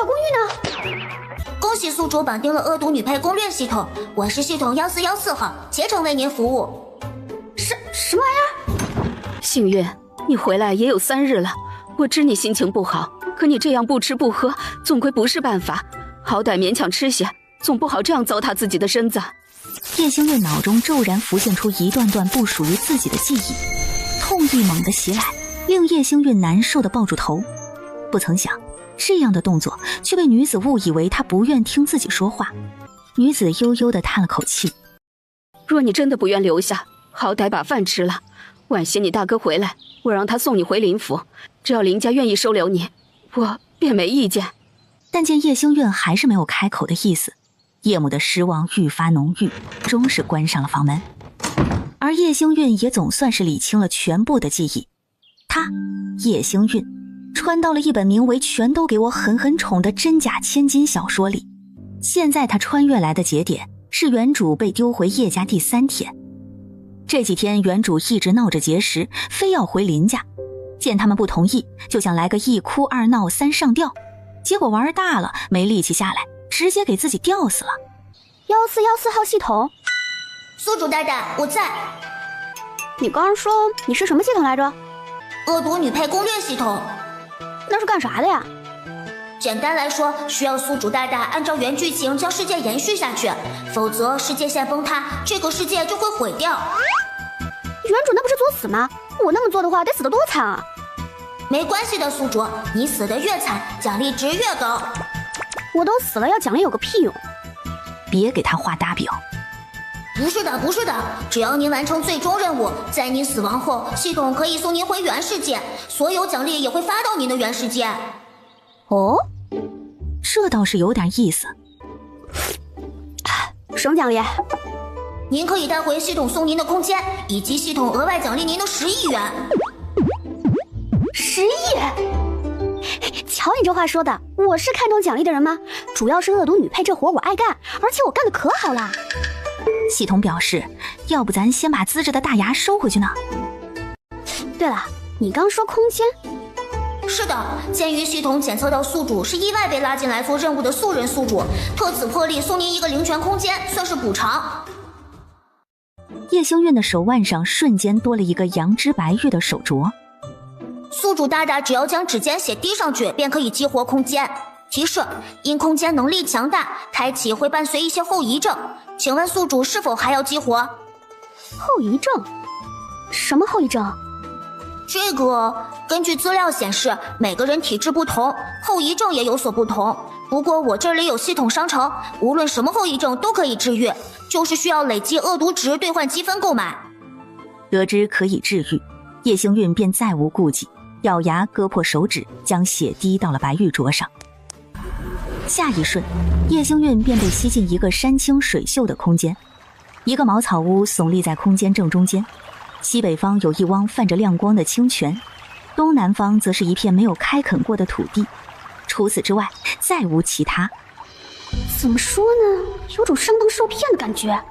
小公寓呢？恭喜宿主绑定了恶毒女配攻略系统，我是系统1414号，竭诚为您服务。什么玩意儿？幸运，你回来也有3日了，我知你心情不好，可你这样不吃不喝，总归不是办法，好歹勉强吃些，总不好这样糟蹋自己的身子。叶星月脑中骤然浮现出一段段不属于自己的记忆，痛意猛地袭来，令叶星月难受地抱住头。不曾想，这样的动作却被女子误以为她不愿听自己说话。女子悠悠地叹了口气：若你真的不愿留下，好歹把饭吃了，晚些你大哥回来，我让他送你回林府，只要林家愿意收留你，我便没意见。但见叶星月还是没有开口的意思，叶母的失望愈发浓郁，终是关上了房门。而叶星韵也总算是理清了全部的记忆，她叶星韵穿到了一本名为《全都给我狠狠宠》的真假千金小说里。现在她穿越来的节点是原主被丢回叶家第3天。这几天原主一直闹着节食，非要回林家，见他们不同意，就想来个1哭2闹3上吊，结果玩大了，没力气下来，直接给自己吊死了。1414号系统，宿主大大，我在。你刚刚说你是什么系统来着？恶毒女配攻略系统。那是干啥的呀？简单来说，需要宿主大大按照原剧情将世界延续下去，否则世界线崩塌，这个世界就会毁掉。原主那不是作死吗？我那么做的话，得死得多惨啊！没关系的，宿主，你死得越惨，奖励值越高。我都死了，要奖励有个屁用！别给他画大饼。不是的，不是的，只要您完成最终任务，在您死亡后，系统可以送您回原世界，所有奖励也会发到您的原世界。哦，这倒是有点意思。什么奖励？您可以带回系统送您的空间，以及系统额外奖励您的10亿元。10亿？瞧你这话说的，我是看重奖励的人吗？主要是恶毒女配这活我爱干，而且我干的可好了。系统表示，要不咱先把资质的大牙收回去呢？对了，你刚说空间？是的，鉴于系统检测到宿主是意外被拉进来做任务的素人宿主，特此破例送您一个灵泉空间，算是补偿。叶星韵的手腕上瞬间多了一个羊脂白玉的手镯。宿主大大只要将指尖血滴上去，便可以激活空间。提示：因空间能力强大，开启会伴随一些后遗症。请问宿主是否还要激活？后遗症？什么后遗症？这个根据资料显示，每个人体质不同，后遗症也有所不同。不过我这里有系统商城，无论什么后遗症都可以治愈，就是需要累积恶毒值兑换积分购买。得知可以治愈，叶星韵便再无顾忌，咬牙割破手指，将血滴到了白玉镯上。下一瞬，叶星韵便被吸进一个山清水秀的空间。一个茅草屋耸立在空间正中间，西北方有一汪泛着亮光的清泉，东南方则是一片没有开垦过的土地，除此之外再无其他。怎么说呢，有种上当受骗的感觉。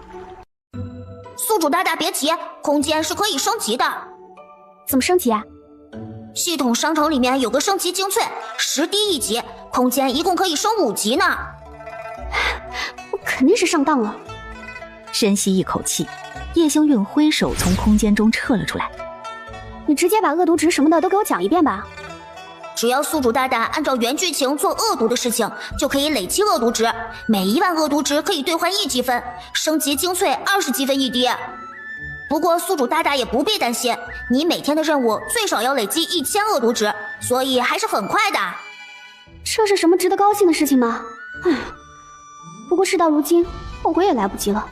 宿主大大别急，空间是可以升级的。怎么升级啊？系统商城里面有个升级精粹，10滴1级，空间一共可以升5级呢。我肯定是上当了。深吸一口气，叶星韵挥手从空间中撤了出来。你直接把恶毒值什么的都给我讲一遍吧。只要宿主大大按照原剧情做恶毒的事情，就可以累积恶毒值，每1万恶毒值可以兑换1积分，升级精粹20积分1滴。不过宿主大大也不必担心，你每天的任务最少要累积1000恶毒值，所以还是很快的。这是什么值得高兴的事情吗？唉，不过事到如今，后悔也来不及了。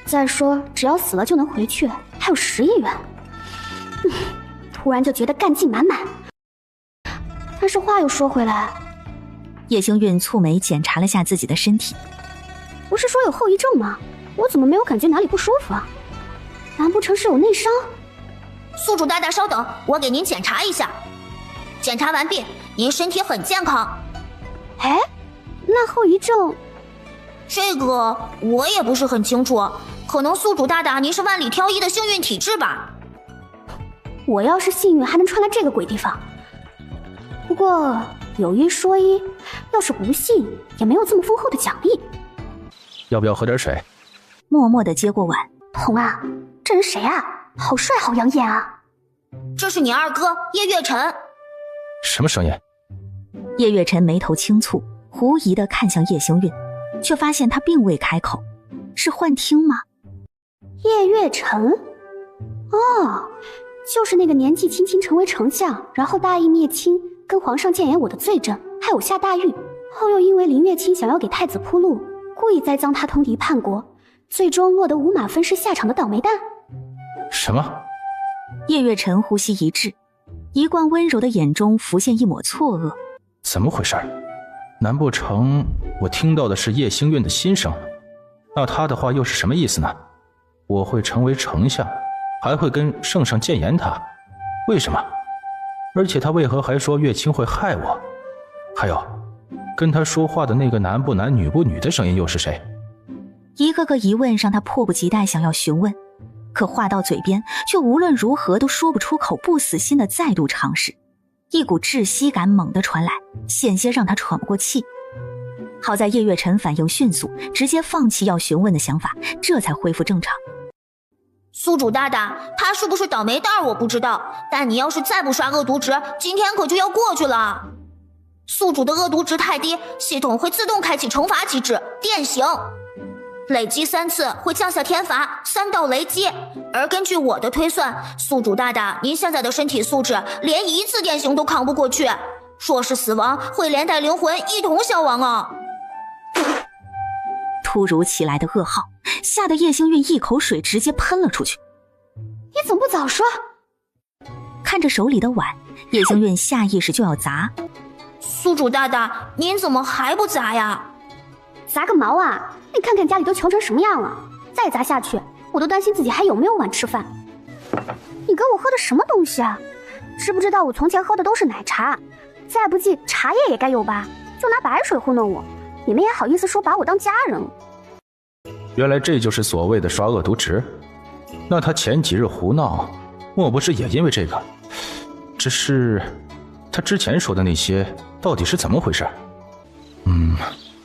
再说，只要死了就能回去，还有10亿元。突然就觉得干劲满满。但是话又说回来，叶星韵蹙眉检查了下自己的身体。不是说有后遗症吗？我怎么没有感觉哪里不舒服啊？难不成是有内伤？宿主大大稍等，我给您检查一下。检查完毕，您身体很健康。哎，那后遗症？这个我也不是很清楚，可能宿主大大您是万里挑一的幸运体质吧。我要是幸运还能穿来这个鬼地方。不过有一说一，要是不信，也没有这么丰厚的奖励。要不要喝点水？默默地接过碗。童啊，这人谁啊？好帅好养眼啊！这是你二哥叶月辰。什么声音？叶月辰眉头轻蹙，狐疑地看向叶星运，却发现他并未开口。是幻听吗？叶月辰？哦，就是那个年纪轻轻成为丞相，然后大义灭亲，跟皇上谏言我的罪证，害我下大狱，后又因为林月清想要给太子铺路，故意栽赃他通敌叛国，最终落得五马分尸下场的倒霉蛋。什么？叶月辰呼吸一滞，一贯温柔的眼中浮现一抹错愕。怎么回事？难不成我听到的是叶星运的心声？那他的话又是什么意思呢？我会成为丞相，还会跟圣上谏言他？为什么？而且他为何还说月清会害我？还有，跟他说话的那个男不男女不女的声音又是谁？一个个疑问让他迫不及待想要询问，可话到嘴边却无论如何都说不出口，不死心的再度尝试。一股窒息感猛地传来，险些让他喘不过气。好在叶月辰反应迅速，直接放弃要询问的想法，这才恢复正常。宿主大大，他是不是倒霉蛋我不知道，但你要是再不刷恶毒值，今天可就要过去了。宿主的恶毒值太低，系统会自动开启惩罚机制，电刑。累积3次会降下天罚，3道雷击。而根据我的推算，宿主大大，您现在的身体素质连1次电刑都扛不过去，若是死亡，会连带灵魂一同消亡啊！突如其来的噩耗吓得叶星运一口水直接喷了出去。你怎么不早说？看着手里的碗，叶星运下意识就要砸。宿主大大，您怎么还不砸呀？砸个毛啊！你看看家里都穷成什么样了，再砸下去，我都担心自己还有没有碗吃饭。你给我喝的什么东西啊？知不知道我从前喝的都是奶茶？再不济茶叶也该有吧？就拿白水糊弄我，你们也好意思说把我当家人了？原来这就是所谓的刷恶毒值。那他前几日胡闹，莫不是也因为这个？只是他之前说的那些到底是怎么回事？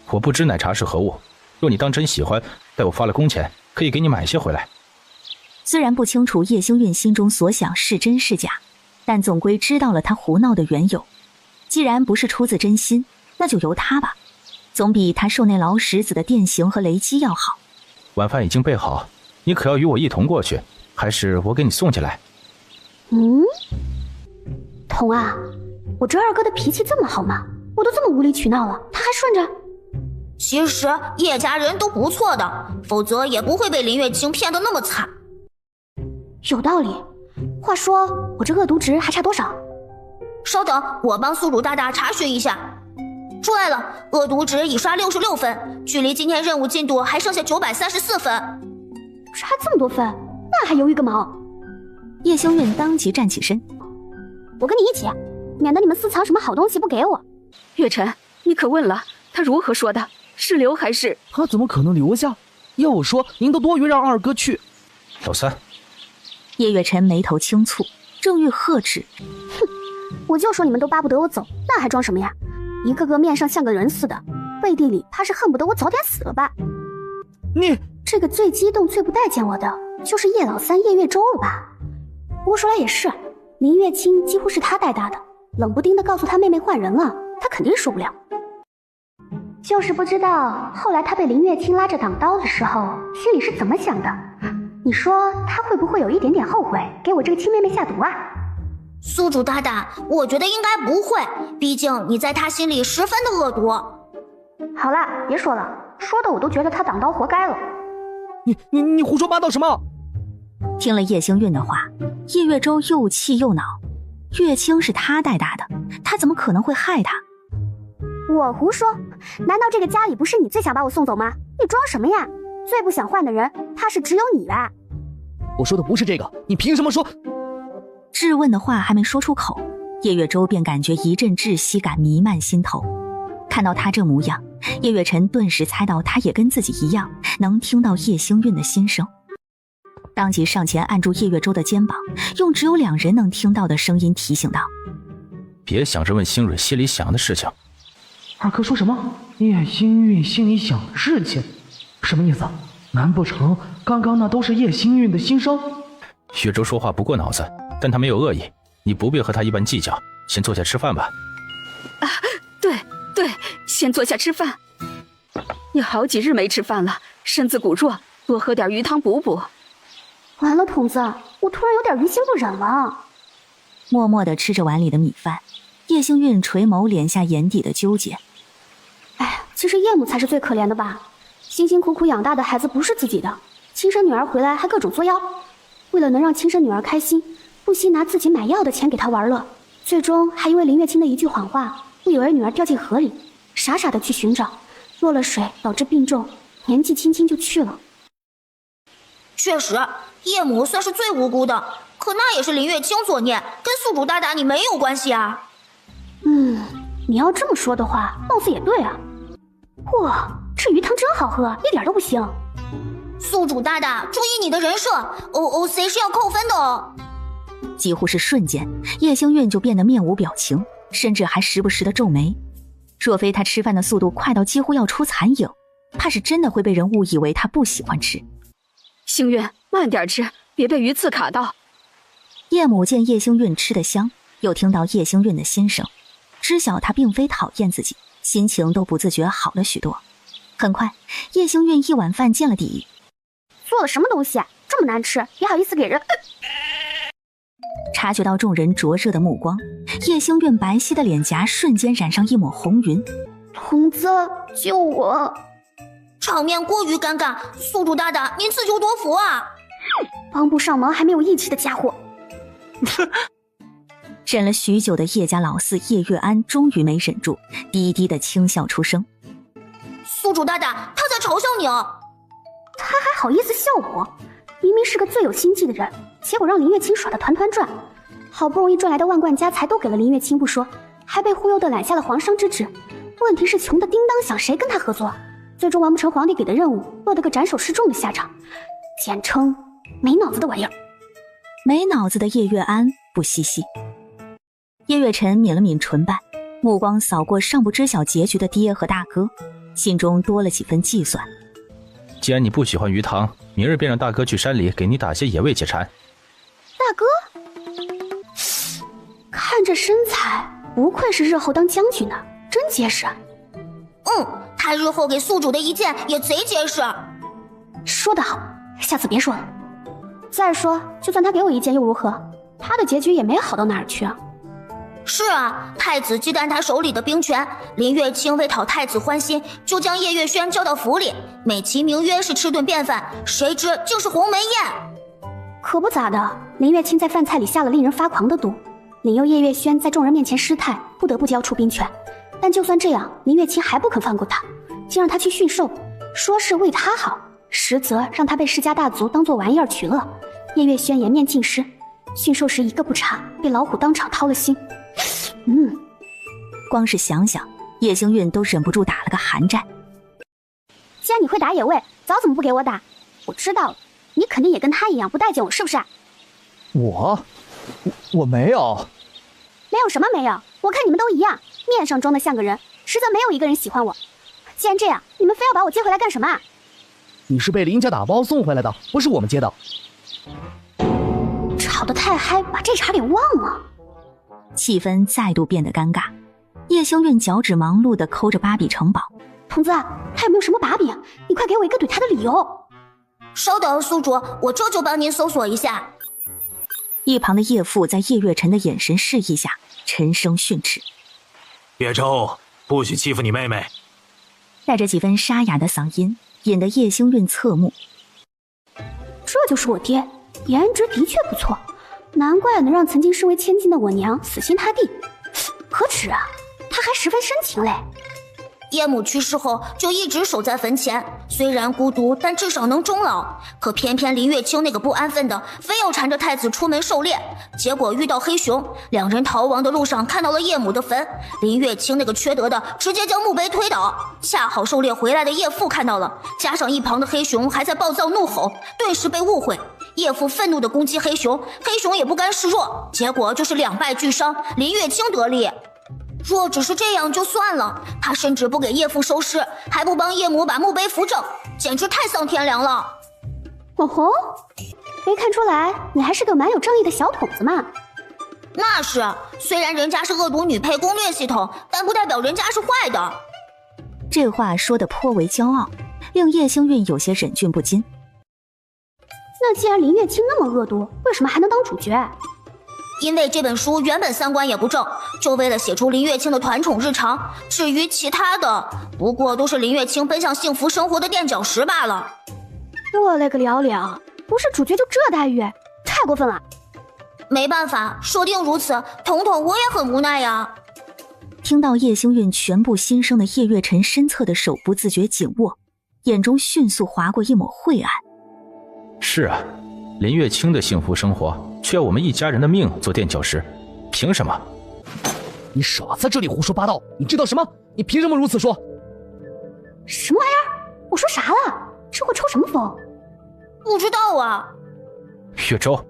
我不知奶茶是何物，若你当真喜欢，待我发了工钱，可以给你买些回来。虽然不清楚叶星运心中所想是真是假，但总归知道了他胡闹的缘由。既然不是出自真心，那就由他吧，总比他受那老石子的电刑和雷击要好。晚饭已经备好，你可要与我一同过去，还是我给你送进来？童啊，我这二哥的脾气这么好吗？我都这么无理取闹了，他还顺着。其实叶家人都不错的，否则也不会被林月清骗得那么惨。有道理。话说我这恶毒值还差多少？稍等，我帮宿主大大查询一下。出来了，恶毒值已刷66分，距离今天任务进度还剩下934分。差这么多分，那还犹豫个毛？叶星运当即站起身，我跟你一起，免得你们私藏什么好东西不给我。月辰，你可问了他如何说的？是留还是？他怎么可能留下？要我说，您都多余让二哥去。老三，叶月辰眉头轻蹙，正欲呵斥。我就说你们都巴不得我走，那还装什么呀？一个个面上像个人似的，背地里怕是恨不得我早点死了吧？你这个最激动最不待见我的，就是叶老三叶月舟了吧？不过说来也是，林月清几乎是他带大的，冷不丁的告诉他妹妹换人了，他肯定受不了。就是不知道后来他被林月清拉着挡刀的时候，心里是怎么想的？你说他会不会有一点点后悔给我这个亲妹妹下毒啊？宿主大大，我觉得应该不会，毕竟你在他心里十分的恶毒。好了，别说了，说的我都觉得他挡刀活该了。你胡说八道什么？听了叶星运的话，叶月舟又气又恼。月清是他带大的，他怎么可能会害他？我胡说？难道这个家里不是你最想把我送走吗？你装什么呀？最不想换的人，怕是只有你吧？我说的不是这个，你凭什么说？质问的话还没说出口，叶月舟便感觉一阵窒息感弥漫心头。看到他这模样，叶月辰顿时猜到他也跟自己一样，能听到叶星运的心声。当即上前按住叶月舟的肩膀，用只有2人能听到的声音提醒道：别想着问星蕊心里想的事情。二哥说什么？叶星运心里想的事情，什么意思？难不成刚刚那都是叶星运的心声？薛周说话不过脑子，但他没有恶意，你不必和他一般计较，先坐下吃饭吧。啊，对，先坐下吃饭。你好几日没吃饭了，身子骨弱，多喝点鱼汤补补。完了，童子，我突然有点于心不忍了。默默地吃着碗里的米饭，叶星运垂眸敛下眼底的纠结。哎，其实叶母才是最可怜的吧，辛辛苦苦养大的孩子不是自己的，亲生女儿回来还各种作妖，为了能让亲生女儿开心，不惜拿自己买药的钱给她玩乐，最终还因为林月清的一句谎话，误以为女儿掉进河里，傻傻的去寻找，落了水导致病重，年纪轻轻就去了。确实，叶母算是最无辜的，可那也是林月清作孽，跟宿主大大你没有关系啊。你要这么说的话，貌似也对啊。哇，这鱼汤真好喝，一点都不腥。宿主大大，注意你的人设 ，OOC 是要扣分的哦。几乎是瞬间，叶星运就变得面无表情，甚至还时不时的皱眉。若非他吃饭的速度快到几乎要出残影，怕是真的会被人误以为他不喜欢吃。星运，慢点吃，别被鱼刺卡到。叶母见叶星运吃得香，又听到叶星运的心声，知晓他并非讨厌自己，心情都不自觉好了许多。很快，叶星运一碗饭见了底。做了什么东西这么难吃，也好意思给人？察觉到众人灼热的目光，叶星运白皙的脸颊瞬间染上一抹红云。童子，救我！场面过于尴尬，宿主大大您自求多福啊！帮不上忙还没有义气的家伙！忍了许久的叶家老四叶月安终于没忍住，低低的轻笑出声。宿主大大，他在嘲笑你哦！他还好意思笑我？明明是个最有心计的人，结果让林月清耍得团团转，好不容易赚来的万贯家财都给了林月清不说，还被忽悠的揽下了皇商之职。问题是穷的叮当响，谁跟他合作？最终完不成皇帝给的任务，落得个斩首示众的下场，简称没脑子的玩意儿。没脑子的叶月安不嬉戏。叶月辰抿了抿唇瓣，目光扫过尚不知晓结局的爹和大哥，心中多了几分计算。既然你不喜欢鱼汤，明日便让大哥去山里给你打些野味解馋。大哥，看这身材，不愧是日后当将军的，真结实。他日后给宿主的一剑也贼结实。说得好，下次别说了。再说，就算他给我一剑又如何？他的结局也没好到哪儿去啊。是啊，太子忌惮他手里的兵权，林月清为讨太子欢心，就将叶月轩叫到府里，美其名曰是吃顿便饭，谁知竟是鸿门宴。可不咋的，林月清在饭菜里下了令人发狂的毒，引诱叶月轩在众人面前失态，不得不交出兵权。但就算这样，林月清还不肯放过他，竟让他去驯兽，说是为他好，实则让他被世家大族当作玩意儿取乐。叶月轩颜面尽失，驯兽时一个不察，被老虎当场掏了心。光是想想，叶星运都忍不住打了个寒战。既然你会打野位，早怎么不给我打？我知道了，你肯定也跟他一样不待见我，是不是？我没有。没有什么没有，我看你们都一样，面上装的像个人，实则没有一个人喜欢我。既然这样，你们非要把我接回来干什么啊？你是被林家打包送回来的，不是我们接的。吵得太嗨，把这茬给忘了。气氛再度变得尴尬。叶星运脚趾忙碌地抠着芭比城堡。童子，他有没有什么把柄？你快给我一个怼他的理由。稍等，宿主，我这就帮您搜索一下。一旁的叶父在叶月辰的眼神示意下沉声训斥：叶周，不许欺负你妹妹。带着几分沙哑的嗓音，引得叶星运侧目。这就是我爹，颜值的确不错，难怪能让曾经身为千金的我娘死心塌地。可耻啊，他还十分深情嘞。叶母去世后就一直守在坟前，虽然孤独，但至少能终老。可偏偏林月清那个不安分的，非要缠着太子出门狩猎，结果遇到黑熊，两人逃亡的路上看到了叶母的坟，林月清那个缺德的直接将墓碑推倒，恰好狩猎回来的叶父看到了，加上一旁的黑熊还在暴躁怒吼，顿时被误会。叶父愤怒地攻击黑熊，黑熊也不甘示弱，结果就是2败俱伤，林月清得利。若只是这样就算了，他甚至不给叶父收尸，还不帮叶母把墓碑扶正，简直太丧天良了。哦吼，没看出来你还是个蛮有正义的小筒子嘛。那是，虽然人家是恶毒女配攻略系统，但不代表人家是坏的。这话说得颇为骄傲，令叶星韵有些忍俊不禁。那既然林月清那么恶毒，为什么还能当主角？因为这本书原本3观也不正，就为了写出林月清的团宠日常。至于其他的，不过都是林月清奔向幸福生活的垫脚石罢了。我勒个了了，不是主角就这待遇，太过分了。没办法，说定如此，统统我也很无奈呀。听到叶星韵全部心声的叶月辰身侧的手不自觉紧握，眼中迅速划过一抹晦暗。是啊，林月清的幸福生活却要我们一家人的命做垫脚石，凭什么？你少在这里胡说八道！你知道什么？你凭什么如此说？什么玩意儿？我说啥了？这会抽什么风？不知道啊。月州，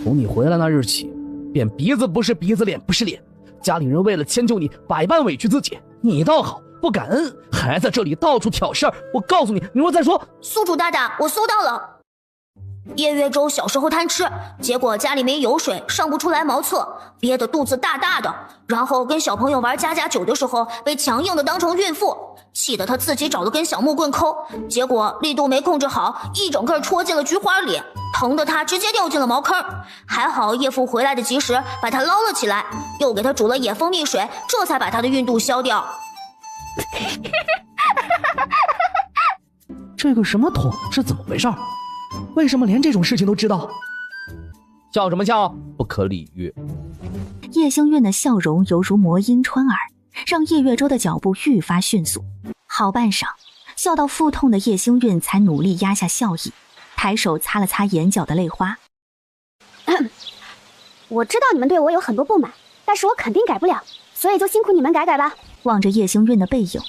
从你回来那日起，便鼻子不是鼻子，脸不是脸。家里人为了迁就你，百般委屈自己。你倒好，不感恩，还在这里到处挑事儿。我告诉你，你若再说……宿主大大，我搜到了。叶月舟小时候贪吃，结果家里没油水，上不出来茅厕，憋得肚子大大的，然后跟小朋友玩家家酒的时候，被强硬的当成孕妇，气得他自己找了根小木棍抠，结果力度没控制好，一整个戳进了菊花里，疼得他直接掉进了茅坑。还好叶父回来的及时，把他捞了起来，又给他煮了野蜂蜜水，这才把他的孕肚消掉。这个什么桶是怎么回事？为什么连这种事情都知道？笑什么笑？不可理喻。叶星韵的笑容犹如魔音穿耳，让叶月舟的脚步愈发迅速。好半晌，笑到腹痛的叶星韵才努力压下笑意，抬手擦了擦眼角的泪花。我知道你们对我有很多不满，但是我肯定改不了，所以就辛苦你们改改吧。望着叶星韵的背影，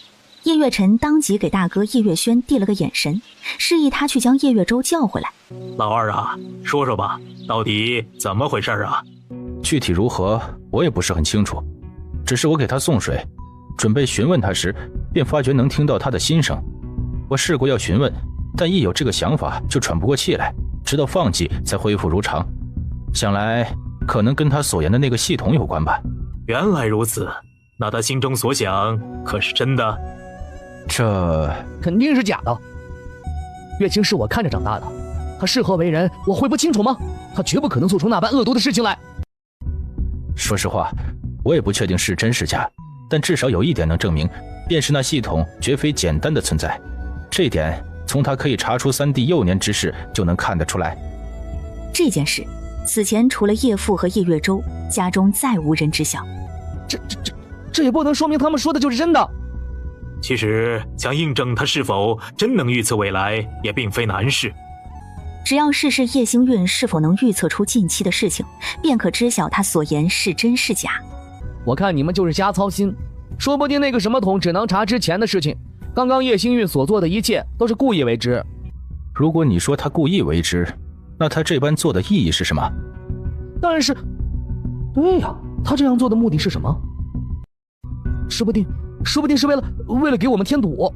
叶月辰当即给大哥叶月轩递了个眼神，示意他去将叶月舟叫回来。老二啊，说说吧，到底怎么回事啊？具体如何我也不是很清楚，只是我给他送水，准备询问他时，便发觉能听到他的心声。我试过要询问，但一有这个想法就喘不过气来，直到放弃才恢复如常。想来可能跟他所言的那个系统有关吧。原来如此，那他心中所想可是真的？这肯定是假的。月清是我看着长大的，他是何为人，我会不清楚吗？他绝不可能做出那般恶毒的事情来。说实话，我也不确定是真是假，但至少有一点能证明，便是那系统绝非简单的存在。这点从他可以查出3弟幼年之事就能看得出来。这件事此前除了叶父和叶月舟，家中再无人知晓。这也不能说明他们说的就是真的。其实想印证他是否真能预测未来，也并非难事。只要试试叶星韵是否能预测出近期的事情，便可知晓他所言是真是假。我看你们就是瞎操心，说不定那个什么桶只能查之前的事情。刚刚叶星韵所做的一切都是故意为之。如果你说他故意为之，那他这般做的意义是什么？但是，对呀，他这样做的目的是什么？说不定是为了给我们添堵。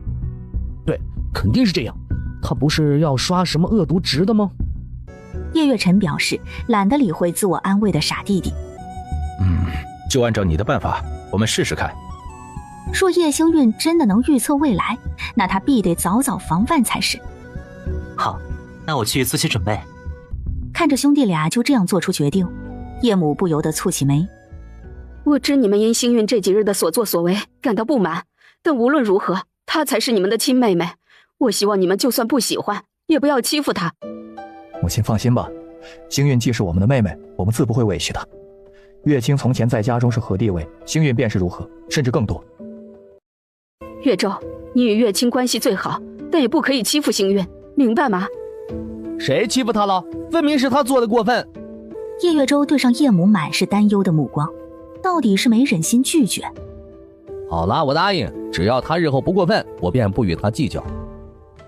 对，肯定是这样。他不是要刷什么恶毒值的吗？叶月辰表示懒得理会自我安慰的傻弟弟。就按照你的办法，我们试试看。若叶星韵真的能预测未来，那他必得早早防范才是。好，那我去做些准备。看着兄弟俩就这样做出决定，叶母不由得蹙起眉。我知你们因星韵这几日的所作所为感到不满，但无论如何，她才是你们的亲妹妹。我希望你们就算不喜欢，也不要欺负她。母亲放心吧，星韵既是我们的妹妹，我们自不会委屈她。月清从前在家中是何地位，星韵便是如何，甚至更多。月舟，你与月清关系最好，但也不可以欺负星韵，明白吗？谁欺负她了？分明是她做的过分。叶月舟对上叶母满是担忧的目光，到底是没忍心拒绝。好啦，我答应，只要她日后不过分，我便不与她计较。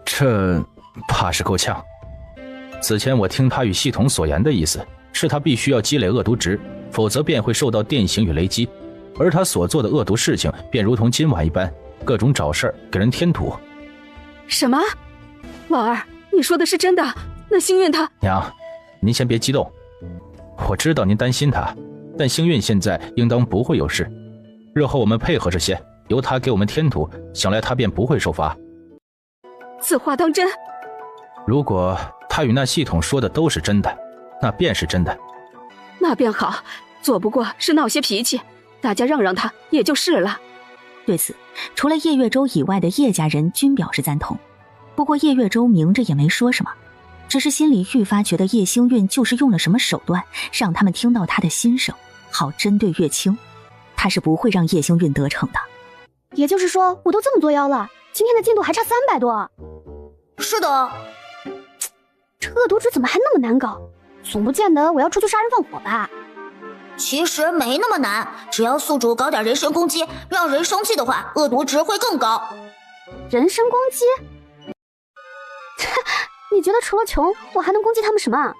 这怕是够呛。此前我听他与系统所言的意思，是他必须要积累恶毒值，否则便会受到电刑与雷击，而他所做的恶毒事情便如同今晚一般，各种找事儿给人添堵。什么？婉儿，你说的是真的？那星运他……娘，您先别激动，我知道您担心他，但星运现在应当不会有事，日后我们配合着些，由他给我们添堵，想来他便不会受罚。此话当真？如果他与那系统说的都是真的，那便是真的。那便好，做不过是闹些脾气，大家让让他也就是了。对此，除了叶月舟以外的叶家人均表示赞同。不过叶月舟明着也没说什么，只是心里愈发觉得叶星运就是用了什么手段，让他们听到他的心声，好针对月清。他是不会让叶星运得逞的。也就是说，我都这么作妖了，今天的进度还差300多。是的。这恶毒值怎么还那么难搞？总不见得我要出去杀人放火吧？其实没那么难，只要宿主搞点人身攻击，让人生气的话，恶毒值会更高。人身攻击？你觉得除了穷，我还能攻击他们什么？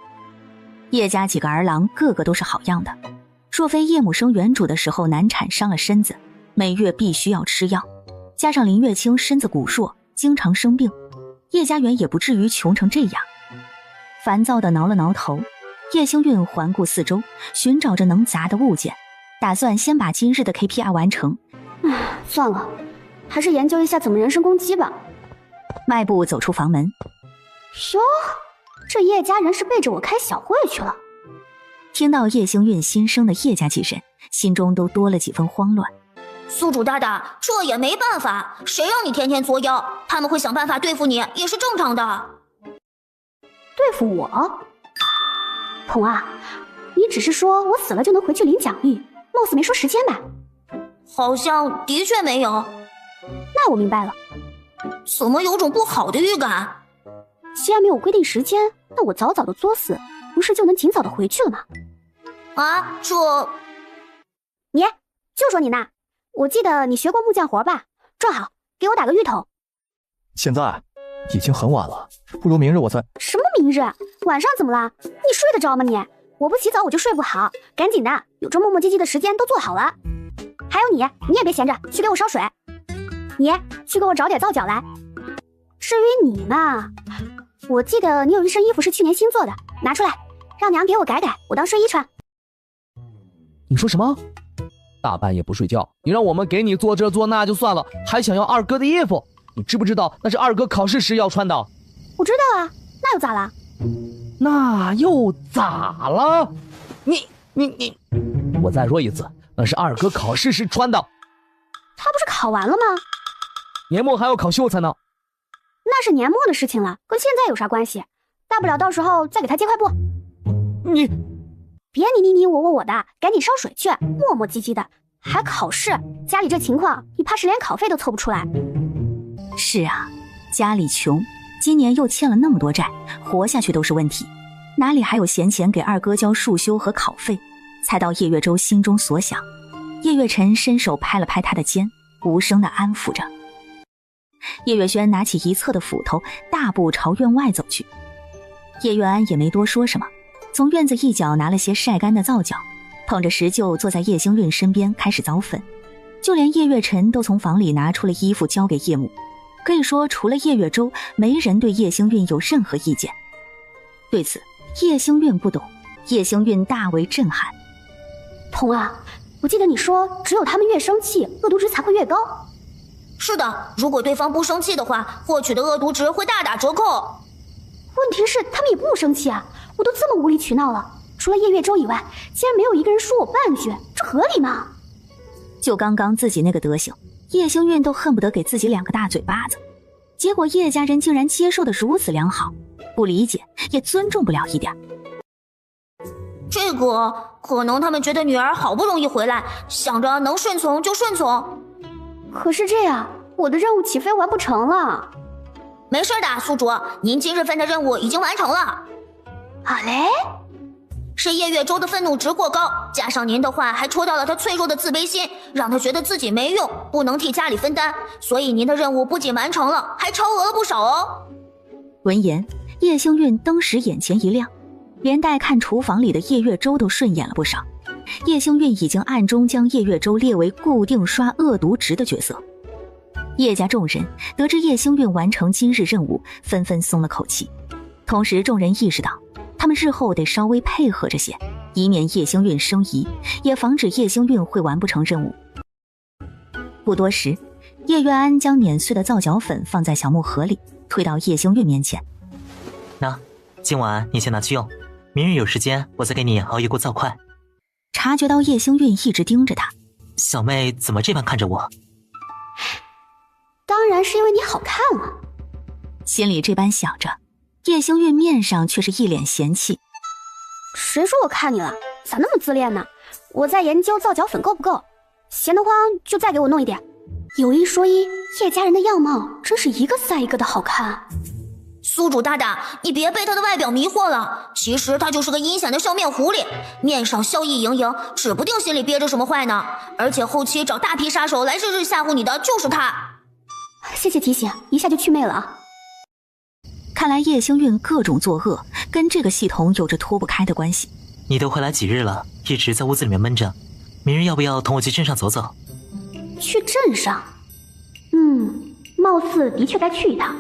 叶家几个儿郎个个都是好样的，若非叶母生原主的时候难产伤了身子，每月必须要吃药，加上林月清身子骨弱，经常生病，叶家园也不至于穷成这样。烦躁地挠了挠头，叶星运环顾四周，寻找着能砸的物件，打算先把今日的 KPI 完成。算了，还是研究一下怎么人身攻击吧。迈步走出房门。哟，这叶家人是背着我开小会去了。听到叶星运新生的叶家几人，心中都多了几分慌乱。宿主大大，这也没办法，谁让你天天作妖，他们会想办法对付你，也是正常的。对付我？童啊，你只是说我死了就能回去领奖励，貌似没说时间吧？好像的确没有。那我明白了。怎么有种不好的预感？既然没有规定时间，那我早早的作死，不是就能尽早的回去了吗？啊，这……你就说你那，我记得你学过木匠活吧？正好给我打个芋头。现在已经很晚了，不如明日我再……什么明日？晚上怎么了？你睡得着吗你？我不洗澡我就睡不好，赶紧的，有这磨磨唧唧的时间都做好了。还有你也别闲着，去给我烧水。你去给我找点皂角来。至于你呢，我记得你有一身衣服是去年新做的，拿出来，让娘给我改改，我当睡衣穿。你说什么？大半夜不睡觉，你让我们给你做这做那就算了，还想要二哥的衣服？你知不知道那是二哥考试时要穿的？我知道啊，那又咋了？那又咋了？你，我再说一次，那是二哥考试时穿的。他不是考完了吗？年末还要考秀才呢。那是年末的事情了，跟现在有啥关系？大不了到时候再给他接块布。你别你我的，赶紧烧水去，磨磨唧唧的，还考试，家里这情况，你怕是连考费都凑不出来。是啊，家里穷，今年又欠了那么多债，活下去都是问题，哪里还有闲钱给二哥交束修和考费？猜到叶月舟心中所想，叶月辰伸手拍了拍他的肩，无声地安抚着。叶月轩拿起一侧的斧头，大步朝院外走去。叶月安也没多说什么，从院子一角拿了些晒干的皂角，捧着石臼坐在叶星运身边开始凿粉。就连叶月辰都从房里拿出了衣服交给叶母，可以说除了叶月舟，没人对叶星运有任何意见。对此叶星运不懂，叶星运大为震撼。童啊，我记得你说只有他们越生气，恶毒值才会越高。是的，如果对方不生气的话，获取的恶毒值会大打折扣。问题是他们也不生气啊，我都这么无理取闹了，除了叶月舟以外，竟然没有一个人说我半句，这合理吗？就刚刚自己那个德行，叶星运都恨不得给自己2个大嘴巴子，结果叶家人竟然接受的如此良好，不理解也尊重不了一点。这个可能他们觉得女儿好不容易回来，想着能顺从就顺从。可是这样，我的任务起飞完不成了。没事的，宿主，您今日份的任务已经完成了。好嘞。是叶月舟的愤怒值过高，加上您的话还戳到了他脆弱的自卑心，让他觉得自己没用，不能替家里分担，所以您的任务不仅完成了，还超额了不少哦。闻言，叶星运当时眼前一亮，连带看厨房里的叶月舟都顺眼了不少。叶星运已经暗中将叶月舟列为固定刷恶毒值的角色。叶家众人得知叶星运完成今日任务，纷纷松了口气。同时众人意识到，他们日后得稍微配合着些，以免叶星运生疑，也防止叶星运会完不成任务。不多时，叶月安将碾碎的皂角粉放在小木盒里，推到叶星运面前。那今晚你先拿去用，明日有时间我再给你熬一锅皂块。察觉到叶星运一直盯着他，小妹怎么这般看着我？当然是因为你好看了。心里这般想着，叶星运面上却是一脸嫌弃。谁说我看你了？咋那么自恋呢？我在研究皂角粉够不够，闲得慌就再给我弄一点。有一说一，叶家人的样貌真是一个赛一个的好看。宿主大大，你别被他的外表迷惑了，其实他就是个阴险的笑面狐狸，面上笑意盈盈，指不定心里憋着什么坏呢。而且后期找大批杀手来日日吓唬你的就是他。谢谢提醒，一下就祛魅了啊。看来叶星运各种作恶跟这个系统有着脱不开的关系。你都回来几日了，一直在屋子里面闷着，明日要不要同我去镇上走走？去镇上？貌似的确该去一趟，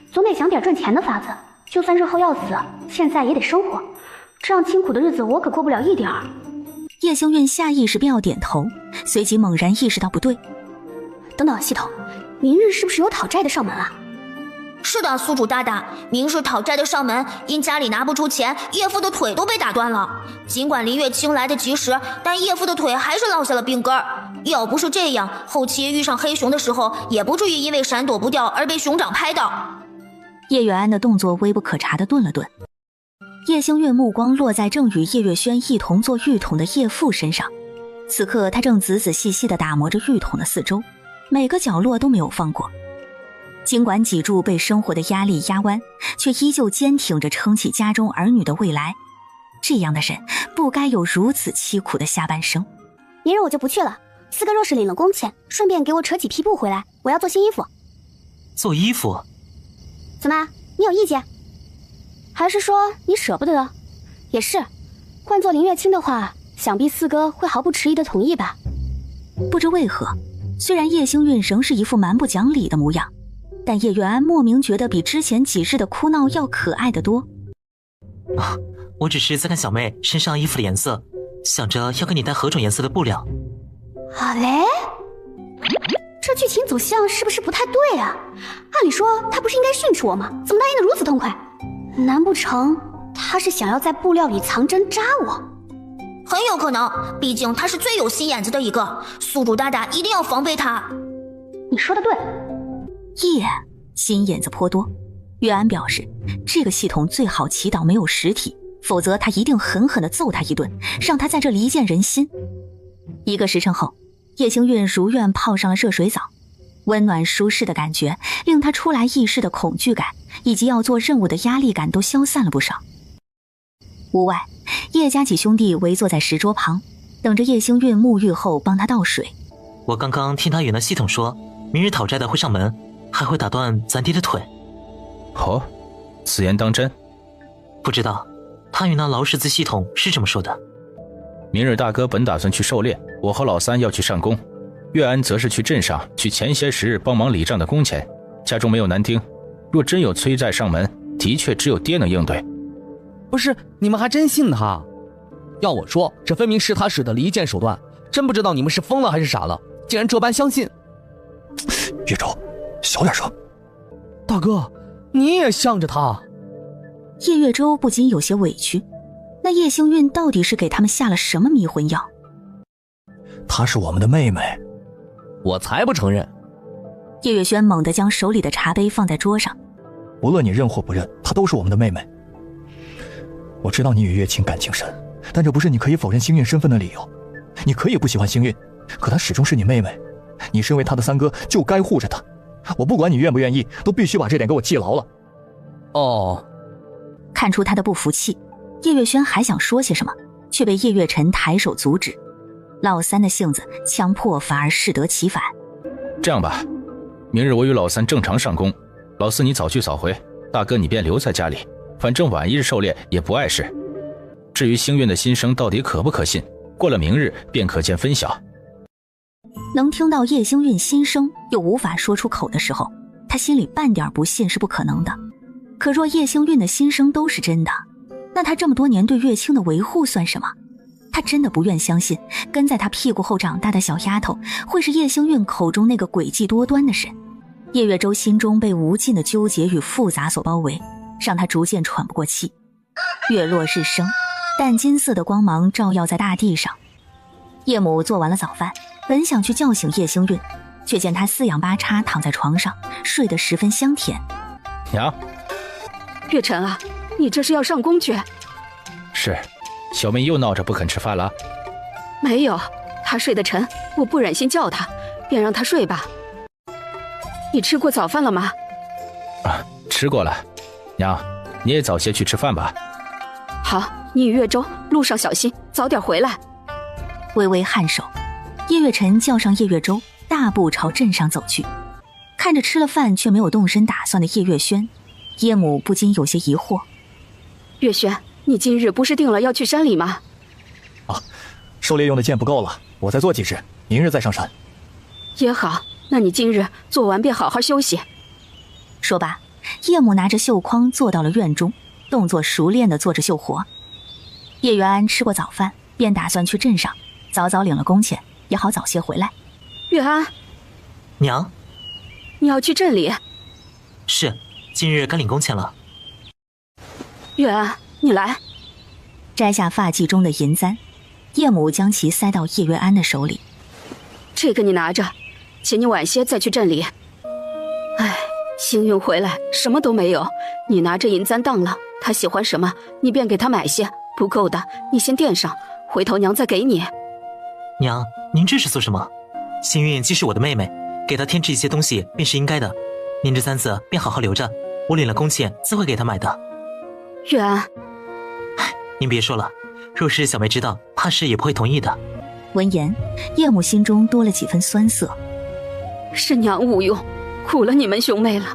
总得想点赚钱的法子。就算日后要死，现在也得生活，这样清苦的日子我可过不了一点儿。叶星运下意识便要点头，随即猛然意识到不对。等等，系统，明日是不是有讨债的上门啊？是的，宿主大大，明日讨债的上门，因家里拿不出钱，叶父的腿都被打断了。尽管林月清来得及时，但叶父的腿还是落下了病根儿。要不是这样，后期遇上黑熊的时候，也不至于因为闪躲不掉而被熊掌拍到。叶远安的动作微不可察地顿了顿，叶星月目光落在正与叶月轩一同做浴桶的叶父身上，此刻他正仔仔细细地打磨着浴桶的四周，每个角落都没有放过。尽管脊柱被生活的压力压弯，却依旧坚挺着撑起家中儿女的未来。这样的人不该有如此凄苦的下半生。明日我就不去了，四哥若是领了工钱，顺便给我扯几匹布回来，我要做新衣服。做衣服？怎么，你有意见？还是说你舍不得？也是，换做林月清的话，想必四哥会毫不迟疑的同意吧。不知为何，虽然叶星运仍是一副蛮不讲理的模样，但叶月安莫名觉得比之前几日的哭闹要可爱得多。我只是在看小妹身上衣服的颜色，想着要给你带何种颜色的布料。好嘞，这剧情走向是不是不太对啊？按理说他不是应该训斥我吗？怎么答应得如此痛快？难不成他是想要在布料里藏针扎我？很有可能，毕竟他是最有心眼子的一个，宿主大大一定要防备他。你说的对。心眼子颇多。月安表示，这个系统最好祈祷没有实体，否则他一定狠狠地揍他一顿，让他在这里一见人心。1个时辰后，叶星运如愿泡上了热水澡，温暖舒适的感觉令他出来议事的恐惧感以及要做任务的压力感都消散了不少。屋外，叶家几兄弟围坐在石桌旁，等着叶星运沐浴后帮他倒水。我刚刚听他与那系统说，明日讨债的会上门，还会打断咱爹的腿。哦，此言当真？不知道，他与那劳什兹系统是这么说的。明日大哥本打算去狩猎，我和老三要去上工，月安则是去镇上去前些时日帮忙理账的工钱。家中没有男丁，若真有催债上门，的确只有爹能应对。不是，你们还真信他？要我说，这分明是他使的离间手段，真不知道你们是疯了还是傻了，竟然这般相信。月舟，小点声。大哥，你也向着他。叶月舟不禁有些委屈，那叶星运到底是给他们下了什么迷魂药？她是我们的妹妹。我才不承认。叶月轩猛地将手里的茶杯放在桌上。无论你认或不认，她都是我们的妹妹。我知道你与月清感情深，但这不是你可以否认星运身份的理由。你可以不喜欢星运，可她始终是你妹妹，你身为她的三哥就该护着她。我不管你愿不愿意，都必须把这点给我记牢了。哦。看出他的不服气，叶月轩还想说些什么，却被叶月辰抬手阻止。老三的性子强迫反而适得其反。这样吧，明日我与老三正常上工，老四你早去早回，大哥你便留在家里，反正晚一日狩猎也不碍事。至于星运的心声到底可不可信，过了明日便可见分晓。能听到叶星运心声又无法说出口的时候，他心里半点不信是不可能的。可若叶星运的心声都是真的，那他这么多年对月清的维护算什么？他真的不愿相信跟在他屁股后长大的小丫头会是叶星运口中那个诡计多端的人。叶月舟心中被无尽的纠结与复杂所包围，让他逐渐喘不过气。月落日升，淡金色的光芒照耀在大地上。叶母做完了早饭，本想去叫醒叶星运，却见他四仰八叉躺在床上，睡得十分香甜。娘，月晨啊，你这是要上工去？是，小妹又闹着不肯吃饭了？没有，她睡得沉，我不忍心叫她，便让她睡吧。你吃过早饭了吗？吃过了。娘，你也早些去吃饭吧。好，你与月舟路上小心，早点回来。微微颔首，叶月晨叫上叶月舟，大步朝镇上走去。看着吃了饭却没有动身打算的叶月轩，叶母不禁有些疑惑。月轩，你今日不是定了要去山里吗？狩猎用的箭不够了，我再做几支，明日再上山。也好，那你今日做完便好好休息。说罢，叶母拿着绣筐坐到了院中，动作熟练地做着绣活。叶元安吃过早饭，便打算去镇上，早早领了工钱，也好早些回来。月安，娘，你要去镇里？是，今日该领工钱了。月安，你来。摘下发髻中的银簪，叶母将其塞到叶月安的手里。这个你拿着，请你晚些再去镇里。唉，星运回来什么都没有，你拿着银簪当了，他喜欢什么你便给他买些，不够的你先垫上，回头娘再给你。娘，您这是做什么？星运既是我的妹妹，给她添置一些东西便是应该的。您这簪子便好好留着，我领了工钱自会给她买的。月安，您别说了，若是小妹知道，怕是也不会同意的。闻言，叶母心中多了几分酸涩。是娘无用，苦了你们兄妹了。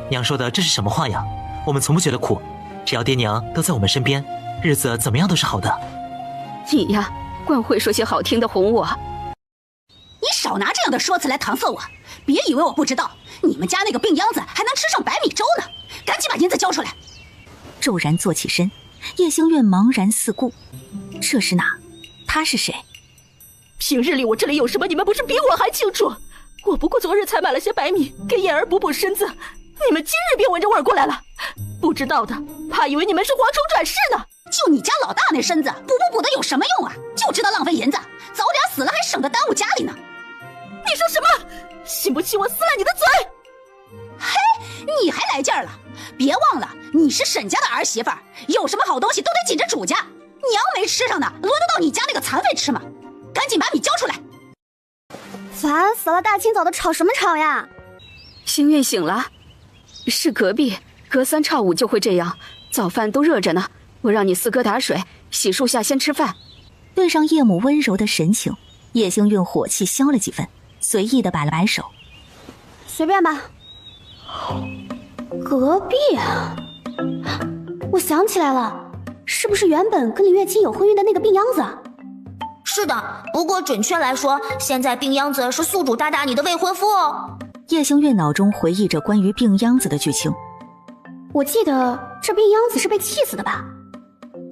娘说的这是什么话呀？我们从不觉得苦，只要爹娘都在我们身边，日子怎么样都是好的。你呀，惯会说些好听的哄我。你少拿这样的说辞来搪塞我，别以为我不知道，你们家那个病秧子还能吃上白米粥呢！赶紧把银子交出来！骤然坐起身，叶星月茫然四顾，这是哪？他是谁？平日里我这里有什么，你们不是比我还清楚？我不过昨日才买了些白米给燕儿补补身子，你们今日便闻着味儿过来了。不知道的，怕以为你们是蝗虫转世呢。就你家老大那身子，补的有什么用啊？就知道浪费银子，早点死了还省得耽误家里呢。你说什么？信不信我撕烂你的嘴？嘿，你还来劲儿了？别忘了，你是沈家的儿媳妇儿，有什么好东西都得紧着主家。娘没吃上的，轮得到你家那个残废吃吗？赶紧把米交出来！烦死了，大清早的吵什么吵呀？星运醒了，是隔壁，隔三差五就会这样。早饭都热着呢，我让你四哥打水，洗漱下先吃饭。对上叶母温柔的神情，叶星运火气消了几分，随意的摆了摆手，随便吧。隔壁啊，我想起来了，是不是原本跟林月清有婚约的那个病秧子？是的，不过准确来说，现在病秧子是宿主大大你的未婚夫哦。叶星月脑中回忆着关于病秧子的剧情。我记得这病秧子是被气死的吧？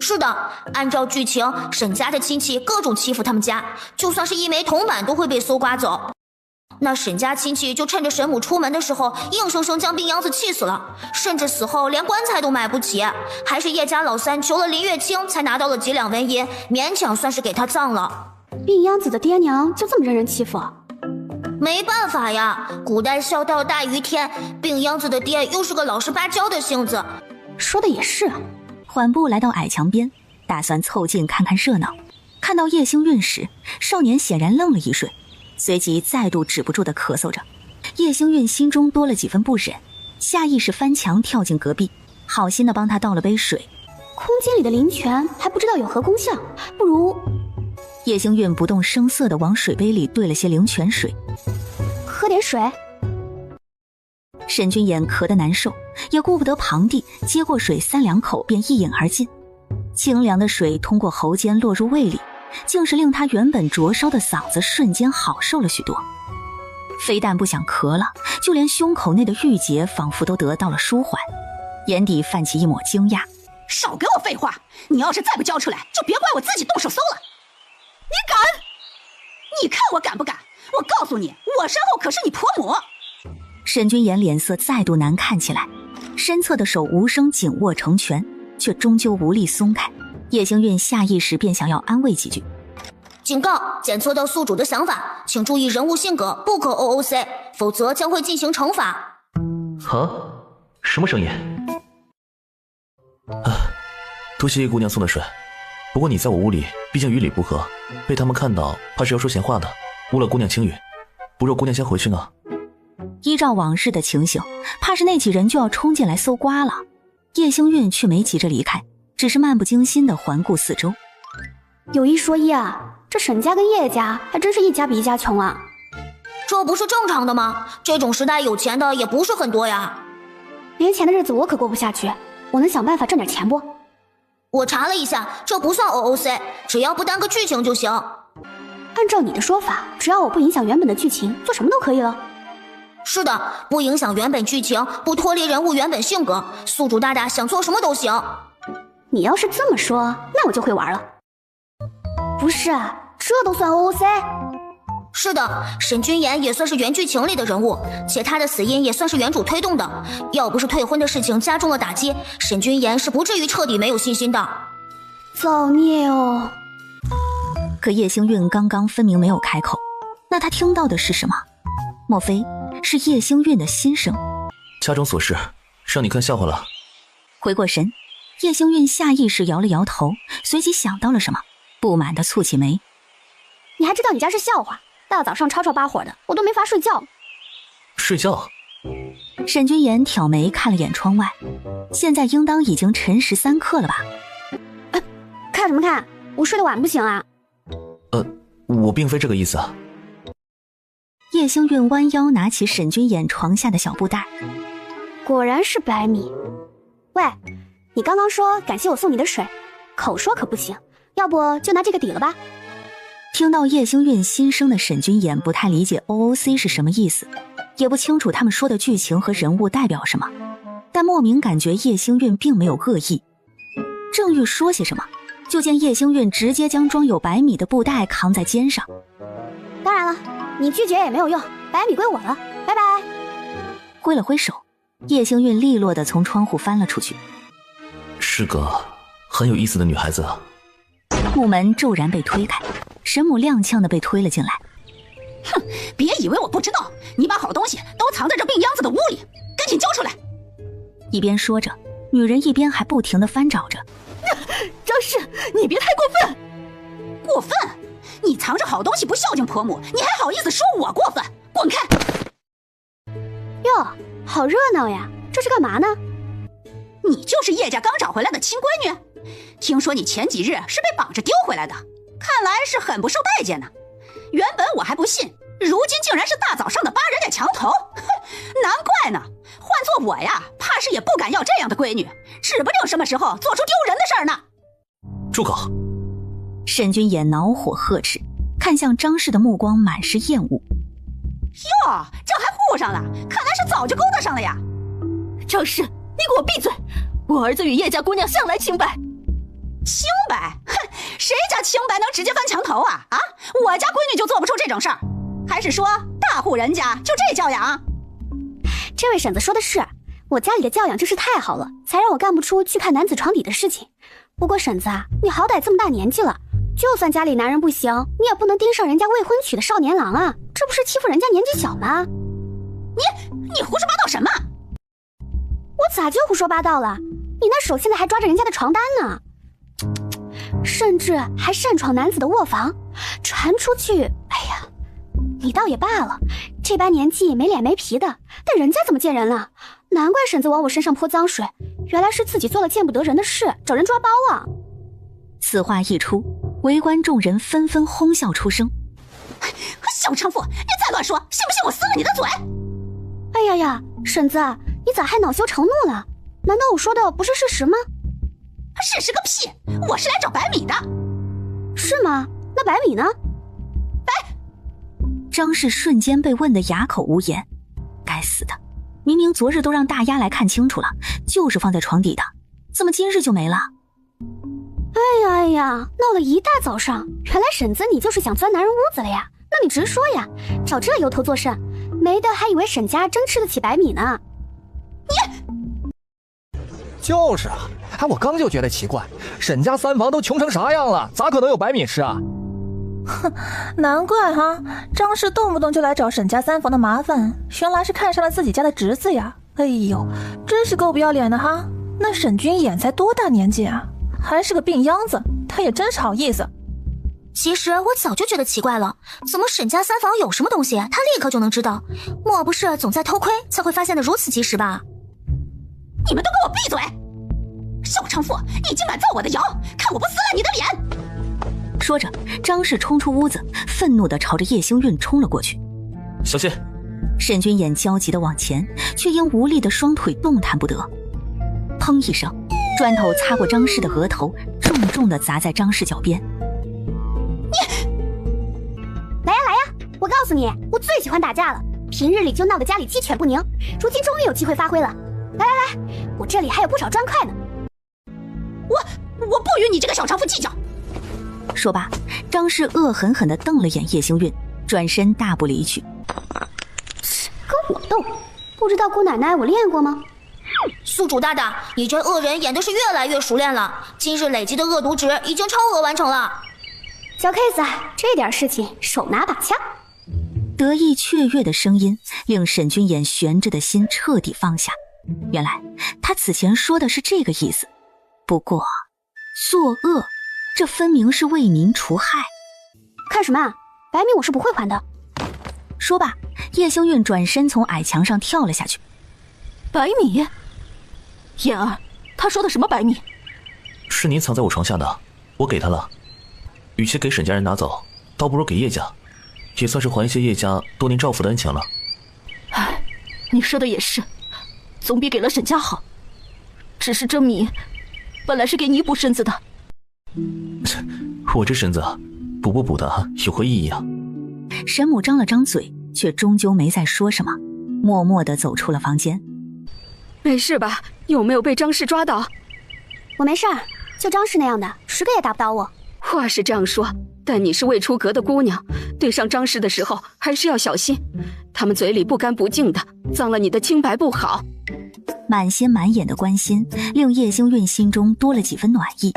是的，按照剧情，沈家的亲戚各种欺负他们家，就算是一枚铜板都会被搜刮走。那沈家亲戚就趁着沈母出门的时候，硬生生将病秧子气死了，甚至死后连棺材都买不起，还是叶家老三求了林月清才拿到了几两纹银，勉强算是给他葬了。病秧子的爹娘就这么任人欺负？没办法呀，古代孝道大于天，病秧子的爹又是个老实巴交的性子。说的也是。缓步来到矮墙边，打算凑近看看热闹。看到叶星运时，少年显然愣了一瞬，随即再度止不住地咳嗽着。叶星运心中多了几分不忍，下意识翻墙跳进隔壁，好心地帮他倒了杯水。空间里的灵泉还不知道有何功效，不如……叶星运不动声色地往水杯里兑了些灵泉水，喝点水。沈君言咳得难受，也顾不得旁地，接过水3两口便一饮而尽。清凉的水通过喉间落入胃里，竟是令他原本灼烧的嗓子瞬间好受了许多。非但不想咳了，就连胸口内的郁结仿佛都得到了舒缓，眼底泛起一抹惊讶。少给我废话！你要是再不交出来，就别怪我自己动手搜了。你敢？你看我敢不敢？我告诉你，我身后可是你婆母。沈君言脸色再度难看起来，身侧的手无声紧握成拳，却终究无力松开。叶星韵下意识便想要安慰几句。警告：检测到宿主的想法，请注意人物性格，不可 OOC， 否则将会进行惩罚。啊？什么声音？多谢叶姑娘送的水，不过你在我屋里，毕竟与理不合，被他们看到，怕是要说闲话的，污了姑娘清誉。不若姑娘先回去呢？依照往日的情形，怕是那几人就要冲进来搜刮了。叶星韵却没急着离开，只是漫不经心地环顾四周。有一说一啊，这沈家跟叶家还真是一家比一家穷啊。这不是正常的吗？这种时代有钱的也不是很多呀。没钱的日子我可过不下去，我能想办法挣点钱不？我查了一下，这不算 OOC， 只要不耽搁剧情就行。按照你的说法，只要我不影响原本的剧情，做什么都可以了。是的，不影响原本剧情，不脱离人物原本性格，宿主大大想做什么都行。你要是这么说，那我就会玩了。不是，这都算 OOC？ 是的，沈君言也算是原剧情里的人物，且他的死因也算是原主推动的。要不是退婚的事情加重了打击，沈君言是不至于彻底没有信心的。造孽哦！可叶星韵刚刚分明没有开口，那他听到的是什么？莫非是叶星韵的心声？家中琐事，让你看笑话了。回过神，叶星韵下意识摇了摇头，随即想到了什么，不满地蹙起眉。你还知道你家是笑话？大早上吵吵巴火的，我都没法睡觉。睡觉？沈君言挑眉看了眼窗外，现在应当已经辰时3刻了吧？看什么看？我睡得晚不行啊？我并非这个意思啊。叶星韵弯腰拿起沈君言床下的小布袋，果然是白米。喂，你刚刚说感谢我送你的水，口说可不行，要不就拿这个抵了吧。听到叶星韵心声的沈君言不太理解 OOC 是什么意思，也不清楚他们说的剧情和人物代表什么，但莫名感觉叶星韵并没有恶意。正欲说些什么，就见叶星韵直接将装有白米的布袋扛在肩上。当然了，你拒绝也没有用，白米归我了，拜拜。挥了挥手，叶星韵利落地从窗户翻了出去。是个很有意思的女孩子啊。木门骤然被推开，沈母踉跄地被推了进来。哼，别以为我不知道，你把好东西都藏在这病秧子的屋里，赶紧交出来！一边说着，女人一边还不停地翻找着。张氏，你别太过分！过分？你藏着好东西不孝敬婆母，你还好意思说我过分？滚开！哟，好热闹呀，这是干嘛呢？你就是叶家刚找回来的亲闺女？听说你前几日是被绑着丢回来的，看来是很不受待见呢。原本我还不信，如今竟然是大早上的扒人家墙头，哼，难怪呢。换做我呀，怕是也不敢要这样的闺女，指不定什么时候做出丢人的事儿呢。住口！沈君也恼火呵斥，看向张氏的目光满是厌恶。哟，这还护上了，看来是早就勾搭上了呀。张氏，你给我闭嘴！我儿子与叶家姑娘向来清白。清白？哼，谁家清白能直接翻墙头啊？啊，我家闺女就做不出这种事儿，还是说大户人家就这教养？这位婶子说的是，我家里的教养真是太好了，才让我干不出去看男子床底的事情。不过婶子啊，你好歹这么大年纪了，就算家里男人不行，你也不能盯上人家未婚娶的少年郎啊，这不是欺负人家年纪小吗？你胡说八道什么？我咋就胡说八道了？你那手现在还抓着人家的床单呢，甚至还擅闯男子的卧房，传出去，哎呀，你倒也罢了，这般年纪没脸没皮的，但人家怎么见人了？难怪婶子往我身上泼脏水，原来是自己做了见不得人的事，找人抓包啊！此话一出，围观众人纷纷哄笑出声。小娼妇，你再乱说，信不信我撕了你的嘴？哎呀呀，婶子，你咋还恼羞成怒了？难道我说的不是事实吗？事实个屁！我是来找白米的。是吗？那白米呢？张氏瞬间被问得哑口无言。该死的，明明昨日都让大丫来看清楚了，就是放在床底的，怎么今日就没了？哎呀，闹了一大早上，原来婶子你就是想钻男人屋子了呀？那你直说呀，找这由头作甚？没的还以为沈家真吃得起白米呢。就是啊，我刚就觉得奇怪，沈家三房都穷成啥样了，咋可能有白米吃啊？哼，难怪哈，张氏动不动就来找沈家三房的麻烦，原来是看上了自己家的侄子呀！哎呦，真是够不要脸的哈！那沈君衍才多大年纪啊，还是个病秧子，他也真是好意思。其实我早就觉得奇怪了，怎么沈家三房有什么东西，他立刻就能知道？莫不是总在偷窥，才会发现的如此及时吧？你们都给我闭嘴！小娼妇，你竟敢造我的谣，看我不撕烂你的脸！说着，张氏冲出屋子，愤怒地朝着叶星韵冲了过去。小心！沈君衍焦急地往前，却因无力的双腿动弹不得。砰一声，砖头擦过张氏的额头，重重地砸在张氏脚边。来呀，我告诉你，我最喜欢打架了，平日里就闹得家里鸡犬不宁，如今终于有机会发挥了。来，我这里还有不少砖块呢。我不与你这个小娼妇计较。说罢，张氏恶狠狠地瞪了眼叶星韵，转身大步离去。跟我斗？不知道姑奶奶我练过吗？宿主大大，你这恶人演的是越来越熟练了，今日累积的恶毒值已经超额完成了。小 case， 这点事情手拿把掐。得意雀跃的声音令沈君衍悬着的心彻底放下。原来他此前说的是这个意思，不过作恶，这分明是为民除害。看什么啊？白米我是不会还的。说罢，叶星韵转身从矮墙上跳了下去。白米？妍儿，他说的什么白米？是你藏在我床下的，我给他了。与其给沈家人拿走，倒不如给叶家，也算是还一些叶家多年照拂的恩情了。哎，你说的也是，总比给了沈家好。只是这米本来是给你补身子的。我这身子补的有何意义啊？沈母张了张嘴，却终究没再说什么，默默地走出了房间。没事吧？有没有被张氏抓到？我没事儿，就张氏那样的10个也打不倒我。话是这样说，但你是未出阁的姑娘，对上张氏的时候还是要小心，他们嘴里不干不净的，脏了你的清白不好。满心满眼的关心令叶星韵心中多了几分暖意。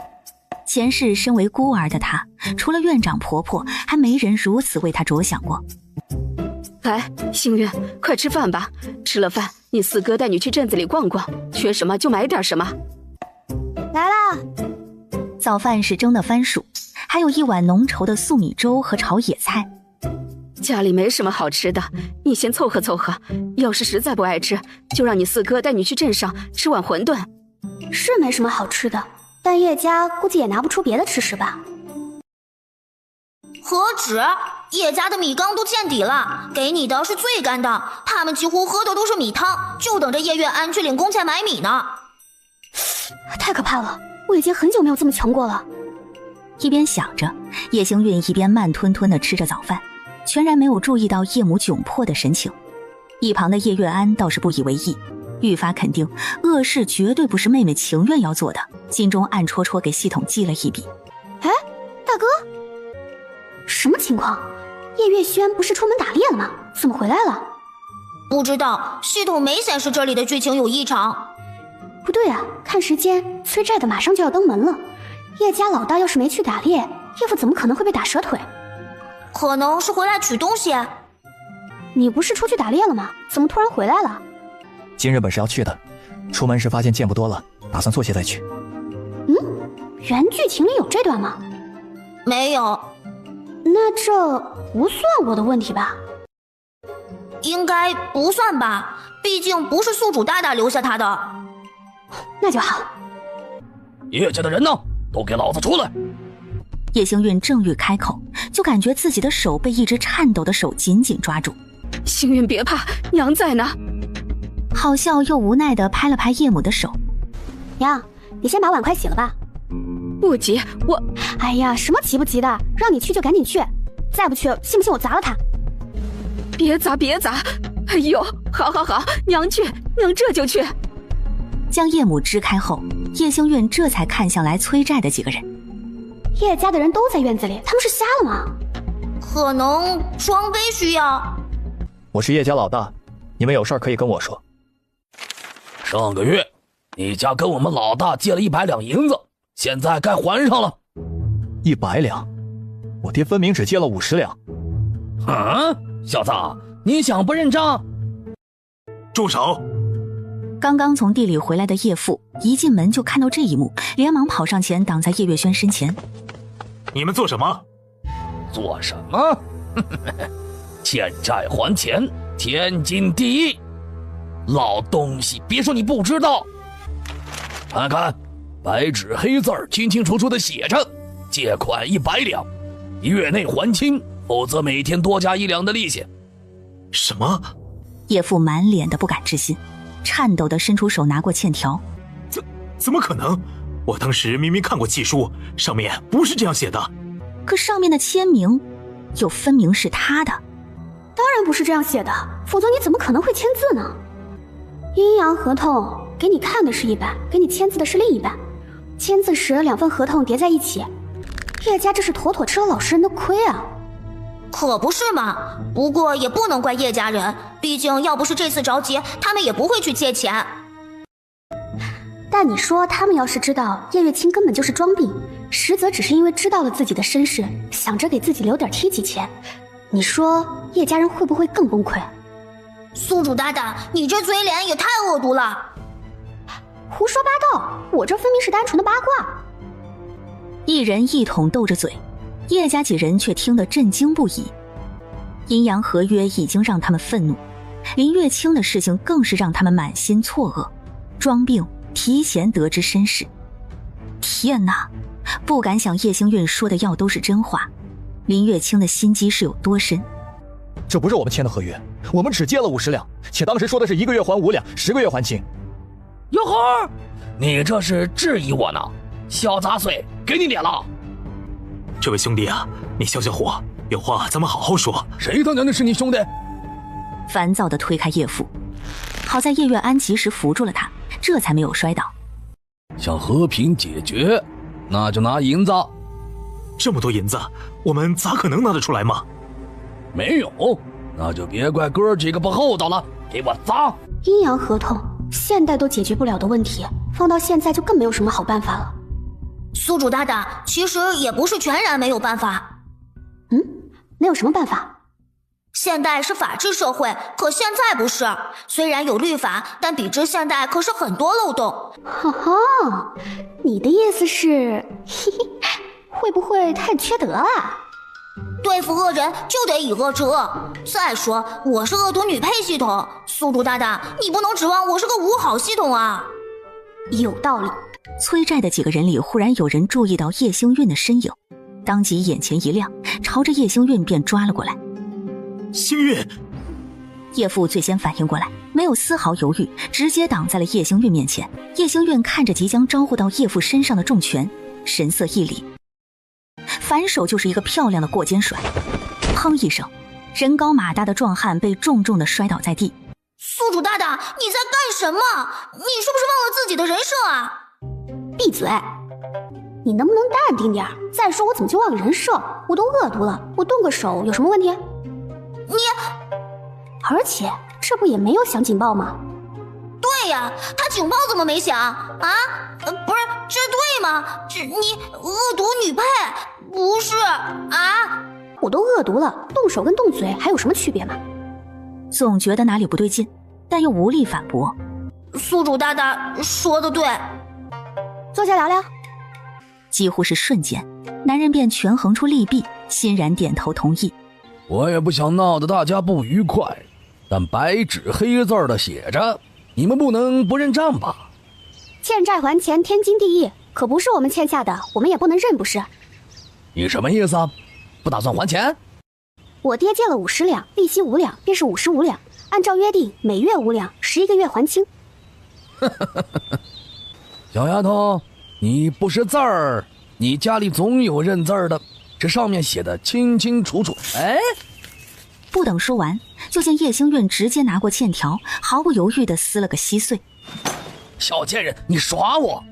前世身为孤儿的她，除了院长婆婆，还没人如此为她着想过。来，星韵，快吃饭吧。吃了饭，你四哥带你去镇子里逛逛，缺什么就买点什么。来啦！早饭是蒸的番薯，还有一碗浓稠的素米粥和炒野菜。家里没什么好吃的，你先凑合凑合。要是实在不爱吃，就让你四哥带你去镇上吃碗馄饨。是没什么好吃的，但叶家估计也拿不出别的吃食吧。何止，叶家的米缸都见底了，给你的是最干的，他们几乎喝的都是米汤，就等着叶月安去领工钱买米呢。太可怕了，我已经很久没有这么穷过了。一边想着，叶星韵一边慢吞吞地吃着早饭，全然没有注意到叶母窘迫的神情。一旁的叶月安倒是不以为意，愈发肯定恶事绝对不是妹妹情愿要做的，心中暗戳戳给系统记了一笔。哎，大哥，什么情况？叶月轩不是出门打猎了吗？怎么回来了？不知道，系统没显示这里的剧情有异常。不对啊，看时间，催债的马上就要登门了。叶家老大要是没去打猎，叶父怎么可能会被打折腿？可能是回来取东西。你不是出去打猎了吗？怎么突然回来了？今日本是要去的，出门时发现见不多了，打算做些再去。原剧情里有这段吗？没有。那这不算我的问题吧？应该不算吧，毕竟不是宿主大大留下他的。那就好。叶家的人呢？都给老子出来！叶星韵正欲开口，就感觉自己的手被一只颤抖的手紧紧抓住。星韵别怕，娘在呢。好笑又无奈地拍了拍叶母的手。娘，你先把碗筷洗了吧。不急，我……哎呀，什么急不急的，让你去就赶紧去，再不去，信不信我砸了他？别砸，别砸！哎呦，好，娘去，娘这就去。将叶母支开后，叶星韵这才看向来催债的几个人。叶家的人都在院子里，他们是瞎了吗？可能装备需要。我是叶家老大，你们有事可以跟我说。上个月你家跟我们老大借了100两银子，现在该还上了。100两？我爹分明只借了50两。啊，小子，你想不认账？住手！刚刚从地里回来的叶父一进门就看到这一幕，连忙跑上前挡在叶月轩身前。你们做什么？做什么？欠债还钱，天经地义。老东西，别说你不知道。看看，白纸黑字清清楚楚的写着，借款100两，1月内还清，否则每天多加1两的利息。什么？叶父满脸的不敢置信，颤抖地伸出手拿过欠条。怎么可能？我当时明明看过契书，上面不是这样写的。可上面的签名又分明是他的。当然不是这样写的，否则你怎么可能会签字呢？阴阳合同给你看的是一半，给你签字的是另一半，签字时2份合同叠在一起，叶家这是妥妥吃了老实人的亏啊！可不是嘛，不过也不能怪叶家人，毕竟要不是这次着急，他们也不会去借钱。但你说他们要是知道叶月清根本就是装病，实则只是因为知道了自己的身世，想着给自己留点贴己钱，你说叶家人会不会更崩溃？宿主大大，你这嘴脸也太恶毒了！胡说八道，我这分明是单纯的八卦。一人一桶斗着嘴，叶家几人却听得震惊不已。阴阳合约已经让他们愤怒，林月清的事情更是让他们满心错愕。装病提前得知身世，天哪，不敢想叶星韵说的要都是真话。林月清的心机是有多深？这不是我们签的合约，我们只借了50两，且当时说的是1个月还5两，10个月还清。哟呵，你这是质疑我呢？小杂碎，给你脸了！这位兄弟啊，你消消火，有话咱们好好说。谁他娘的是你兄弟？烦躁地推开叶父，好在叶月安及时扶住了他，这才没有摔倒。想和平解决，那就拿银子。这么多银子，我们咋可能拿得出来吗？没有，那就别怪哥几个不厚道了，给我砸！阴阳合同现代都解决不了的问题，放到现在就更没有什么好办法了。宿主大大，其实也不是全然没有办法。能有什么办法？现代是法治社会，可现在不是。虽然有律法，但比之现代可是很多漏洞。哈哈，你的意思是，嘿嘿，会不会太缺德啊？对付恶人就得以恶制恶。再说，我是恶毒女配系统，宿主大大，你不能指望我是个五好系统啊。有道理。催债的几个人里，忽然有人注意到叶星韵的身影，当即眼前一亮，朝着叶星韵便抓了过来。星韵！叶父最先反应过来，没有丝毫犹豫，直接挡在了叶星韵面前。叶星韵看着即将招呼到叶父身上的重拳，神色一凛，反手就是一个漂亮的过肩甩，砰一声，人高马大的壮汉被重重的摔倒在地。宿主大大，你在干什么？你是不是忘了自己的人设啊？闭嘴！你能不能淡定点？再说我怎么就忘了人设？我都恶毒了，我动个手有什么问题？你，而且这不也没有响警报吗？对呀，他警报怎么没响啊？不是，这对吗？这你恶毒女配，不是啊？我都恶毒了，动手跟动嘴还有什么区别吗？总觉得哪里不对劲，但又无力反驳。宿主大大说的对。坐下聊聊。几乎是瞬间，男人便权衡出利弊，欣然点头同意。我也不想闹得大家不愉快，但白纸黑字的写着，你们不能不认账吧？欠债还钱天经地义，可不是我们欠下的，我们也不能认，不是？你什么意思？不打算还钱？我爹借了50两，利息5两，便是55两。按照约定，每月5两，11个月还清。小丫头，你不识字儿，你家里总有认字儿的，这上面写的清清楚楚。哎，不等说完，就见叶星韵直接拿过欠条，毫不犹豫地撕了个稀碎。小贱人，你耍我！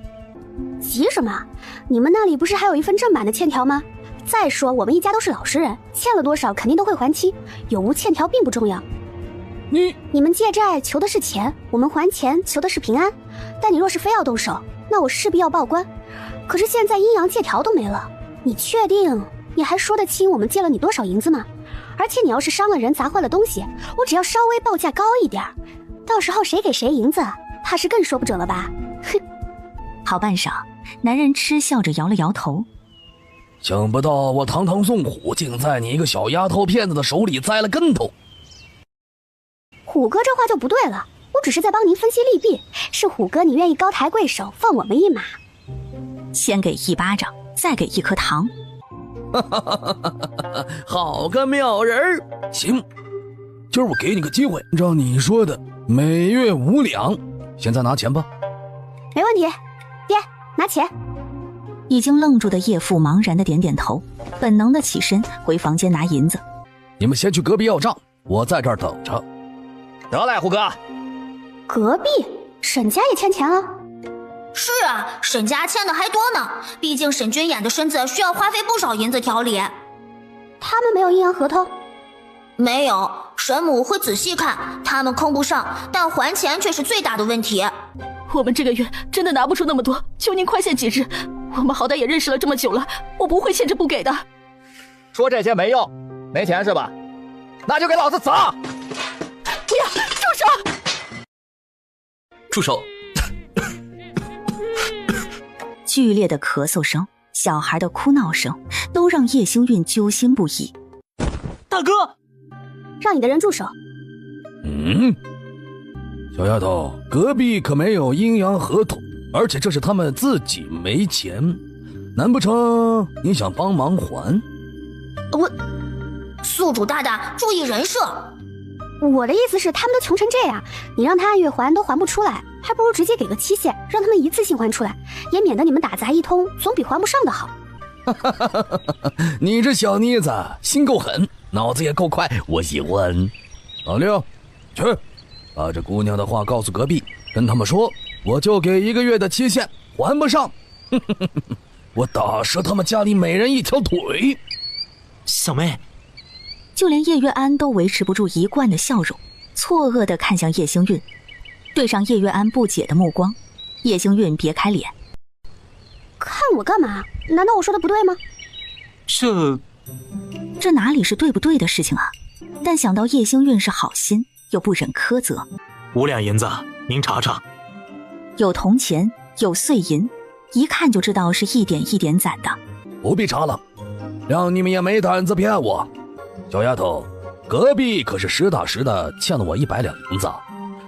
急什么？你们那里不是还有一份正版的欠条吗？再说我们一家都是老实人，欠了多少肯定都会还清，有无欠条并不重要。你们借债求的是钱，我们还钱求的是平安。但你若是非要动手，那我势必要报官。可是现在阴阳借条都没了，你确定你还说得清我们借了你多少银子吗？而且你要是伤了人砸坏了东西，我只要稍微报价高一点，到时候谁给谁银子怕是更说不准了吧。哼！好半晌，男人嗤笑着摇了摇头。想不到我堂堂宋虎竟在你一个小丫头片子的手里栽了跟头。虎哥这话就不对了，我只是在帮您分析利弊，是虎哥你愿意高抬贵手放我们一马。先给1巴掌，再给1颗糖。好个妙人儿！行，今儿我给你个机会，照你说的，每月5两，现在拿钱吧。没问题，爹，拿钱。已经愣住的叶父茫然的点点头，本能的起身回房间拿银子。你们先去隔壁要账，我在这儿等着。得嘞，虎哥。隔壁沈家也欠钱了？是啊，沈家欠的还多呢，毕竟沈君衍的身子需要花费不少银子调理。他们没有阴阳合同？没有，沈母会仔细看，他们坑不上，但还钱却是最大的问题。我们这个月真的拿不出那么多，求您宽限几日。我们好歹也认识了这么久了，我不会欠着不给的。说这些没用，没钱是吧？那就给老子死！不要，住手！住手！剧烈的咳嗽声，小孩的哭闹声，都让叶星韵揪心不已。大哥，让你的人住手！小丫头，隔壁可没有阴阳合同，而且这是他们自己没钱，难不成你想帮忙还？宿主大大注意人设。我的意思是，他们都穷成这样，你让他按月还都还不出来，还不如直接给个期限，让他们一次性还出来，也免得你们打杂一通，总比还不上的好。你这小妮子心够狠，脑子也够快，我喜欢。老六，去把这姑娘的话告诉隔壁，跟他们说，我就给1个月的期限，还不上，我打折他们家里每人1条腿。小妹，就连叶月安都维持不住一贯的笑容，错愕地看向叶星韵，对上叶月安不解的目光，叶星韵别开脸。看我干嘛？难道我说的不对吗？这哪里是对不对的事情啊？但想到叶星韵是好心，又不忍苛责。5两银子，您查查。有铜钱，有碎银，一看就知道是一点一点攒的。不必查了，让你们也没胆子骗我。小丫头，隔壁可是实打实的欠了我100两银子，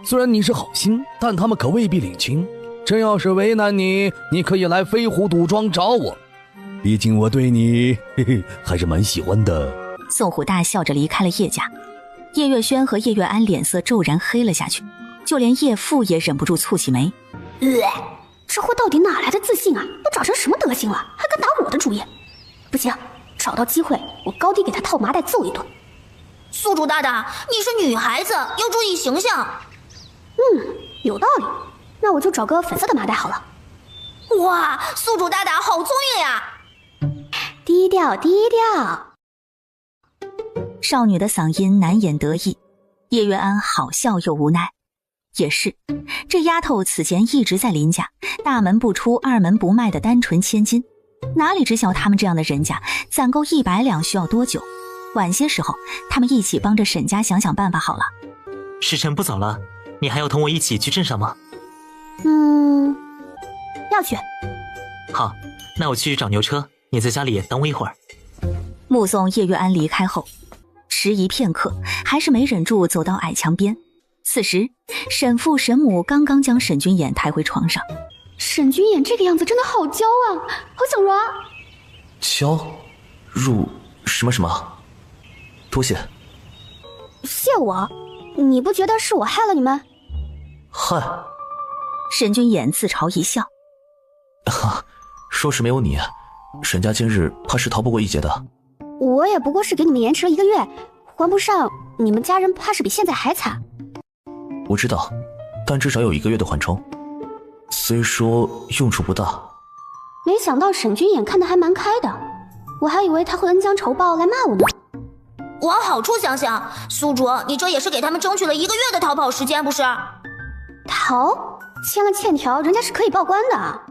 虽然你是好心，但他们可未必领情。真要是为难你，你可以来飞虎赌庄找我，毕竟我对你还是蛮喜欢的。宋虎大笑着离开了叶家，叶月轩和叶月安脸色骤然黑了下去，就连叶父也忍不住蹙起眉。这货到底哪来的自信啊？都长成什么德行了，还敢打我的主意？不行，找到机会，我高低给他套麻袋揍一顿。宿主大大，你是女孩子，要注意形象。有道理，那我就找个粉色的麻袋好了。哇，宿主大大好聪明呀！低调低调。少女的嗓音难掩得意，叶月安好笑又无奈。也是，这丫头此前一直在林家，大门不出二门不迈的单纯千金，哪里知晓他们这样的人家攒够100两需要多久？晚些时候，他们一起帮着沈家想想办法好了。时辰不早了，你还要同我一起去镇上吗？要去。好，那我去找牛车，你在家里等我一会儿。目送叶月安离开后，迟疑片刻，还是没忍住走到矮墙边。此时，沈父沈母刚刚将沈君衍抬回床上。沈君衍这个样子真的好娇啊，好想揉。娇？入什么什么？多谢。谢我？你不觉得是我害了你们？害？沈君言自嘲一笑。哈，说是没有你，沈家今日怕是逃不过一劫的。我也不过是给你们延迟了1个月，还不上，你们家人怕是比现在还惨。我知道，但至少有1个月的缓冲，虽说用处不大。没想到沈君眼看得还蛮开的，我还以为他会恩将仇报来骂我呢。往好处想想，宿主，你这也是给他们争取了1个月的逃跑时间，不是？逃？签了欠条，人家是可以报关的。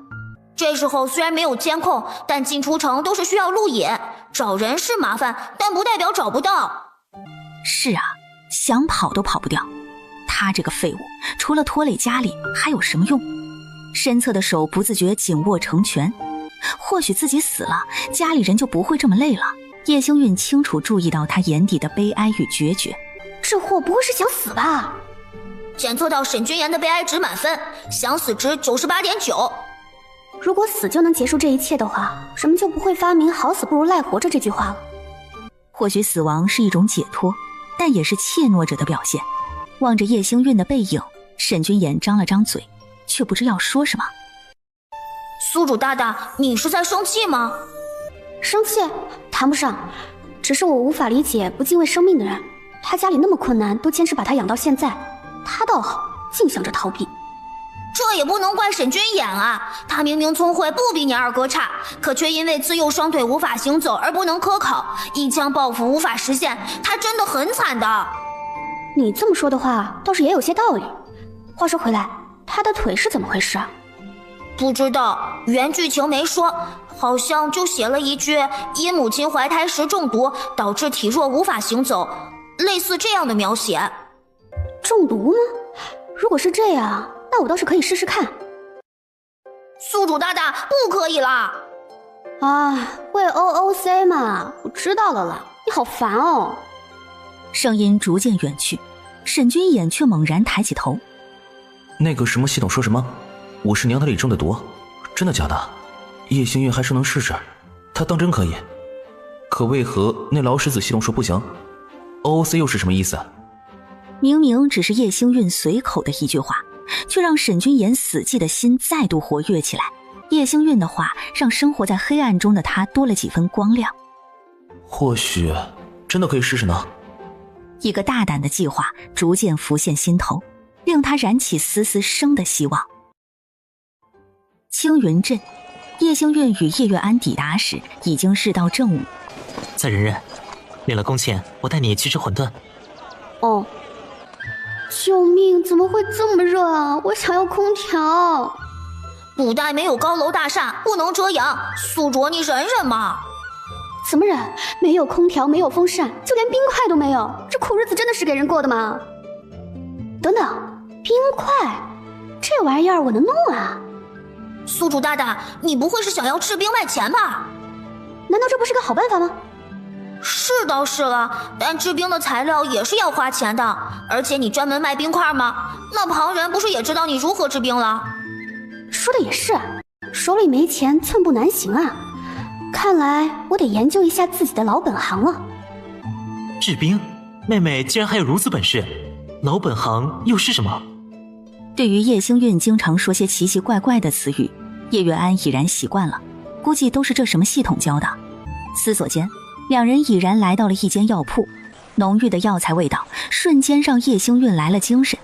这时候虽然没有监控，但进出城都是需要录影，找人是麻烦，但不代表找不到。是啊，想跑都跑不掉。他这个废物，除了拖累家里，还有什么用？身侧的手不自觉紧握成拳。或许自己死了，家里人就不会这么累了。叶星韵清楚注意到他眼底的悲哀与决绝。这货不会是想死吧？检测到沈君言的悲哀值满分，想死值98.9。如果死就能结束这一切的话，人们就不会发明好死不如赖活着这句话了。或许死亡是一种解脱，但也是怯懦者的表现。望着叶星韵的背影，沈君言张了张嘴，却不知要说什么。宿主大大，你是在生气吗？生气？谈不上，只是我无法理解不敬畏生命的人。他家里那么困难，都坚持把他养到现在，他倒好，净想着逃避。这也不能怪沈君言啊，他明明聪慧不比你二哥差，可却因为自幼双腿无法行走而不能科考，一腔抱负无法实现，他真的很惨的。你这么说的话，倒是也有些道理。话说回来，他的腿是怎么回事啊？不知道，原剧情没说，好像就写了一句因母亲怀胎时中毒导致体弱无法行走，类似这样的描写。中毒吗？如果是这样，那我倒是可以试试看。宿主大大，不可以啦！啊，为 OOC 嘛，我知道了啦。你好烦哦。声音逐渐远去，沈君言却猛然抬起头。那个什么系统说什么？我是娘胎里中的毒，真的假的？叶星月还说能试试，他当真可以？可为何那老石子系统说不行 ？OOC 又是什么意思？明明只是叶星韵随口的一句话，却让沈君言死寂的心再度活跃起来。叶星韵的话让生活在黑暗中的他多了几分光亮。或许真的可以试试呢。一个大胆的计划逐渐浮现心头，令他燃起丝丝生的希望。青云镇，叶星韵与叶月安抵达时已经是到正午。在忍忍，领了工钱，我带你去吃馄饨。哦。救命！怎么会这么热啊？我想要空调。古代没有高楼大厦，不能遮阳。宿主，你忍忍嘛。怎么忍？没有空调，没有风扇，就连冰块都没有。这苦日子真的是给人过的吗？等等，冰块，这玩意儿我能弄啊。宿主大大，你不会是想要制冰卖钱吧？难道这不是个好办法吗？是倒是了，但制冰的材料也是要花钱的，而且你专门卖冰块吗？那旁人不是也知道你如何制冰了？说的也是，手里没钱寸步难行啊。看来我得研究一下自己的老本行了。制冰？妹妹竟然还有如此本事，老本行又是什么？对于叶星韵经常说些奇奇怪怪的词语，叶月安已然习惯了，估计都是这什么系统教的。思索间，两人已然来到了一间药铺，浓郁的药材味道瞬间让叶星韵来了精神。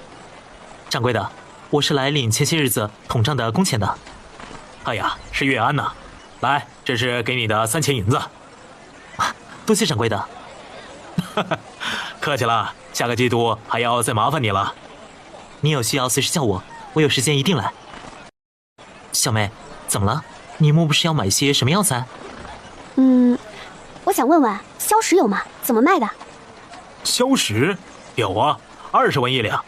掌柜的，我是来领前些日子统账的工钱的。哎呀，是月安呐，来，这是给你的3000银子。多谢掌柜的。客气了，下个季度还要再麻烦你了。你有需要随时叫我，我有时间一定来。小妹，怎么了？你莫不是要买些什么药材？我想问问，硝石有吗？怎么卖的？硝石有啊，20文1两。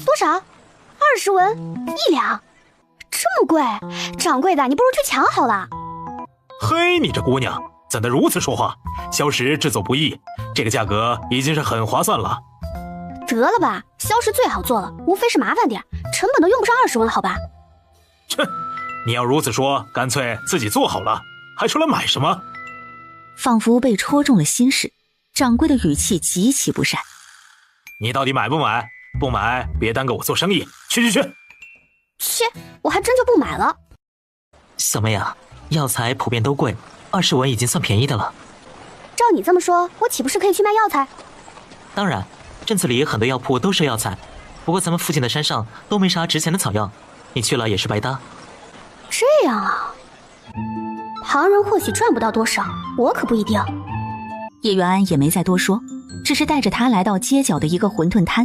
多少？20文1两？这么贵？掌柜的，你不如去抢好了。嘿，你这姑娘怎的如此说话？硝石制作不易，这个价格已经是很划算了。得了吧，硝石最好做了，无非是麻烦点，成本都用不上20文，好吧？切，你要如此说，干脆自己做好了，还出来买什么？仿佛被戳中了心事，掌柜的语气极其不善。你到底买不买？不买别耽搁我做生意。去。切，我还真就不买了。小妹啊，药材普遍都贵，20文已经算便宜的了。照你这么说，我岂不是可以去卖药材？当然，镇子里很多药铺都是药材，不过咱们附近的山上都没啥值钱的草药，你去了也是白搭。这样啊，旁人或许赚不到多少，我可不一定。叶元安也没再多说，只是带着他来到街角的一个馄饨摊。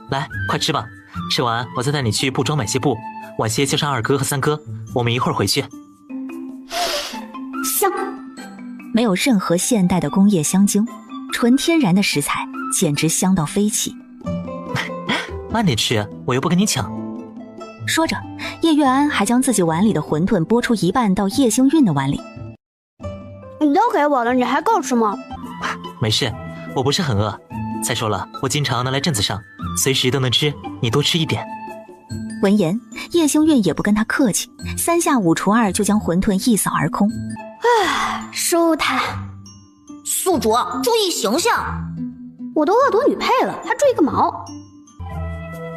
来，快吃吧，吃完我再带你去布庄买些布，晚些叫上2哥和3哥，我们一会儿回去。香，没有任何现代的工业香精，纯天然的食材，简直香到飞起。慢点吃，我又不跟你抢。说着，叶月安还将自己碗里的馄饨拨出一半到叶星运的碗里。你都给我了，你还够吃吗？没事，我不是很饿。再说了，我经常能来镇子上，随时都能吃，你多吃一点。闻言，叶星运也不跟他客气，3下5除2就将馄饨一扫而空。唉，舒坦。宿主，注意形象。我都恶毒女配了，还注意个毛？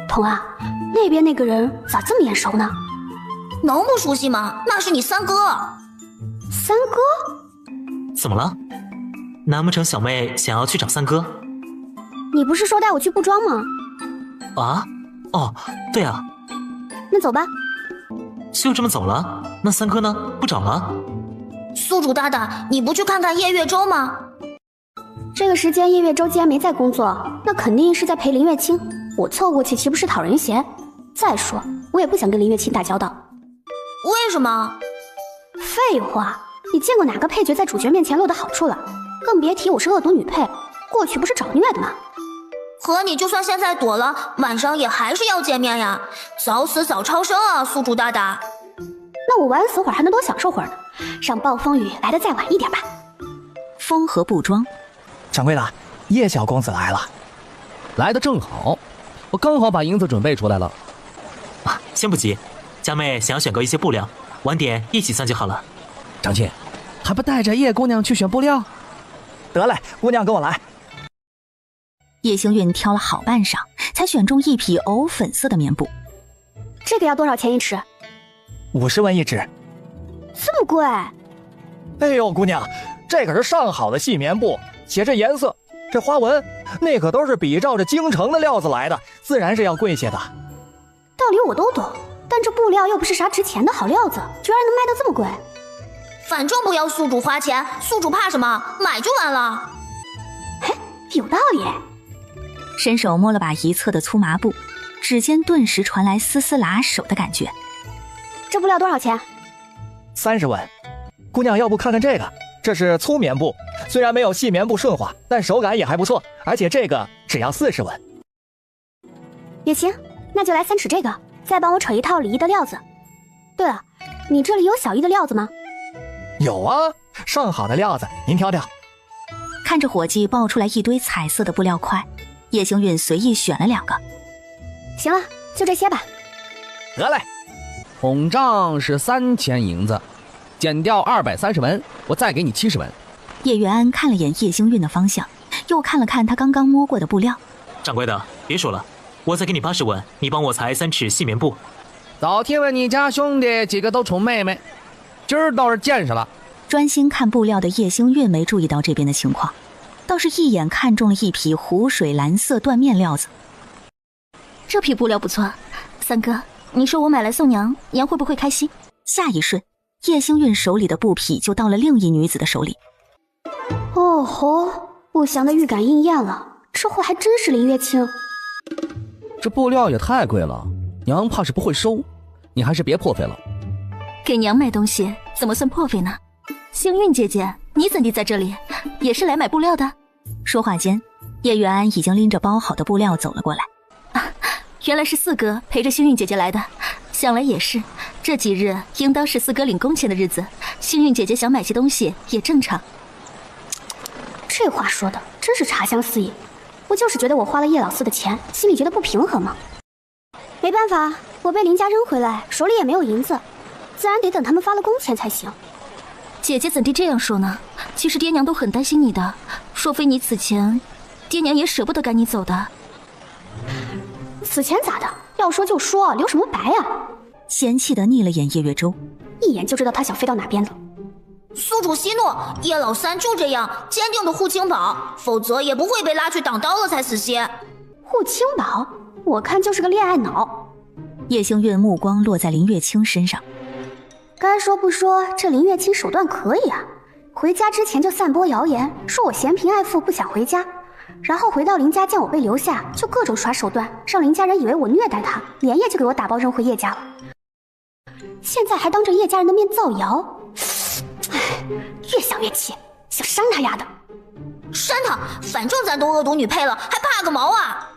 童啊，那边那个人咋这么眼熟呢？能不熟悉吗？那是你3哥。3哥？怎么了？难不成小妹想要去找3哥？你不是说带我去布庄吗？啊？哦，对啊。那走吧。就这么走了？那3哥呢？不找了？宿主大大，你不去看看叶月舟吗？这个时间叶月舟既然没在工作，那肯定是在陪林月清。我凑过去岂不是讨人嫌？再说，我也不想跟林月清打交道。为什么？废话，你见过哪个配角在主角面前落得好处了？更别提我是恶毒女配，过去不是找虐的吗？和你就算现在躲了，晚上也还是要见面呀，早死早超生啊，宿主大大。那我晚死会儿还能多享受会儿呢，让暴风雨来得再晚一点吧。风和布庄，掌柜的，叶小公子来了。来得正好，我刚好把银子准备出来了。啊，先不急，佳妹想要选购一些布料，晚点一起算就好了。长亲，还不带着叶姑娘去选布料？得嘞，姑娘跟我来。叶星运挑了好半晌，才选中一匹藕粉色的棉布。这个要多少钱一尺？50文一尺。这么贵？哎呦，姑娘，这可是上好的细棉布，且这颜色，这花纹，那可都是比照着京城的料子来的，自然是要贵些的。道理我都懂，但这布料又不是啥值钱的好料子，居然能卖到这么贵。反正不要宿主花钱，宿主怕什么？买就完了。嘿，有道理。伸手摸了把一侧的粗麻布，指尖顿时传来丝丝拉手的感觉。这布料多少钱？30文。姑娘要不看看这个，这是粗棉布，虽然没有细棉布顺滑，但手感也还不错，而且这个只要40文。也行，那就来3尺这个，再帮我扯一套里衣的料子。对了，你这里有小衣的料子吗？有啊，上好的料子，您挑挑。看着伙计抱出来一堆彩色的布料块，叶星运随意选了2个。行了，就这些吧。得嘞。统账是3000银子，减掉230文，我再给你70文。叶元安看了眼叶星运的方向，又看了看他刚刚摸过的布料。掌柜的，别说了，我再给你80文，你帮我裁3尺细棉布。早听闻你家兄弟几个都宠妹妹，今儿倒是见识了。专心看布料的叶星运没注意到这边的情况，倒是一眼看中了一匹湖水蓝色缎面料子。这匹布料不错，3哥，你说我买来送娘，娘会不会开心？下一瞬，叶星运手里的布匹就到了另一女子的手里。哦吼，不祥的预感应验了，这货还真是林月清。这布料也太贵了，娘怕是不会收，你还是别破费了。给娘买东西怎么算破费呢？星运姐姐，你怎地在这里？也是来买布料的？说话间，叶元安已经拎着包好的布料走了过来。原来是4哥陪着星运姐姐来的，想来也是，这几日应当是4哥领工钱的日子，星运姐姐想买些东西也正常。这话说的真是茶香四溢，不就是觉得我花了叶老四的钱，心里觉得不平衡吗？没办法，我被林家扔回来，手里也没有银子，自然得等他们发了工钱才行。姐姐怎地这样说呢？其实爹娘都很担心你的，若非你此前，爹娘也舍不得赶你走的。此前咋的？要说就说，留什么白呀？嫌弃的睨了眼叶月舟，一眼就知道他想飞到哪边了。宿主息怒，叶老三就这样坚定的护清宝，否则也不会被拉去挡刀了才死些。护清宝，我看就是个恋爱脑。叶星月目光落在林月清身上。该说不说，这林月清手段可以啊！回家之前就散播谣言，说我嫌贫爱富不想回家，然后回到林家见我被留下，就各种耍手段，让林家人以为我虐待他，连夜就给我打包扔回叶家了。现在还当着叶家人的面造谣，唉，越想越气，想扇他丫的！扇他，反正咱都恶毒女配了，还怕个毛啊！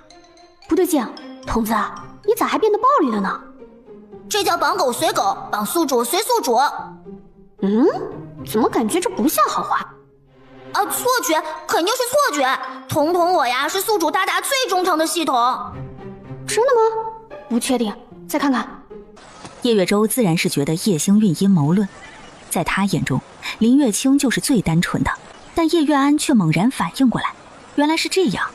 不对劲，童子，你咋还变得暴力了呢？这叫绑狗随狗，绑宿主随宿主。怎么感觉这不像好话？啊，错觉，肯定是错觉。彤彤我呀，是宿主大大最忠诚的系统。真的吗？不确定，再看看。叶月舟自然是觉得叶星运阴谋论，在他眼中，林月清就是最单纯的，但叶月安却猛然反应过来，原来是这样，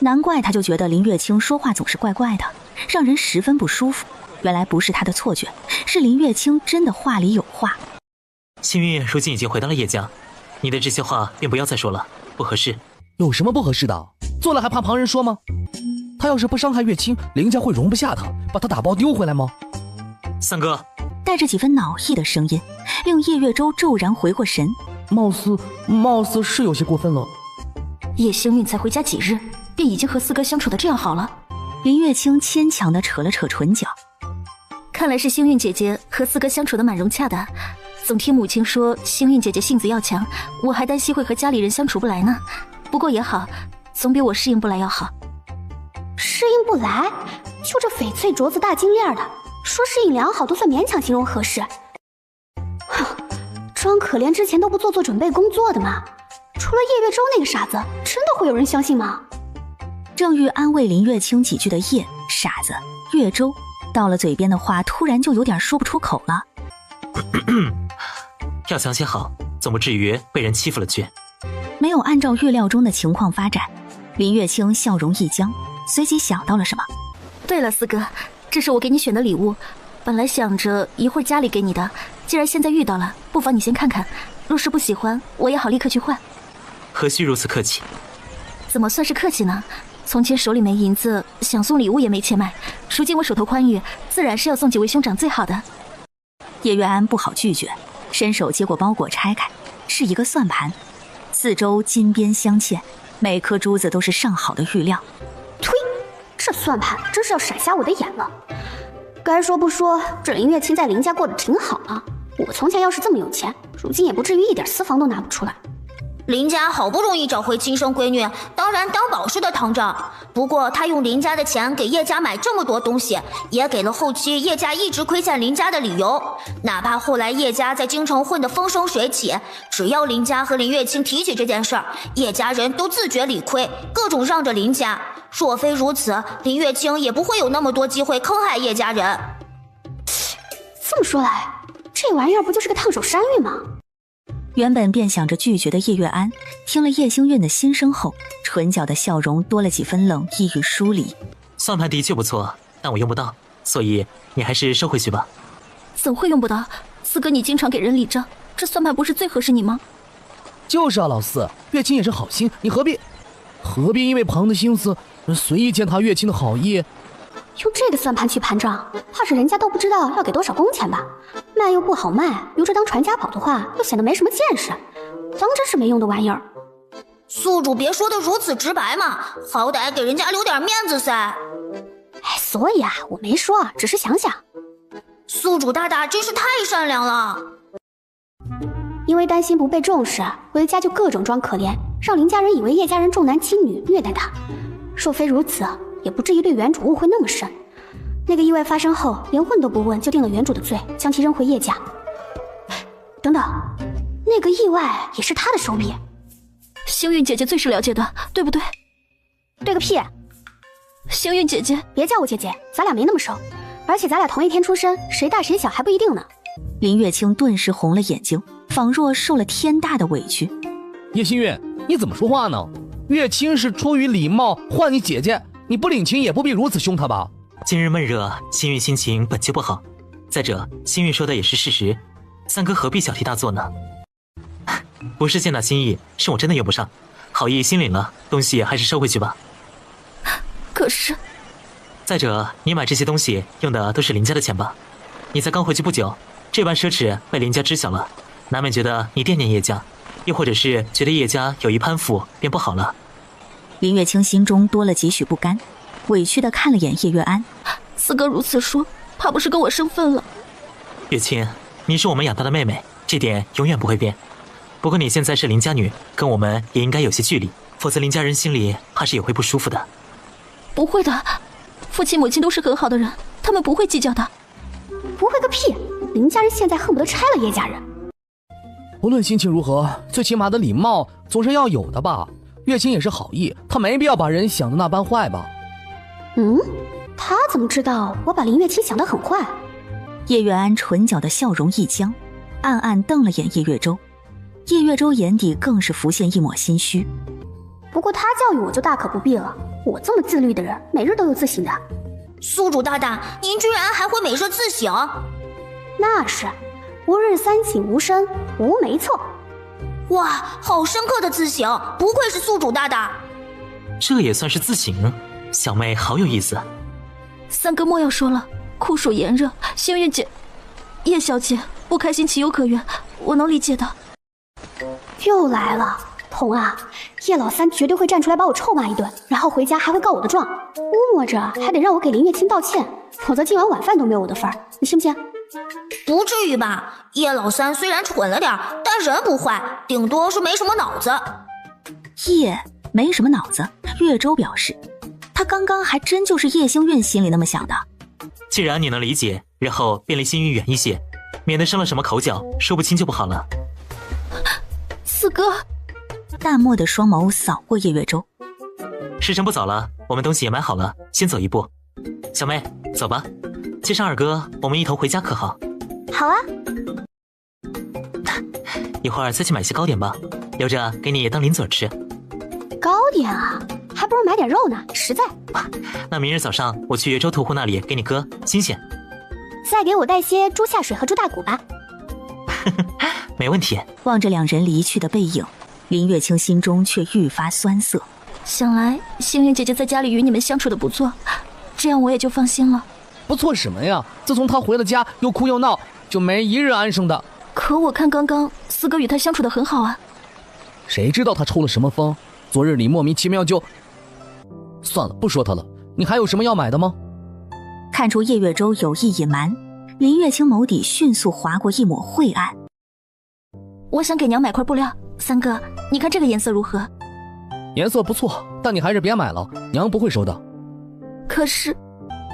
难怪他就觉得林月清说话总是怪怪的，让人十分不舒服。原来不是他的错觉，是林月清真的话里有话。幸运如今已经回到了叶家，你的这些话便不要再说了，不合适。有什么不合适的？做了还怕旁人说吗？他要是不伤害月清，林家会容不下他，把他打包丢回来吗？三哥，带着几分恼意的声音，令叶月舟骤然回过神。貌似是有些过分了。叶星运才回家几日，便已经和四哥相处的这样好了。林月清牵强地扯了扯唇角，看来是星运姐姐和四哥相处的蛮融洽的。总听母亲说星运姐姐性子要强，我还担心会和家里人相处不来呢。不过也好，总比我适应不来要好。适应不来？就这翡翠镯子大金链的，说适应良好都算勉强形容合适。哼，装可怜之前都不做准备工作的吗？除了叶月舟那个傻子，真的会有人相信吗？正欲安慰林月清几句的叶、傻子、月舟，到了嘴边的话突然就有点说不出口了。要想些好，总不至于被人欺负了去。没有按照预料中的情况发展，林月清笑容一僵，随即想到了什么。对了，四哥，这是我给你选的礼物，本来想着一会儿家里给你的，既然现在遇到了，不妨你先看看，若是不喜欢，我也好立刻去换。何须如此客气？怎么算是客气呢？从前手里没银子，想送礼物也没钱买，如今我手头宽裕，自然是要送几位兄长最好的。叶月安不好拒绝，伸手接过包裹拆开，是一个算盘，四周金边镶嵌，每颗珠子都是上好的玉料。呸！这算盘真是要闪瞎我的眼了。该说不说，这林月清在林家过得挺好啊。我从前要是这么有钱，如今也不至于一点私房都拿不出来。林家好不容易找回亲生闺女，当然当宝似的疼着。不过他用林家的钱给叶家买这么多东西，也给了后期叶家一直亏欠林家的理由。哪怕后来叶家在京城混得风生水起，只要林家和林月清提起这件事儿，叶家人都自觉理亏，各种让着林家。若非如此，林月清也不会有那么多机会坑害叶家人。这么说来，这玩意儿不就是个烫手山芋吗？原本便想着拒绝的叶月安，听了叶星运的心声后，唇角的笑容多了几分冷意与疏离。算盘的确不错，但我用不到，所以你还是收回去吧。怎会用不到？四哥你经常给人礼账，这算盘不是最合适你吗？就是啊，老四，月清也是好心，你何必因为旁的心思随意践踏月清的好意？用这个算盘去盘账，怕是人家都不知道要给多少工钱吧？卖又不好卖，留着当传家宝的话，又显得没什么见识，当真是没用的玩意儿。宿主别说的如此直白嘛，好歹给人家留点面子噻。哎，所以啊，我没说，只是想想。宿主大大真是太善良了。因为担心不被重视，回家就各种装可怜，让林家人以为叶家人重男轻女，虐待他。若非如此，也不至于对原主误会那么深。那个意外发生后，连问都不问就定了原主的罪，将其扔回叶家。等等，那个意外也是他的手笔。星运姐姐最是了解的，对不对？对个屁！星运姐姐，别叫我姐姐，咱俩没那么熟，而且咱俩同一天出生，谁大谁小还不一定呢。林月清顿时红了眼睛，仿若受了天大的委屈。叶新月，你怎么说话呢？月清是出于礼貌唤你姐姐，你不领情也不必如此凶她吧。今日闷热，星运心情本就不好。再者，星运说的也是事实，三哥何必小题大做呢？不是见到心意，是我真的用不上，好意心领了，东西还是收回去吧。可是，再者，你买这些东西用的都是林家的钱吧？你才刚回去不久，这般奢侈被林家知晓了，难免觉得你惦念叶家，又或者是觉得叶家有意攀附，便不好了。林月清心中多了几许不甘，委屈地看了眼叶月安。四哥如此说，怕不是跟我生分了。月清，你是我们养大的妹妹，这点永远不会变。不过你现在是林家女，跟我们也应该有些距离，否则林家人心里怕是也会不舒服的。不会的，父亲母亲都是很好的人，他们不会计较的。不会个屁！林家人现在恨不得拆了叶家人。无论心情如何，最起码的礼貌总是要有的吧。月清也是好意，他没必要把人想的那般坏吧。他怎么知道我把林月清想得很坏？叶月安唇角的笑容一僵，暗暗瞪了眼叶月洲。叶月洲眼底更是浮现一抹心虚。不过他教育我就大可不必了，我这么自律的人，每日都有自省的。宿主大大，您居然还会每日自省？那是，吾日三省吾身，无没错。哇，好深刻的自省，不愧是宿主大大。这也算是自省？小妹好有意思。三哥莫要说了，酷暑炎热，星月姐、叶小姐不开心情有可原，我能理解的。又来了，童啊，叶老三绝对会站出来把我臭骂一顿，然后回家还会告我的状，估摸着还得让我给林月清道歉，否则今晚晚饭都没有我的份儿，你信不信？不至于吧，叶老三虽然蠢了点，但人不坏，顶多是没什么脑子。叶没什么脑子，月洲表示他刚刚还真就是叶星运心里那么想的。既然你能理解，日后便离星运远一些，免得生了什么口角，说不清就不好了。四哥，淡漠的双眸扫过叶月洲。时辰不早了，我们东西也买好了，先走一步。小妹，走吧，接上二哥，我们一同回家可好？好啊。一会儿再去买些糕点吧，留着给你当零嘴吃。糕点啊，还不如买点肉呢，实在。那明日早上我去岳州屠户那里给你割，新鲜。再给我带些猪下水和猪大骨吧。没问题。望着两人离去的背影，林月清心中却愈发酸涩。想来星云姐姐在家里与你们相处的不错，这样我也就放心了。不错什么呀？自从她回了家，又哭又闹，就没一日安生的。可我看刚刚四哥与她相处的很好啊。谁知道她抽了什么风？昨日里莫名其妙就……算了，不说她了。你还有什么要买的吗？看出叶月洲有意隐瞒，林月清眸底迅速划过一抹晦暗。我想给娘买块布料，三哥，你看这个颜色如何？颜色不错，但你还是别买了，娘不会收的。可是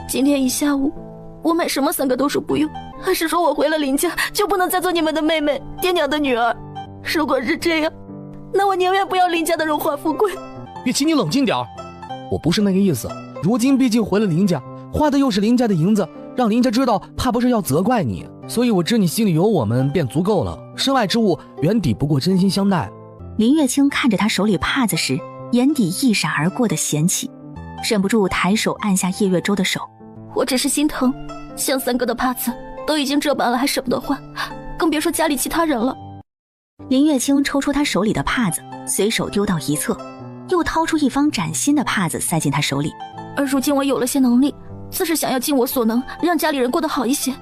今天一下午我买什么三哥都说不用，还是说我回了林家就不能再做你们的妹妹，爹娘的女儿。如果是这样，那我宁愿不要林家的荣华富贵。月清，你冷静点儿，我不是那个意思。如今毕竟回了林家，花的又是林家的银子，让林家知道，怕不是要责怪你。所以我知你心里有我们便足够了，身外之物远抵不过真心相待。林月清看着他手里帕子时，眼底一闪而过的嫌弃，忍不住抬手按下叶月洲的手。我只是心疼，像三哥的帕子都已经这般了，还舍不得换，更别说家里其他人了。林月清抽出他手里的帕子，随手丢到一侧，又掏出一方崭新的帕子塞进他手里。而如今我有了些能力，自是想要尽我所能，让家里人过得好一些。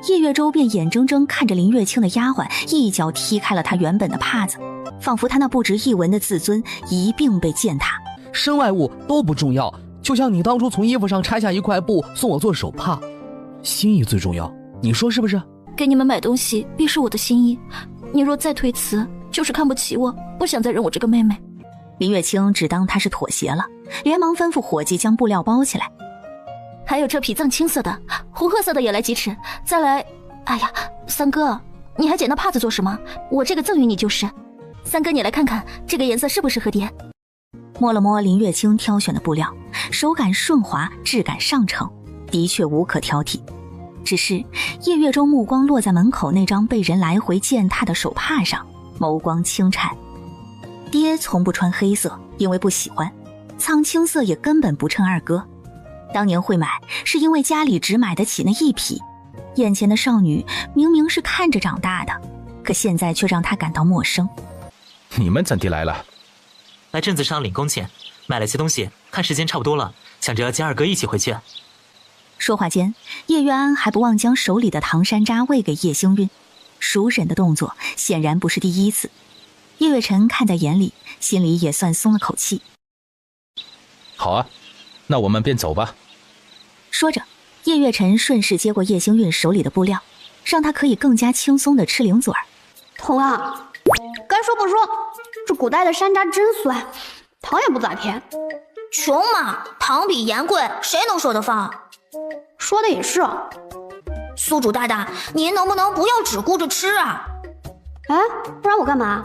叶月洲便眼睁睁看着林月清的丫鬟一脚踢开了他原本的帕子，仿佛他那不值一文的自尊一并被践踏。身外物都不重要，就像你当初从衣服上拆下一块布送我做手帕，心意最重要，你说是不是？给你们买东西必是我的心意，你若再推辞，就是看不起我，不想再认我这个妹妹。林月清只当他是妥协了，连忙吩咐伙计将布料包起来。还有这匹藏青色的，红褐色的也来几尺，再来……哎呀，三哥，你还捡那帕子做什么？我这个赠予你就是。三哥，你来看看这个颜色适不适合爹？摸了摸林月清挑选的布料，手感顺滑，质感上乘，的确无可挑剔。只是叶月中目光落在门口那张被人来回践踏的手帕上，眸光轻颤。爹从不穿黑色，因为不喜欢，苍青色也根本不衬二哥。当年会买是因为家里只买得起那一匹，眼前的少女明明是看着长大的，可现在却让他感到陌生。你们怎地来了？来镇子上领工钱，买了些东西，看时间差不多了，想着接二哥一起回去。说话间，叶月安还不忘将手里的糖山楂喂给叶星韵，熟忍的动作显然不是第一次。叶月辰看在眼里，心里也算松了口气。好啊，那我们便走吧。说着，叶月辰顺势接过叶星韵手里的布料，让她可以更加轻松地吃零嘴儿。彤啊，该说不说，这古代的山楂真酸，糖也不咋甜。穷嘛，糖比盐贵，谁能舍得放？说的也是。宿主大大，您能不能不要只顾着吃啊？哎，不然我干嘛？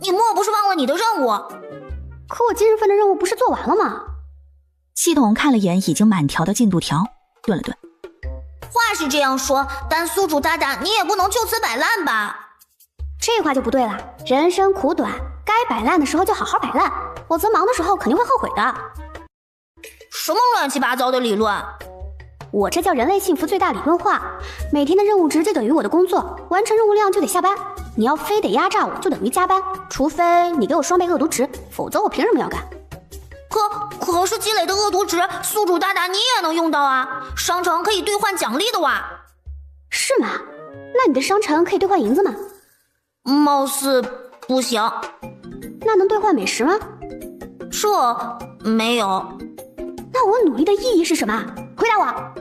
你莫不是忘了你的任务？可我今日份的任务不是做完了吗？系统看了眼已经满条的进度条，顿了顿。话是这样说，但宿主大大，你也不能就此摆烂吧？这话就不对了，人生苦短，该摆烂的时候就好好摆烂，否则忙的时候肯定会后悔的。什么乱七八糟的理论？我这叫人类幸福最大理论化，每天的任务值就等于我的工作，完成任务量就得下班。你要非得压榨我，就等于加班，除非你给我双倍恶毒值，否则我凭什么要干？可是积累的恶毒值，宿主大大你也能用到啊！商城可以兑换奖励的哇。是吗？那你的商城可以兑换银子吗？貌似不行。那能兑换美食吗？这没有。那我努力的意义是什么？回答我。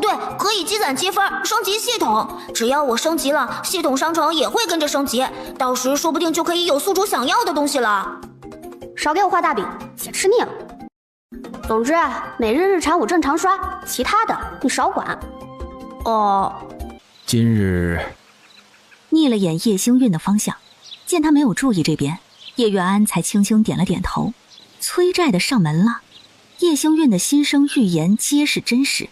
对，可以积攒积分，升级系统。只要我升级了，系统商城也会跟着升级，到时说不定就可以有宿主想要的东西了。少给我画大饼，写吃腻了。总之，每日日常我正常刷，其他的你少管。哦。今日睨了眼叶星韵的方向，见他没有注意这边，叶月安才轻轻点了点头。催债的上门了，叶星韵的心声预言皆是真实。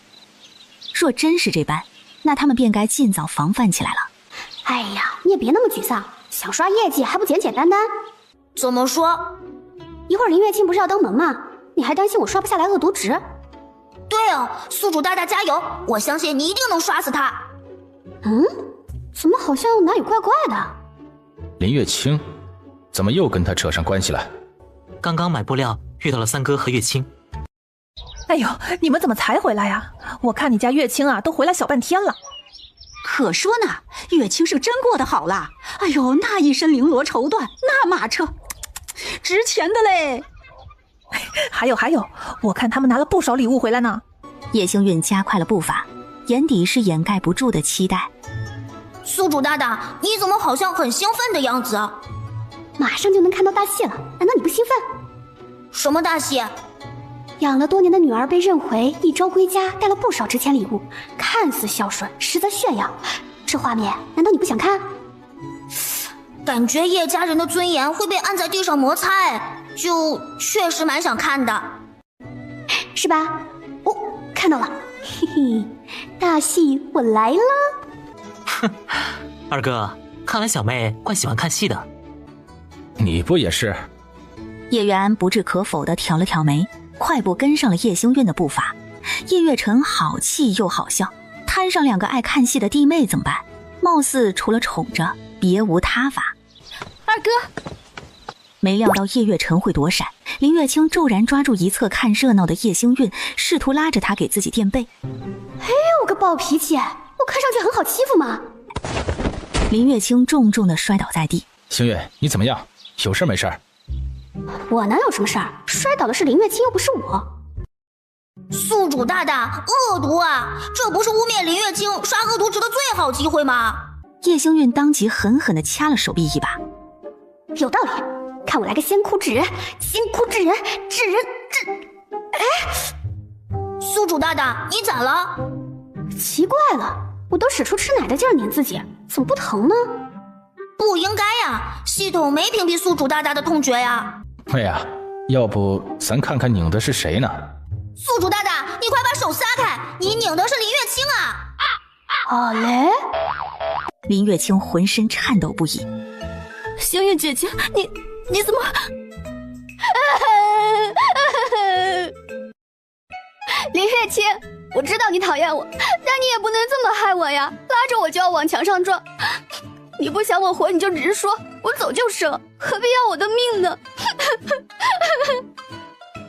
若真是这般，那他们便该尽早防范起来了。哎呀，你也别那么沮丧，想刷业绩还不简简单单？怎么说？一会儿林月清不是要登门吗？你还担心我刷不下来恶毒值？对哦，宿主大大加油，我相信你一定能刷死他。怎么好像哪里怪怪的？林月清怎么又跟他扯上关系了？刚刚买布料遇到了三哥和月清。哎呦，你们怎么才回来呀？我看你家月清啊，都回来小半天了。可说呢，月清是真过得好了。哎呦，那一身绫罗绸缎，那马车，值钱的嘞。还有，我看他们拿了不少礼物回来呢。叶星韵加快了步伐，眼底是掩盖不住的期待。宿主大大，你怎么好像很兴奋的样子？马上就能看到大戏了，难道你不兴奋？什么大戏？养了多年的女儿被认回，一朝归家带了不少值钱礼物，看似孝顺，实则炫耀。这画面难道你不想看？感觉叶家人的尊严会被按在地上摩擦，就确实蛮想看的，是吧？哦，看到了，嘿嘿，大戏我来了。哼，二哥，看来小妹怪喜欢看戏的。你不也是？叶月安不置可否地挑了挑眉，快步跟上了叶星韵的步伐。叶月辰好气又好笑，摊上两个爱看戏的弟妹怎么办？貌似除了宠着别无他法。二哥，没料到叶月辰会躲闪，林月清骤然抓住一侧看热闹的叶星韵，试图拉着她给自己垫背。嘿，我个暴脾气，我看上去很好欺负吗？林月清重重地摔倒在地。星月，你怎么样？有事没事？我哪有什么事儿？摔倒的是林月清，又不是我。宿主大大，恶毒啊！这不是污蔑林月清刷恶毒值的最好机会吗？叶星韵当即狠狠地掐了手臂一把。有道理，看我来个先哭制人，先哭制人，制人制……哎，宿主大大，你咋了？奇怪了，我都使出吃奶的劲儿拧自己，怎么不疼呢？不应该呀，系统没屏蔽宿主大大的痛觉呀。哎呀，要不咱看看拧的是谁呢？宿主大大，你快把手撒开，你拧的是林月清啊！好嘞。林月清浑身颤抖不已。星月姐姐，你怎么？林月清，我知道你讨厌我，但你也不能这么害我呀！拉着我就要往墙上撞，你不想我活你就直说，我走就生，何必要我的命呢？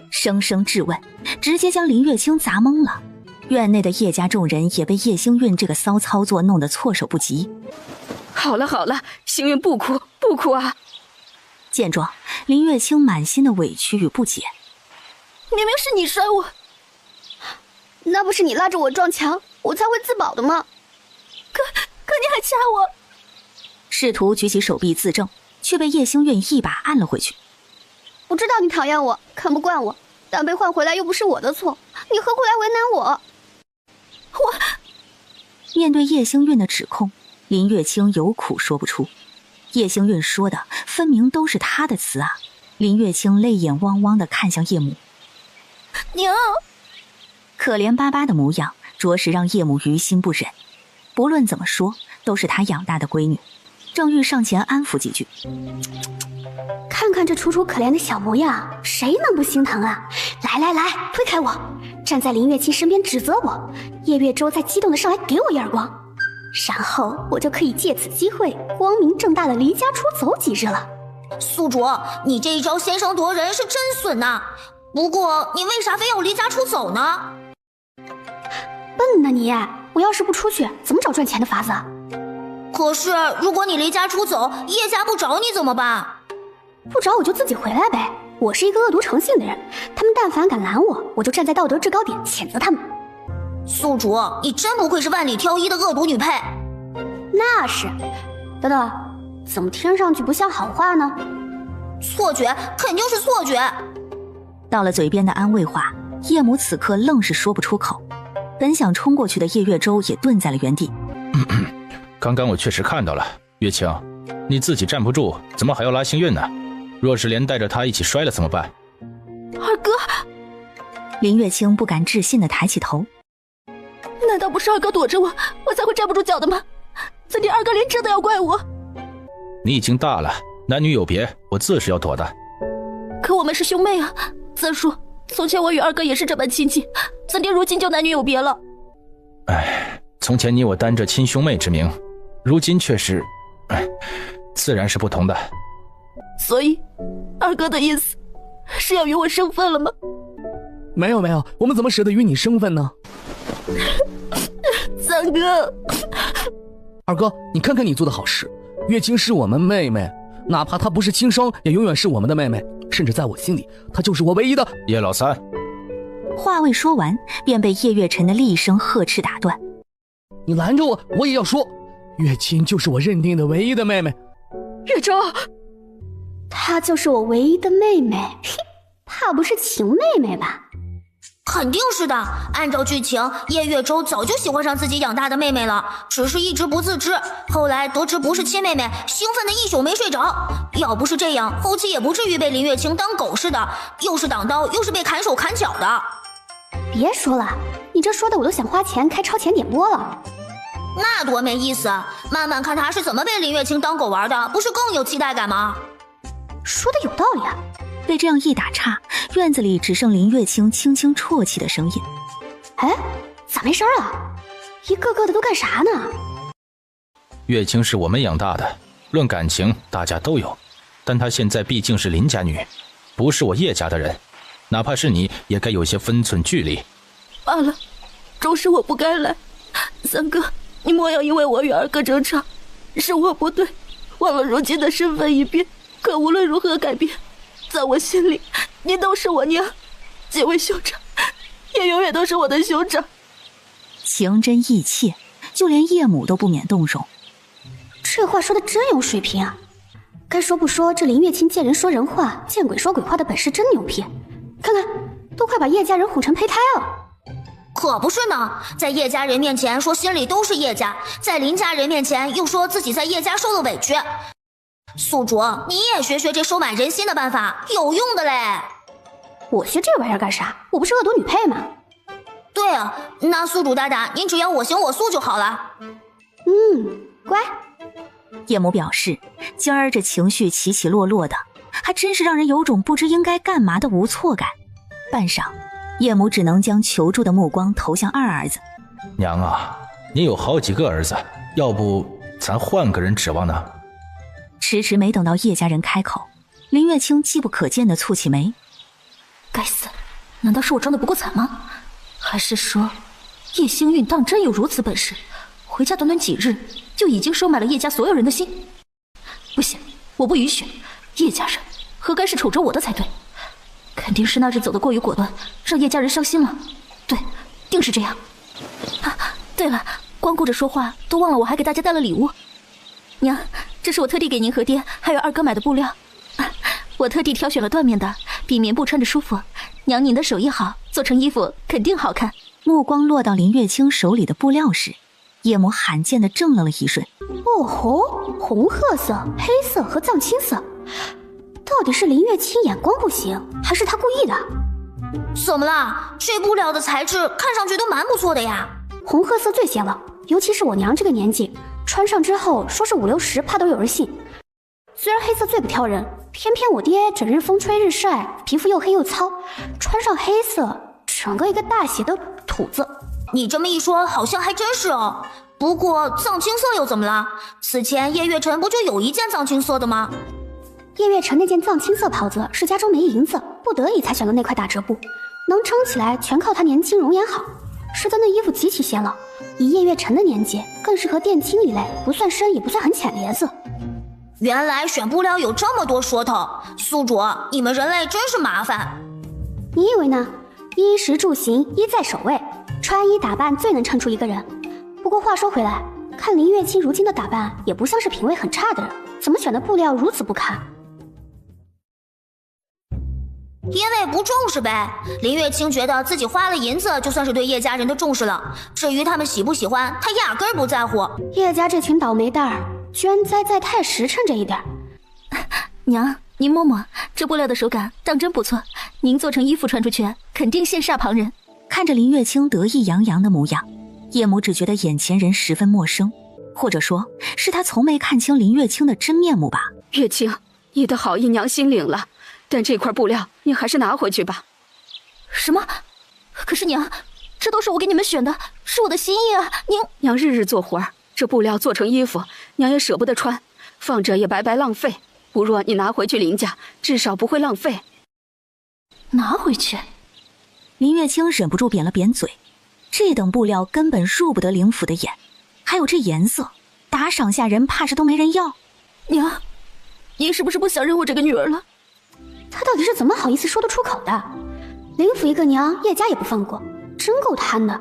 声声质问，直接将林月清砸懵了。院内的叶家众人也被叶星运这个骚操作弄得措手不及。好了好了，星运不哭不哭啊！见状，林月清满心的委屈与不解。明明是你摔我，那不是你拉着我撞墙，我才会自保的吗？可你还掐我！试图举起手臂自证，却被叶星运一把按了回去。我知道你讨厌我，看不惯我，但被换回来又不是我的错，你何苦来为难我？面对叶星运的指控，林月清有苦说不出。叶星运说的分明都是他的词啊！林月清泪眼汪汪地看向叶母，娘，可怜巴巴的模样，着实让叶母于心不忍。不论怎么说，都是她养大的闺女。正欲上前安抚几句，看看这楚楚可怜的小模样，谁能不心疼啊？来来来，推开我，站在林月清身边指责我。叶月舟再激动的上来给我一耳光，然后我就可以借此机会光明正大的离家出走几日了。宿主，你这一招先声夺人是真损呐！不过你为啥非要离家出走呢？笨呢你！我要是不出去，怎么找赚钱的法子？可是如果你离家出走，叶家不找你怎么办？不找我就自己回来呗。我是一个恶毒成性的人，他们但凡敢拦我，我就站在道德制高点谴责他们。宿主，你真不愧是万里挑一的恶毒女配。那是。等等，怎么听上去不像好话呢？错觉，肯定是错觉。到了嘴边的安慰话，叶母此刻愣是说不出口。本想冲过去的叶月舟也顿在了原地。刚刚我确实看到了，月清，你自己站不住，怎么还要拉星运呢？若是连带着他一起摔了怎么办？二哥，林月清不敢置信地抬起头。难道不是二哥躲着我，我才会站不住脚的吗？怎地二哥连这都要怪我？你已经大了，男女有别，我自是要躲的。可我们是兄妹啊！再说，从前我与二哥也是这般亲近，怎地如今就男女有别了？哎，从前你我担着亲兄妹之名，如今却是，自然是不同的。所以，二哥的意思是要与我生分了吗？没有没有，我们怎么舍得与你生分呢？三哥，二哥，你看看你做的好事。月清是我们妹妹，哪怕她不是亲生，也永远是我们的妹妹，甚至在我心里，她就是我唯一的。叶老三，话未说完，便被叶月辰的厉声呵斥打断。你拦着我，我也要说，月清就是我认定的唯一的妹妹。月舟，她就是我唯一的妹妹，怕不是情妹妹吧？肯定是的，按照剧情，叶月舟早就喜欢上自己养大的妹妹了，只是一直不自知。后来得知不是亲妹妹，兴奋的一宿没睡着。要不是这样，后期也不至于被林月清当狗似的，又是挡刀，又是被砍手砍脚的。别说了，你这说的我都想花钱开超前点播了。那多没意思，慢慢看他是怎么被林月清当狗玩的，不是更有期待感吗？说的有道理啊。被这样一打岔，院子里只剩林月清轻轻啜泣的声音。哎，咋没声了？一个个的都干啥呢？月清是我们养大的，论感情大家都有，但她现在毕竟是林家女，不是我叶家的人，哪怕是你也该有些分寸距离。罢了，终是我不该来。三哥，你莫要因为我与二哥争吵，是我不对，忘了如今的身份已变，可无论如何改变，在我心里，你都是我娘，几位兄长也永远都是我的兄长。情真意切，就连叶母都不免动容。这话说的真有水平啊！该说不说，这林月清见人说人话，见鬼说鬼话的本事真牛批。看看，都快把叶家人哄成胚胎了。可不是呢，在叶家人面前说心里都是叶家，在林家人面前又说自己在叶家受了委屈。宿主，你也学学这收买人心的办法，有用的嘞。我学这玩意儿干啥？我不是恶毒女配吗？对啊，那宿主大大，您只要我行我素就好了。乖。叶母表示，今儿这情绪起起落落的，还真是让人有种不知应该干嘛的无措感。半晌，叶母只能将求助的目光投向二儿子。娘啊，你有好几个儿子，要不咱换个人指望呢？迟迟没等到叶家人开口，林月清机不可见地蹙起眉。该死，难道是我装的不够惨吗？还是说叶星运当真有如此本事，回家短短几日就已经收买了叶家所有人的心？不行，我不允许，叶家人何该是宠着我的才对，肯定是那日走得过于果断，让叶家人伤心了。对，定是这样。对了，光顾着说话都忘了我还给大家带了礼物。娘，这是我特地给您和爹还有二哥买的布料，我特地挑选了缎面的，比棉布穿着舒服。娘您的手艺好，做成衣服肯定好看。目光落到林月清手里的布料时，叶母罕见地怔愣了一瞬。哦吼，红褐色、黑色和藏青色，到底是林月清眼光不行，还是他故意的？怎么啦？这布料的材质看上去都蛮不错的呀。红褐色最显老，尤其是我娘这个年纪，穿上之后说是5、6十，怕都有人信。虽然黑色最不挑人，偏偏我爹整日风吹日晒，皮肤又黑又糙，穿上黑色，整个一个大写的土字。你这么一说，好像还真是哦。不过藏青色又怎么了？此前叶月辰不就有一件藏青色的吗？叶月辰那件藏青色袍子是家中没银子，不得已才选了那块打折布，能撑起来全靠他年轻容颜好。实则那衣服极其显老，以叶月辰的年纪，更适合殿青一类，不算深也不算很浅的颜色。原来选布料有这么多说头，宿主，你们人类真是麻烦。你以为呢？衣食住行一在首位，穿衣打扮最能衬出一个人。不过话说回来，看林月清如今的打扮，也不像是品味很差的人，怎么选的布料如此不堪？因为不重视呗。林月清觉得自己花了银子，就算是对叶家人的重视了。至于他们喜不喜欢，他压根儿不在乎。叶家这群倒霉蛋儿，居然栽在太实诚这一点。娘，您摸摸，这布料的手感当真不错，您做成衣服穿出去，肯定羡煞旁人。看着林月清得意洋洋的模样，叶母只觉得眼前人十分陌生，或者说是他从没看清林月清的真面目吧。月清，你的好意娘心领了，但这块布料你还是拿回去吧。什么？可是娘，这都是我给你们选的，是我的心意啊！娘日日做活，这布料做成衣服，娘也舍不得穿，放着也白白浪费。不若你拿回去林家，至少不会浪费。拿回去？林月清忍不住扁了扁嘴，这等布料根本入不得林府的眼，还有这颜色，打赏下人怕是都没人要。娘，您是不是不想认我这个女儿了？他到底是怎么好意思说得出口的？林府一个娘，叶家也不放过，真够贪的。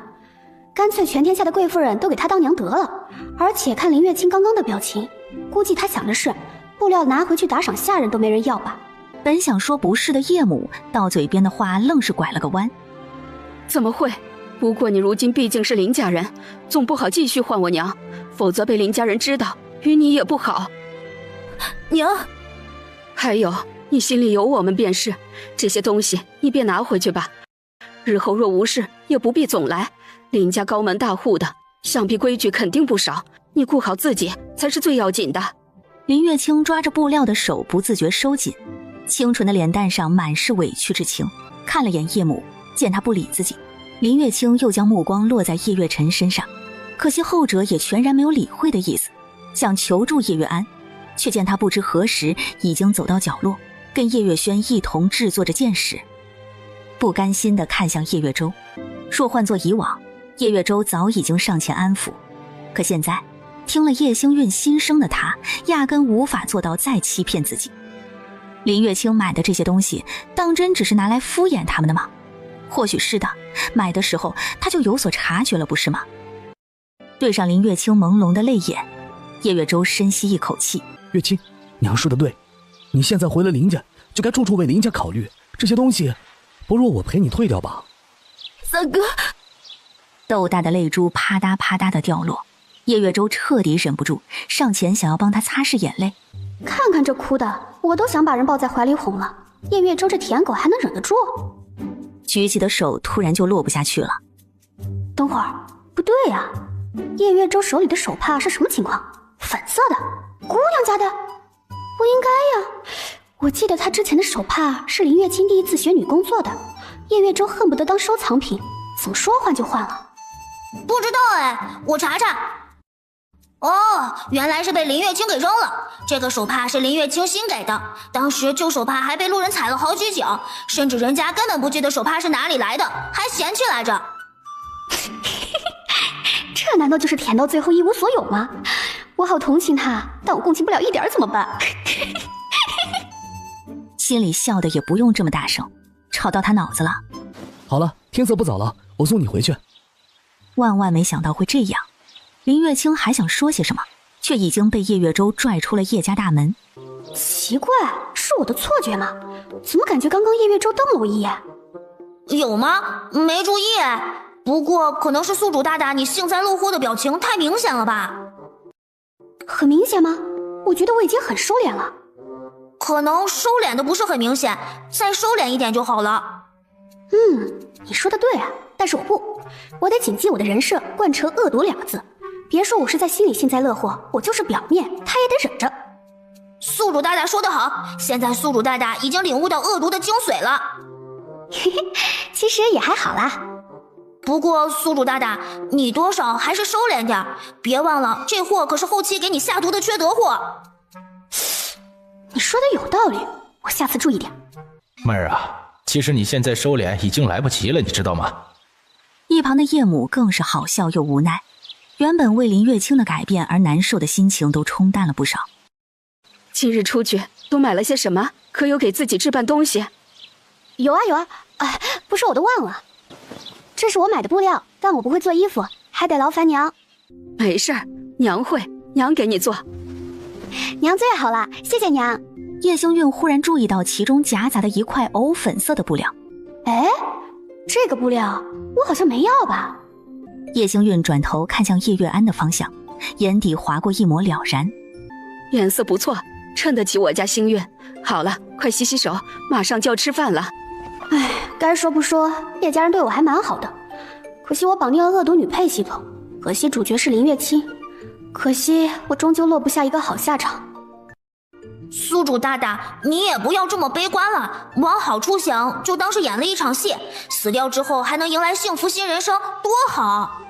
干脆全天下的贵妇人都给他当娘得了。而且看林月清刚刚的表情，估计他想的是布料拿回去打赏下人都没人要吧。本想说不是的叶母，到嘴边的话愣是拐了个弯。怎么会？不过你如今毕竟是林家人，总不好继续换我娘，否则被林家人知道，与你也不好。娘，还有，你心里有我们便是，这些东西你便拿回去吧。日后若无事，也不必总来。林家高门大户的，想必规矩肯定不少，你顾好自己才是最要紧的。林月清抓着布料的手不自觉收紧，清纯的脸蛋上满是委屈之情。看了眼叶母，见他不理自己，林月清又将目光落在叶月辰身上，可惜后者也全然没有理会的意思，想求助叶月安，却见他不知何时已经走到角落，跟叶月轩一同制作着剑矢。不甘心地看向叶月舟，若换作以往，叶月舟早已经上前安抚，可现在听了叶星运心声的他，压根无法做到再欺骗自己。林月清买的这些东西，当真只是拿来敷衍他们的吗？或许是的，买的时候他就有所察觉了，不是吗？对上林月清朦胧的泪眼，叶月舟深吸一口气。月清，娘说的对，你现在回了林家，就该处处为林家考虑，这些东西不如我陪你退掉吧。三哥，豆大的泪珠啪嗒啪嗒的掉落，叶月舟彻底忍不住上前想要帮他擦拭眼泪。看看这哭的，我都想把人抱在怀里哄了。叶月舟这舔狗还能忍得住？举起的手突然就落不下去了。等会儿，不对呀，叶月舟手里的手帕是什么情况？粉色的，姑娘家的？不应该呀，我记得她之前的手帕是林月清第一次学女工做的，叶月舟恨不得当收藏品，怎么说换就换了？不知道哎，我查查。哦，原来是被林月清给扔了。这个手帕是林月清新给的，当时旧手帕还被路人踩了好几脚，甚至人家根本不记得手帕是哪里来的，还嫌弃来着。这难道就是甜到最后一无所有吗？我好同情他，但我共情不了一点怎么办？心里笑的也不用这么大声，吵到他脑子了。好了，天色不早了，我送你回去。万万没想到会这样，林月清还想说些什么，却已经被叶月舟拽出了叶家大门。奇怪，是我的错觉吗？怎么感觉刚刚叶月舟瞪了我一眼？有吗？没注意。不过可能是宿主大大你幸灾乐祸的表情太明显了吧？很明显吗？我觉得我已经很收敛了。可能收敛的不是很明显，再收敛一点就好了。你说的对啊，但是我得谨记我的人设，贯彻恶毒2个字。别说我是在心里幸灾乐祸，我就是表面，他也得忍着。宿主大大说得好，现在宿主大大已经领悟到恶毒的精髓了。嘿嘿，其实也还好啦。不过宿主大大，你多少还是收敛点，别忘了这货可是后期给你下毒的缺德货。你说的有道理，我下次注意点。妹儿啊，其实你现在收敛已经来不及了，你知道吗？一旁的叶母更是好笑又无奈，原本为林月清的改变而难受的心情都冲淡了不少。今日出去都买了些什么？可有给自己置办东西？有啊，哎，不是我都忘了。这是我买的布料，但我不会做衣服，还得劳烦娘。没事儿，娘会，娘给你做。娘最好了，谢谢娘。叶星韵忽然注意到其中夹杂的一块藕粉色的布料。哎，这个布料我好像没要吧？叶星韵转头看向叶月安的方向，眼底划过一抹了然。颜色不错，衬得起我家星韵。好了，快洗洗手，马上就要吃饭了。哎，该说不说，叶家人对我还蛮好的，可惜我绑定了恶毒女配系统，可惜主角是林月清，可惜我终究落不下一个好下场。宿主大大，你也不要这么悲观了，往好处想，就当是演了一场戏，死掉之后还能迎来幸福新人生，多好。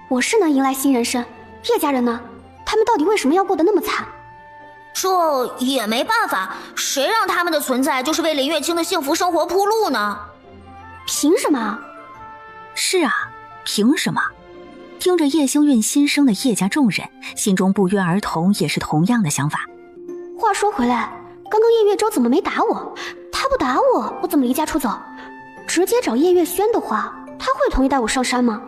我是能迎来新人生，叶家人呢？他们到底为什么要过得那么惨？这也没办法，谁让他们的存在就是为林月清的幸福生活铺路呢？凭什么？是啊，凭什么？听着叶星韵新生的叶家众人，心中不约而同也是同样的想法。话说回来，刚刚叶月舟怎么没打我？他不打我，我怎么离家出走？直接找叶月轩的话，他会同意带我上山吗？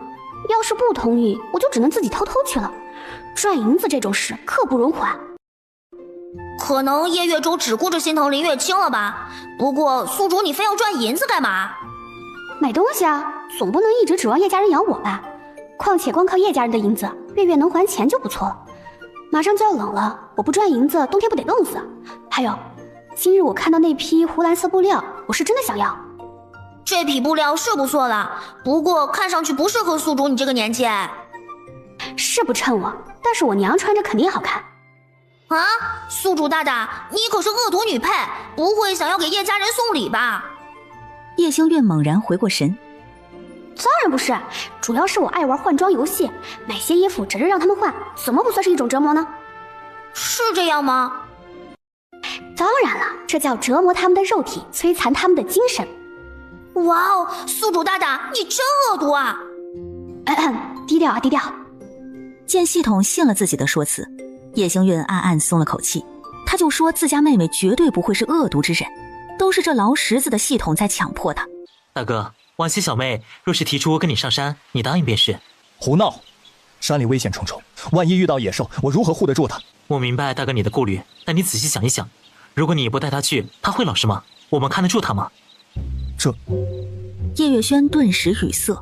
要是不同意，我就只能自己偷偷去了。赚银子这种事，刻不容缓。可能叶月舟只顾着心疼林月清了吧？不过宿主你非要赚银子干嘛？买东西啊，总不能一直指望叶家人养我吧？况且光靠叶家人的银子，月月能还钱就不错了。马上就要冷了，我不赚银子，冬天不得冻死？还有，今日我看到那批湖蓝色布料，我是真的想要。这匹布料是不错了，不过看上去不适合宿主你这个年纪。是不衬我，但是我娘穿着肯定好看。啊，宿主大大，你可是恶毒女配，不会想要给叶家人送礼吧？叶星韵猛然回过神，当然不是，主要是我爱玩换装游戏，买些衣服只是让他们换，怎么不算是一种折磨呢？是这样吗？当然了，这叫折磨他们的肉体，摧残他们的精神。哇哦，宿主大大，你真恶毒啊！低调啊，低调。见系统信了自己的说辞，叶星韵暗暗松了口气。他就说自家妹妹绝对不会是恶毒之人，都是这劳什子的系统在强迫她。大哥，婉熙小妹若是提出跟你上山，你答应便是。胡闹！山里危险重重，万一遇到野兽，我如何护得住她？我明白大哥你的顾虑，但你仔细想一想，如果你不带她去，她会老实吗？我们看得住她吗？这……叶月轩顿时语塞。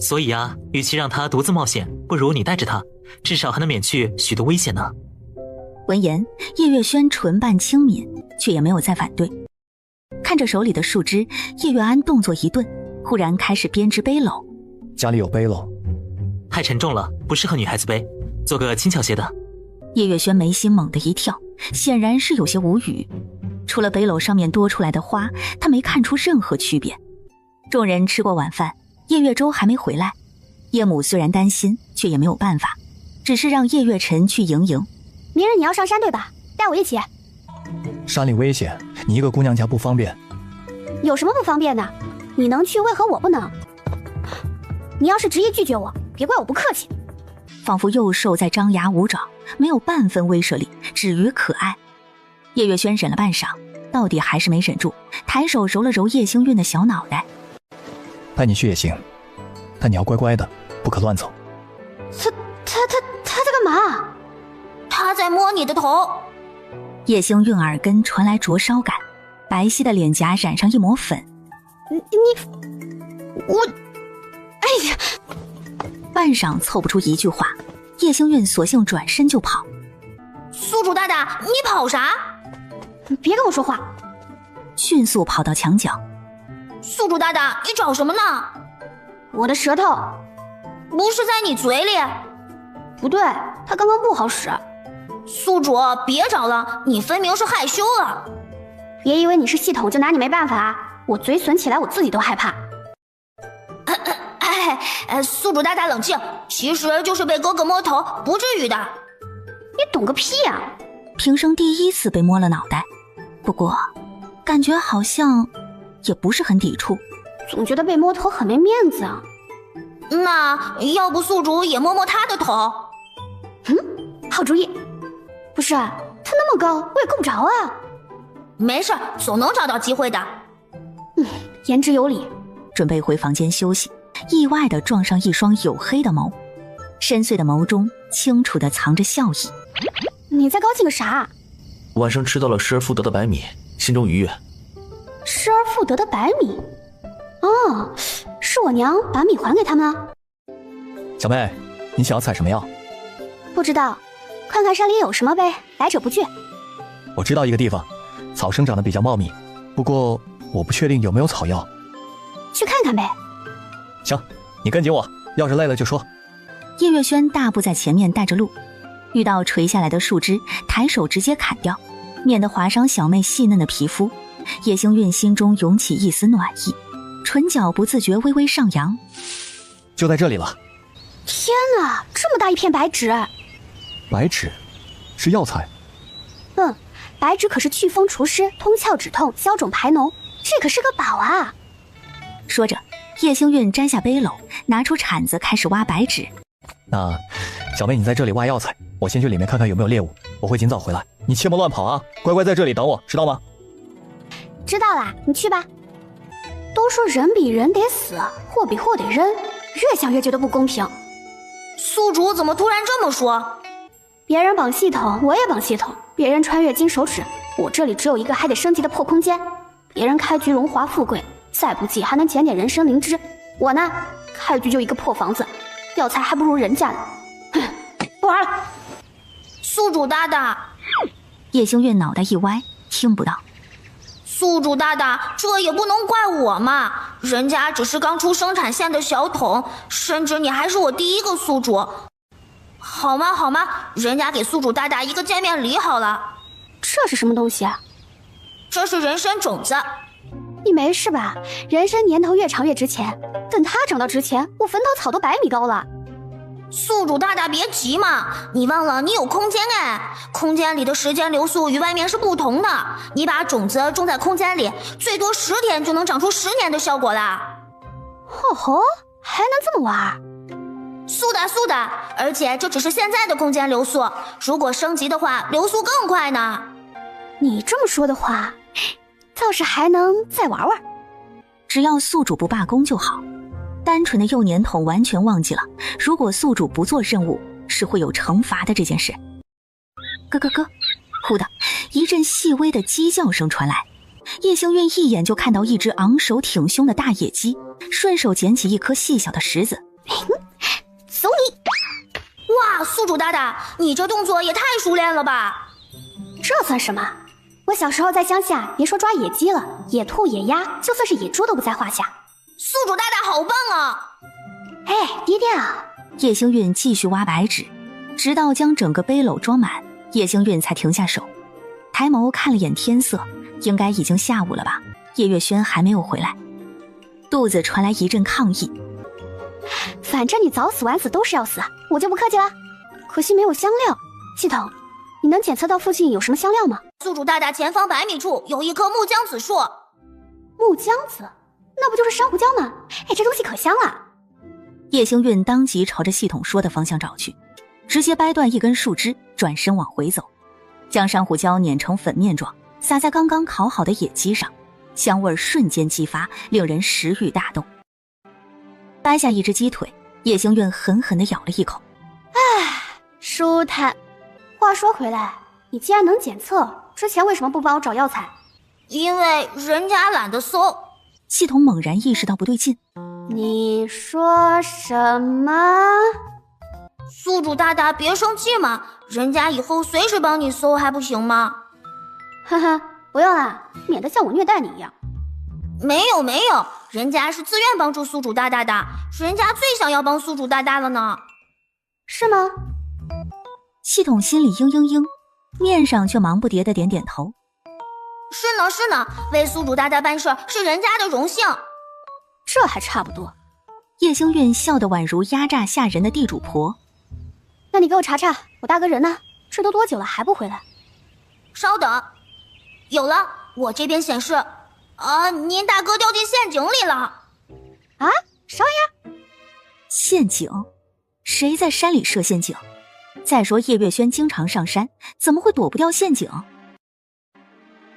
所以啊，与其让她独自冒险，不如你带着她，至少还能免去许多危险呢。闻言，叶月轩唇瓣轻抿，却也没有再反对。看着手里的树枝，叶月安动作一顿，忽然开始编织背篓。家里有背篓？太沉重了，不适合女孩子背，做个轻巧些的。叶月轩眉心猛地一跳，显然是有些无语。除了背篓上面多出来的花，他没看出任何区别。众人吃过晚饭，叶月舟还没回来。叶母虽然担心，却也没有办法，只是让叶月辰去迎迎。明日你要上山对吧？带我一起。山里危险，你一个姑娘家不方便。有什么不方便的？你能去，为何我不能？你要是执意拒绝我，别怪我不客气。仿佛幼兽在张牙舞爪，没有半分威慑力，止于可爱。叶月轩忍了半晌，到底还是没忍住，抬手揉了揉叶星韵的小脑袋。带你去也行，但你要乖乖的，不可乱走。他在干嘛？他在摸你的头。叶星韵耳根传来灼烧感，白皙的脸颊染上一抹粉。我，哎呀！半晌凑不出一句话，叶星韵索性转身就跑。宿主大大，你跑啥？别跟我说话！迅速跑到墙角。宿主大大，你找什么呢？我的舌头。不是在你嘴里？不对，它刚刚不好使。宿主，别找了，你分明是害羞了。别以为你是系统就拿你没办法啊！我嘴损起来我自己都害怕。宿主大大冷静，其实就是被哥哥摸头，不至于的。你懂个屁啊！平生第一次被摸了脑袋，不过感觉好像也不是很抵触，总觉得被摸头很没面子啊。那要不宿主也摸摸他的头？好主意。不是，他那么高，我也够不着啊。没事，总能找到机会的。言之有理。准备回房间休息，意外地撞上一双黝黑的眸，深邃的眸中清楚地藏着笑意。你在高兴个啥？晚上吃到了失而复得的白米，心中愉悦。失而复得的白米？哦，是我娘把米还给他们了。小妹，你想要采什么药？不知道，看看山里有什么呗，来者不拒。我知道一个地方，草生长得比较茂密，不过我不确定有没有草药。去看看呗。行，你跟紧我，要是累了就说。叶月轩大步在前面带着路，遇到垂下来的树枝，抬手直接砍掉，免得划伤小妹细嫩的皮肤。叶星韵心中涌起一丝暖意，唇角不自觉微微上扬。就在这里了。天哪，这么大一片白芷！白芷是药材？白芷可是祛风除湿、通窍止痛、消肿排脓，这可是个宝啊！说着，叶星韵摘下背篓，拿出铲子开始挖白芷。那小妹你在这里挖药材，我先去里面看看有没有猎物，我会尽早回来，你切莫乱跑啊，乖乖在这里等我，知道吗？知道啦，你去吧。都说人比人得死，货比货得扔，越想越觉得不公平。宿主怎么突然这么说？别人绑系统，我也绑系统；别人穿越金手指，我这里只有一个还得升级的破空间；别人开局荣华富贵，再不济还能捡点人参灵芝，我呢，开局就一个破房子，药材还不如人家呢。不玩了。宿主大大，叶星月脑袋一歪，听不到。宿主大大，这也不能怪我嘛，人家只是刚出生产线的小桶，甚至你还是我第一个宿主。好吗好吗，人家给宿主大大一个见面礼好了。这是什么东西啊？这是人参种子。你没事吧？人参年头越长越值钱，等它长到值钱，我坟头草都100米高了。宿主大大别急嘛，你忘了你有空间哎，空间里的时间流速与外面是不同的，你把种子种在空间里，最多10天就能长出10年的效果啦。吼吼，还能这么玩？速的，而且这只是现在的空间流速，如果升级的话，流速更快呢。你这么说的话，倒是还能再玩玩。只要宿主不罢工就好。单纯的幼年桶完全忘记了，如果宿主不做任务，是会有惩罚的这件事。咯咯咯，忽的一阵细微的鸡叫声传来，叶星韵一眼就看到一只昂首挺胸的大野鸡，顺手捡起一颗细小的石子。走你！哇，宿主大大，你这动作也太熟练了吧？这算什么？我小时候在乡下，别说抓野鸡了，野兔、野鸭，就算是野猪都不在话下。宿主大大好棒啊！哎，爹爹啊！叶星韵继续挖白纸，直到将整个背篓装满，叶星韵才停下手，抬眸看了眼天色，应该已经下午了吧？叶月轩还没有回来，肚子传来一阵抗议。反正你早死晚死都是要死，我就不客气了。可惜没有香料，系统，你能检测到附近有什么香料吗？宿主大大前方100米处有一棵木姜子树。木姜子？那不就是珊瑚礁吗？哎，这东西可香了。叶星韵当即朝着系统说的方向找去，直接掰断一根树枝，转身往回走，将珊瑚礁碾成粉面状，撒在刚刚烤好的野鸡上，香味瞬间激发，令人食欲大动。掰下一只鸡腿，叶星韵狠狠地咬了一口，唉，舒坦。话说回来，你既然能检测，之前为什么不帮我找药材？因为人家懒得搜。系统猛然意识到不对劲。你说什么？宿主大大别生气嘛，人家以后随时帮你搜还不行吗？哈哈，不用了，免得像我虐待你一样。没有，人家是自愿帮助宿主大大的，人家最想要帮宿主大大了呢。是吗？系统心里嘤嘤嘤，面上却忙不迭的点点头。是呢，为宿主大大办事是人家的荣幸。这还差不多。叶星韵笑得宛如压榨下人的地主婆。那你给我查查，我大哥人呢？这都多久了还不回来？稍等，有了，我这边显示，您大哥掉进陷阱里了。啊？啥玩意儿？陷阱？谁在山里设陷阱？再说叶月轩经常上山，怎么会躲不掉陷阱？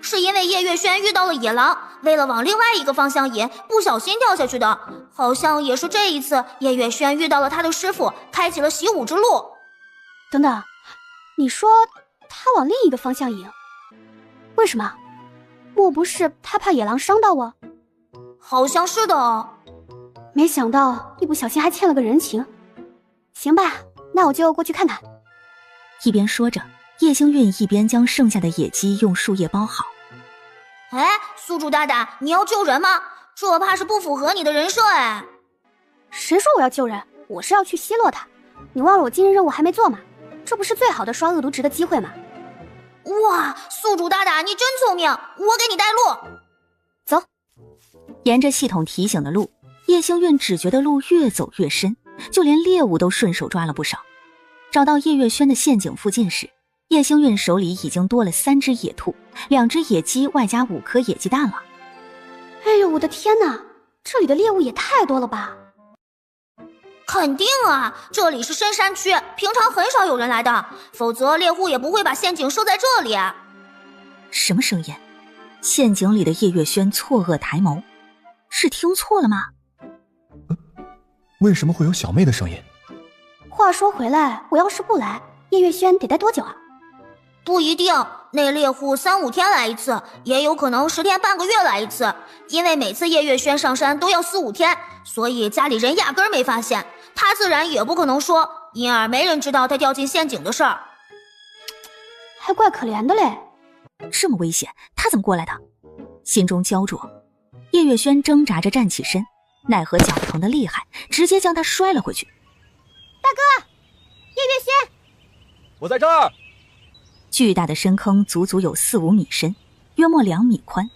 是因为叶月轩遇到了野狼，为了往另外一个方向引，不小心掉下去的。好像也是这一次，叶月轩遇到了他的师傅，开启了习武之路。等等，你说他往另一个方向引，为什么？莫不是他怕野狼伤到我？好像是的。没想到一不小心还欠了个人情。行吧，那我就过去看看。一边说着，叶星韵一边将剩下的野鸡用树叶包好。哎，宿主大大，你要救人吗？这怕是不符合你的人设哎。谁说我要救人？我是要去奚落他。你忘了我今日任务还没做吗？这不是最好的刷恶毒值的机会吗？哇，宿主大大你真聪明，我给你带路。走。沿着系统提醒的路，叶星韵只觉得路越走越深，就连猎物都顺手抓了不少。找到叶月轩的陷阱附近时，叶星韵手里已经多了3只野兔、2只野鸡，外加5颗野鸡蛋了。哎呦，我的天哪，这里的猎物也太多了吧！肯定啊，这里是深山区，平常很少有人来的，否则猎户也不会把陷阱设在这里。什么声音？陷阱里的叶月轩错愕抬眸，是听错了吗？为什么会有小妹的声音？话说回来，我要是不来，叶月轩得待多久啊？不一定，那猎户3、5天来一次，也有可能10天半个月来一次。因为每次叶月轩上山都要4、5天，所以家里人压根儿没发现，他自然也不可能说，因而没人知道他掉进陷阱的事儿。还怪可怜的嘞。这么危险，他怎么过来的？心中焦灼，叶月轩挣扎着站起身，奈何脚疼得厉害，直接将他摔了回去。大哥，叶月轩，我在这儿。巨大的深坑足足有4、5米深，约莫2米宽，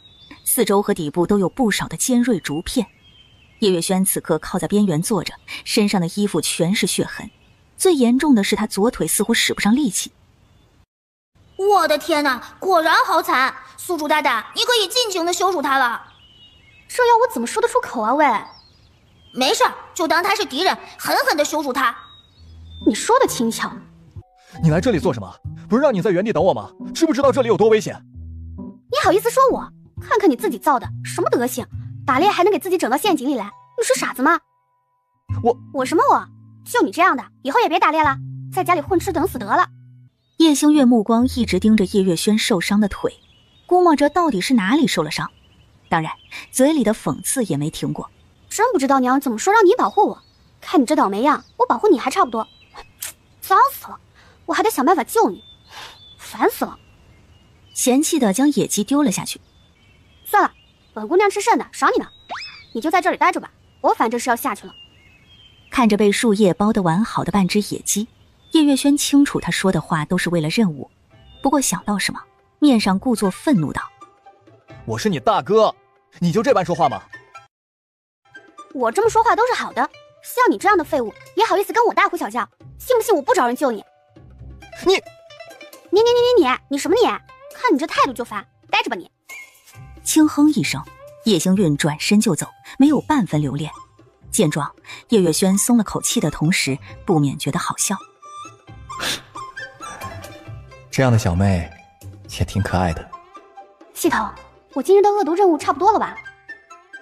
四周和底部都有不少的尖锐竹片。叶月轩此刻靠在边缘坐着，身上的衣服全是血痕，最严重的是他左腿似乎使不上力气。我的天哪，果然好惨！宿主大大，你可以尽情的羞辱他了。这要我怎么说得出口啊喂？没事，就当他是敌人，狠狠的羞辱他。你说的轻巧。你来这里做什么？不是让你在原地等我吗？知不知道这里有多危险？你好意思说我？看看你自己造的，什么德行？打猎还能给自己整到陷阱里来？你是傻子吗？我什么我？就你这样的，以后也别打猎了，在家里混吃等死得了。叶星月目光一直盯着叶月轩受伤的腿，估摸着到底是哪里受了伤，当然嘴里的讽刺也没停过。真不知道娘怎么说让你保护我，看你这倒霉样，我保护你还差不多。脏死了，我还得想办法救你，烦死了。嫌弃的将野鸡丢了下去。算了，本姑娘吃剩的，赏你呢。你就在这里待着吧，我反正是要下去了。看着被树叶包得完好的半只野鸡，叶月轩清楚他说的话都是为了任务，不过想到什么，面上故作愤怒道：我是你大哥，你就这般说话吗？我这么说话都是好的，像你这样的废物也好意思跟我大呼小叫，信不信我不找人救你？你什么你？看你这态度就烦，待着吧你。轻哼一声，叶星韵转身就走，没有半分留恋。见状，叶月轩松了口气的同时，不免觉得好笑。这样的小妹也挺可爱的。系统，我今日的恶毒任务差不多了吧？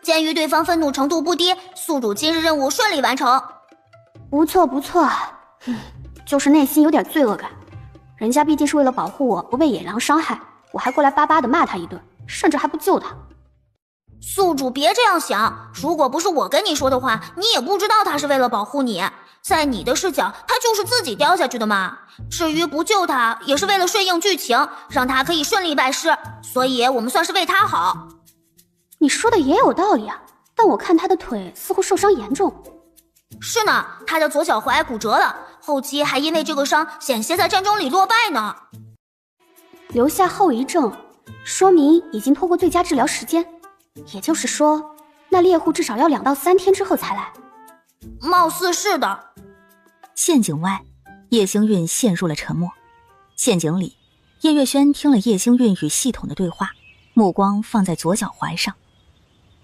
鉴于对方愤怒程度不低，宿主今日任务顺利完成。不错，就是内心有点罪恶感。人家毕竟是为了保护我不被野狼伤害，我还过来巴巴的骂他一顿，甚至还不救他。宿主别这样想，如果不是我跟你说的话，你也不知道他是为了保护你。在你的视角，他就是自己掉下去的嘛。至于不救他，也是为了顺应剧情，让他可以顺利拜师，所以我们算是为他好。你说的也有道理啊，但我看他的腿似乎受伤严重。是呢，他的左脚踝骨折了，后期还因为这个伤险些在战争里落败呢。留下后遗症，说明已经拖过最佳治疗时间，也就是说，那猎户至少要2到3天之后才来。貌似是的。陷阱外，叶星韵陷入了沉默。陷阱里，叶月轩听了叶星韵与系统的对话，目光放在左脚踝上。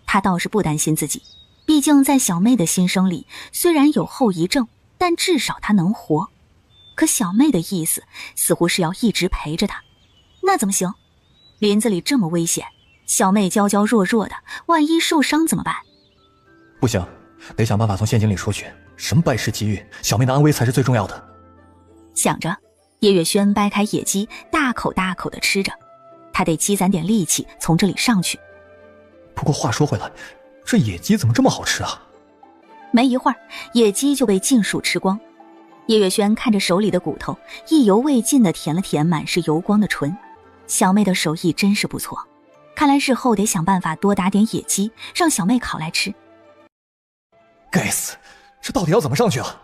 他倒是不担心自己，毕竟在小妹的心声里，虽然有后遗症，但至少她能活。可小妹的意思似乎是要一直陪着她，那怎么行？林子里这么危险，小妹娇娇弱弱的，万一受伤怎么办？不行，得想办法从陷阱里出去。什么拜师机遇，小妹的安危才是最重要的。想着，叶月轩掰开野鸡，大口大口地吃着。他得积攒点力气从这里上去。不过话说回来，这野鸡怎么这么好吃啊？没一会儿，野鸡就被尽数吃光。叶月轩看着手里的骨头，意犹未尽地舔了舔满是油光的唇。小妹的手艺真是不错，看来日后得想办法多打点野鸡，让小妹烤来吃。该死，这到底要怎么上去啊？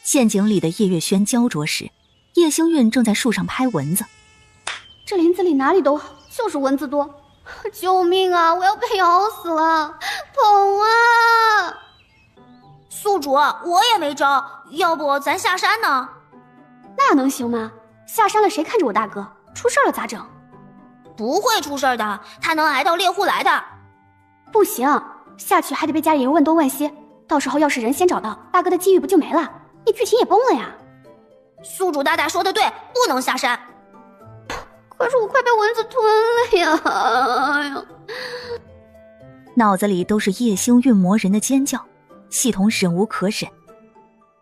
陷阱里的叶月轩焦灼时，叶星韵正在树上拍蚊子。这林子里哪里都好，就是蚊子多，救命啊！我要被咬死了，痛啊！宿主，我也没招，要不咱下山呢？那能行吗？下山了谁看着我大哥？出事了咋整？不会出事的，他能挨到猎户来的。不行，下去还得被家里人问东问西，到时候要是人先找到，大哥的机遇不就没了？你剧情也崩了呀！宿主大大说的对，不能下山。可是我快被蚊子吞了呀！哎呀，脑子里都是叶星韵磨人的尖叫，系统忍无可忍。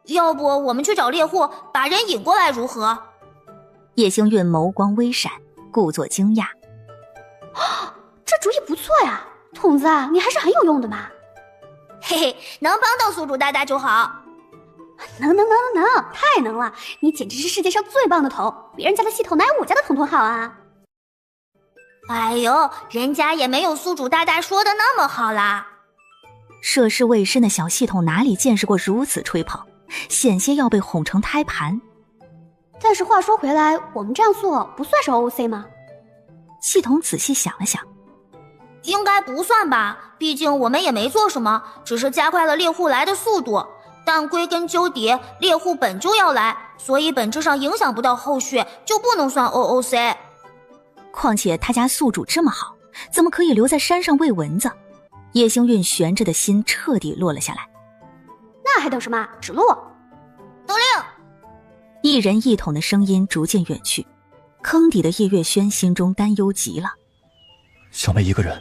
要不我们去找猎户，把人引过来如何？叶星韵眸光微闪，故作惊讶。这主意不错呀，筒子啊，你还是很有用的嘛。嘿嘿，能帮到宿主大大就好。能，太能了！你简直是世界上最棒的头，别人家的系统哪有我家的统统好啊！哎呦，人家也没有宿主大大说的那么好啦。涉世未深的小系统哪里见识过如此吹捧，险些要被哄成胎盘。但是话说回来，我们这样做不算是 OOC 吗？系统仔细想了想，应该不算吧，毕竟我们也没做什么，只是加快了猎户来的速度。但归根究底，猎户本就要来，所以本质上影响不到后续，就不能算 OOC。况且他家宿主这么好，怎么可以留在山上喂蚊子？叶星韵悬着的心彻底落了下来。那还等什么？指路！得令！一人一桶的声音逐渐远去，坑底的叶月轩心中担忧极了。小妹一个人，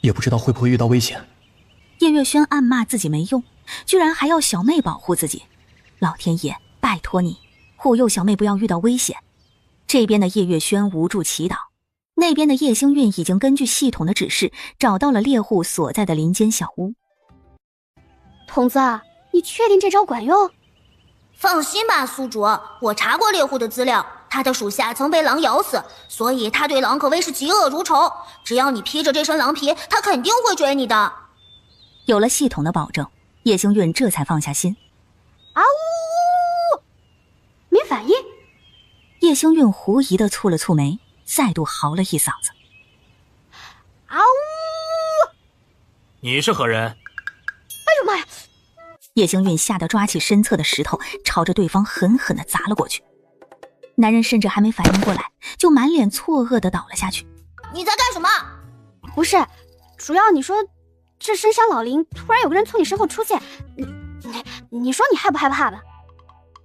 也不知道会不会遇到危险。叶月轩暗骂自己没用，居然还要小妹保护自己。老天爷，拜托你，护佑小妹不要遇到危险。这边的叶月轩无助祈祷，那边的叶星韵已经根据系统的指示找到了猎户所在的林间小屋。筒子，你确定这招管用？放心吧，宿主，我查过猎户的资料，他的属下曾被狼咬死，所以他对狼可谓是嫉恶如仇。只要你披着这身狼皮，他肯定会追你的。有了系统的保证，叶星韵这才放下心。啊呜！没反应。叶星韵狐疑地蹙了蹙眉，再度嚎了一嗓子。啊呜！你是何人？哎呦妈呀！叶星韵吓得抓起身侧的石头，朝着对方狠狠地砸了过去。男人甚至还没反应过来，就满脸错愕地倒了下去。你在干什么？不是，主要你说这深山老林突然有个人从你身后出现，你说你害不害怕吧？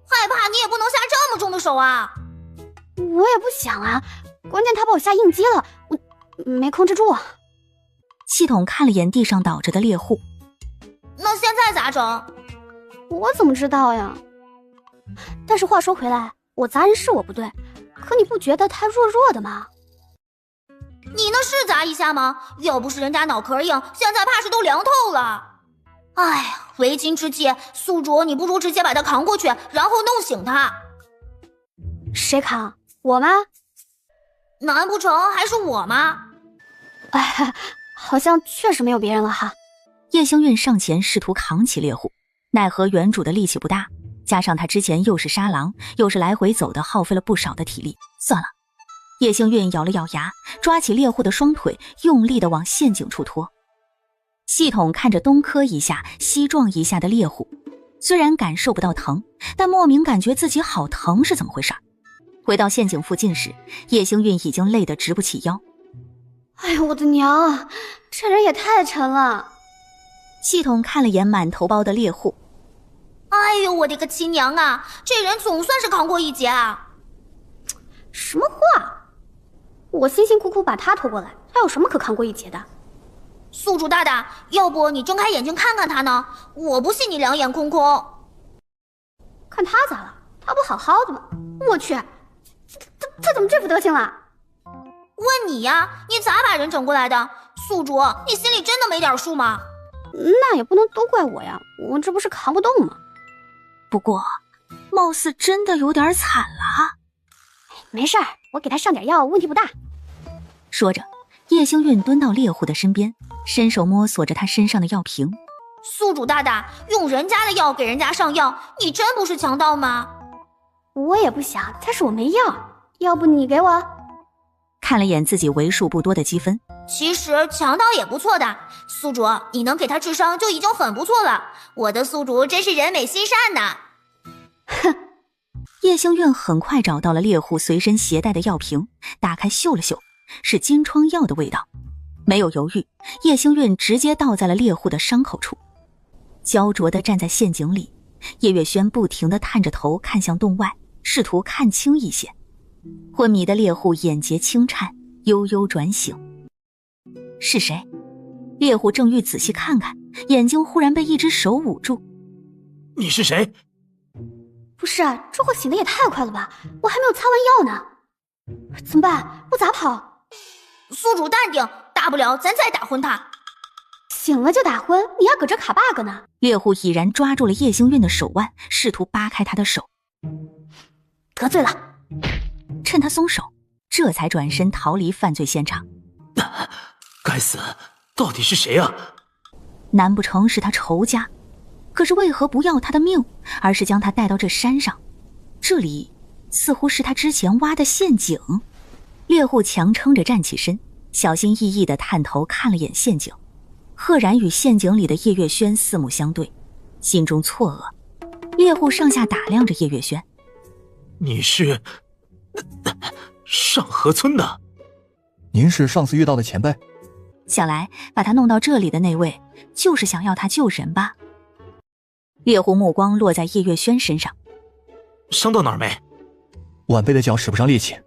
害怕你也不能下这么重的手啊！我也不想啊，关键他把我下应激了，我没控制住。系统看了眼地上倒着的猎户，那现在咋整？我怎么知道呀？但是话说回来，我砸人是我不对，可你不觉得他弱弱的吗？你那是砸一下吗？要不是人家脑壳硬，现在怕是都凉透了。哎，为今之计，宿主你不如直接把他扛过去，然后弄醒他。谁扛？我吗？难不成还是我吗？哎，好像确实没有别人了哈。叶星韵上前试图扛起猎户，奈何原主的力气不大，加上他之前又是杀狼又是来回走的，耗费了不少的体力。算了，叶星韵咬了咬牙，抓起猎户的双腿，用力地往陷阱处拖。系统看着东磕一下西撞一下的猎户，虽然感受不到疼，但莫名感觉自己好疼是怎么回事？回到陷阱附近时，叶星韵已经累得直不起腰。哎呦我的娘，这人也太沉了。系统看了眼满头包的猎户，哎呦我的个亲娘啊，这人总算是扛过一劫啊。什么话？我辛辛苦苦把他拖过来，还有什么可扛过一劫的？宿主大大，要不你睁开眼睛看看他呢？我不信你两眼空空。看他咋了？他不好好的吗？我去，他怎么这副德行了？问你呀，你咋把人整过来的？宿主，你心里真的没点数吗？那也不能都怪我呀，我这不是扛不动吗？不过，貌似真的有点惨了。没事儿，我给他上点药，问题不大。说着，叶星韵蹲到猎户的身边，伸手摸索着他身上的药瓶。宿主大大，用人家的药给人家上药，你真不是强盗吗？我也不想，但是我没药，要不你给我？看了眼自己为数不多的积分，其实强盗也不错的，宿主你能给他治伤就已经很不错了。我的宿主真是人美心善呐。哼。叶星韵很快找到了猎户随身携带的药瓶，打开嗅了嗅，是金疮药的味道。没有犹豫，叶星韵直接倒在了猎户的伤口处。焦灼地站在陷阱里，叶月轩不停地探着头看向洞外，试图看清一些。昏迷的猎户眼睫轻颤，悠悠转醒。是谁？猎户正欲仔细看看，眼睛忽然被一只手捂住。你是谁？不是，这货醒的也太快了吧，我还没有擦完药呢。怎么办？我咋跑？宿主淡定，大不了咱再打昏他。醒了就打昏，你还搁这卡 bug 呢？猎户已然抓住了叶星韵的手腕，试图扒开他的手。得罪了。趁他松手，这才转身逃离犯罪现场。该死，到底是谁啊？难不成是他仇家？可是为何不要他的命，而是将他带到这山上？这里似乎是他之前挖的陷阱。猎户强撑着站起身，小心翼翼地探头看了眼陷阱。赫然与陷阱里的叶月轩四目相对，心中错愕。猎户上下打量着叶月轩。你是上河村的？您是上次遇到的前辈？想来把他弄到这里的那位，就是想要他救人吧？猎户目光落在叶月轩身上。伤到哪儿没？晚辈的脚使不上力气。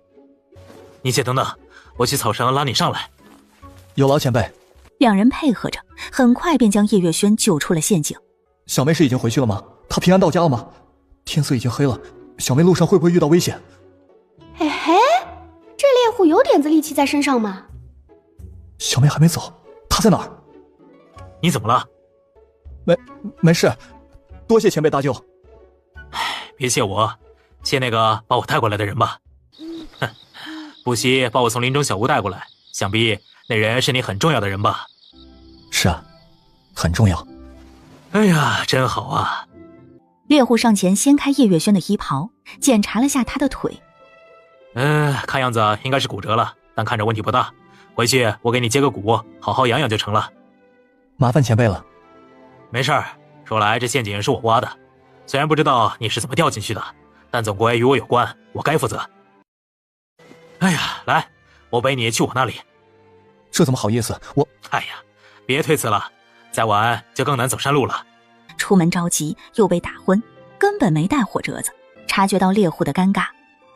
你且等等，我去草绳拉你上来。有劳前辈。两人配合着，很快便将叶月轩救出了陷阱。小妹是已经回去了吗？她平安到家了吗？天色已经黑了，小妹路上会不会遇到危险？嘿嘿，这猎户有点子力气在身上吗？小妹还没走，她在哪儿？你怎么了？没事，多谢前辈搭救。别谢我，谢那个把我带过来的人吧。哼，不惜把我从林中小屋带过来，想必那人是你很重要的人吧？是啊，很重要。哎呀，真好啊！猎户上前掀开叶月轩的衣袍，检查了下他的腿。看样子应该是骨折了，但看着问题不大。回去我给你接个骨，好好养养就成了。麻烦前辈了。没事儿，说来这陷阱是我挖的，虽然不知道你是怎么掉进去的，但总归与我有关，我该负责。哎呀，来，我背你去我那里。这怎么好意思？哎呀，别推辞了，再晚就更难走山路了。出门着急又被打昏，根本没带火折子。察觉到猎户的尴尬，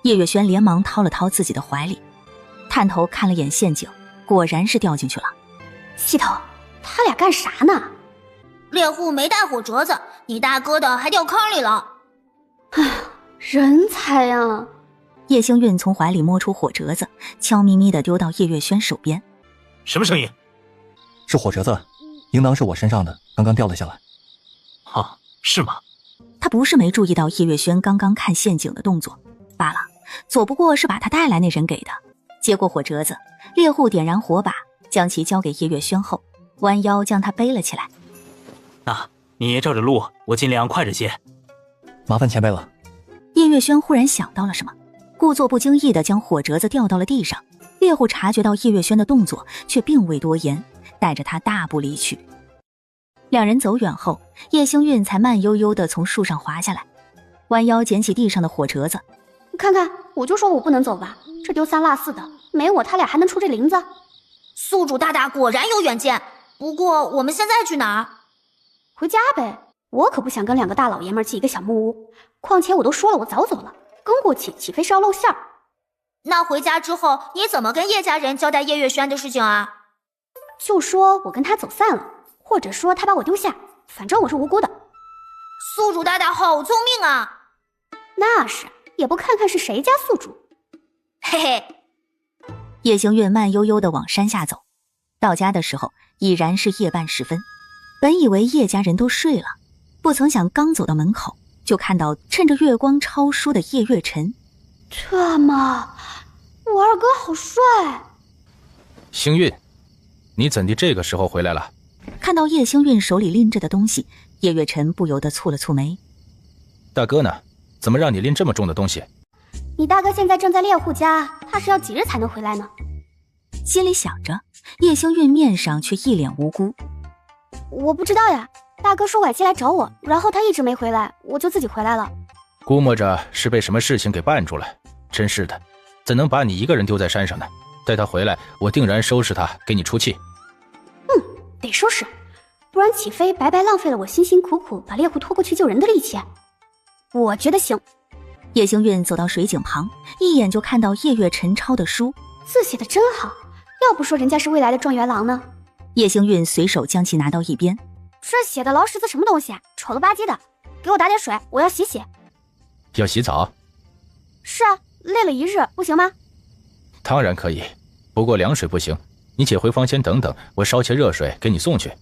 叶月轩连忙掏了掏自己的怀里，探头看了眼陷阱，果然是掉进去了。系统，他俩干啥呢？猎户没带火折子，你大哥的还掉坑里了。唉，人才呀！叶星韵从怀里摸出火折子，悄咪咪地丢到叶月轩手边。什么声音？是火折子，应当是我身上的，刚刚掉了下来。是吗？他不是没注意到叶月轩刚刚看陷阱的动作罢了，左不过是把他带来那人给的。接过火折子，猎户点燃火把，将其交给叶月轩后，弯腰将他背了起来。你照着路，我尽量快着些。麻烦前辈了。叶月轩忽然想到了什么，故作不经意地将火折子掉到了地上。猎户察觉到叶月轩的动作，却并未多言，带着他大步离去。两人走远后，叶星韵才慢悠悠地从树上滑下来，弯腰捡起地上的火折子。看看，我就说我不能走吧，这丢三落四的，没我他俩还能出这林子？宿主大大果然有远见，不过我们现在去哪儿？回家呗，我可不想跟两个大老爷们起一个小木屋，况且我都说了我早走了，跟过去岂非是要露馅儿？那回家之后你怎么跟叶家人交代叶月轩的事情啊？就说我跟他走散了，或者说他把我丢下，反正我是无辜的。宿主大大好聪明啊！那是，也不看看是谁家宿主。嘿嘿。叶星韵慢悠悠地往山下走，到家的时候已然是夜半时分。本以为叶家人都睡了，不曾想刚走到门口，就看到趁着月光超疏的叶月辰。这么，我二哥好帅！星韵，你怎地这个时候回来了？看到叶星韵手里拎着的东西，叶月辰不由得蹙了蹙眉。大哥呢？怎么让你拎这么重的东西？你大哥现在正在猎户家，他是要几日才能回来呢？心里想着，叶星韵面上却一脸无辜。我不知道呀，大哥说晚些来找我，然后他一直没回来，我就自己回来了。估摸着是被什么事情给绊住了，真是的，怎能把你一个人丢在山上呢？待他回来，我定然收拾他，给你出气。得收拾，不然岂非白白浪费了我辛辛苦苦把猎户拖过去救人的力气？我觉得行。叶星韵走到水井旁，一眼就看到叶月辰抄的书，字写的真好，要不说人家是未来的状元郎呢。叶星韵随手将其拿到一边。这写的老屎字什么东西啊，丑了吧唧的，给我打点水，我要洗洗。要洗澡？是啊，累了一日，不行吗？当然可以，不过凉水不行，你且回房间等等，我烧些热水给你送去。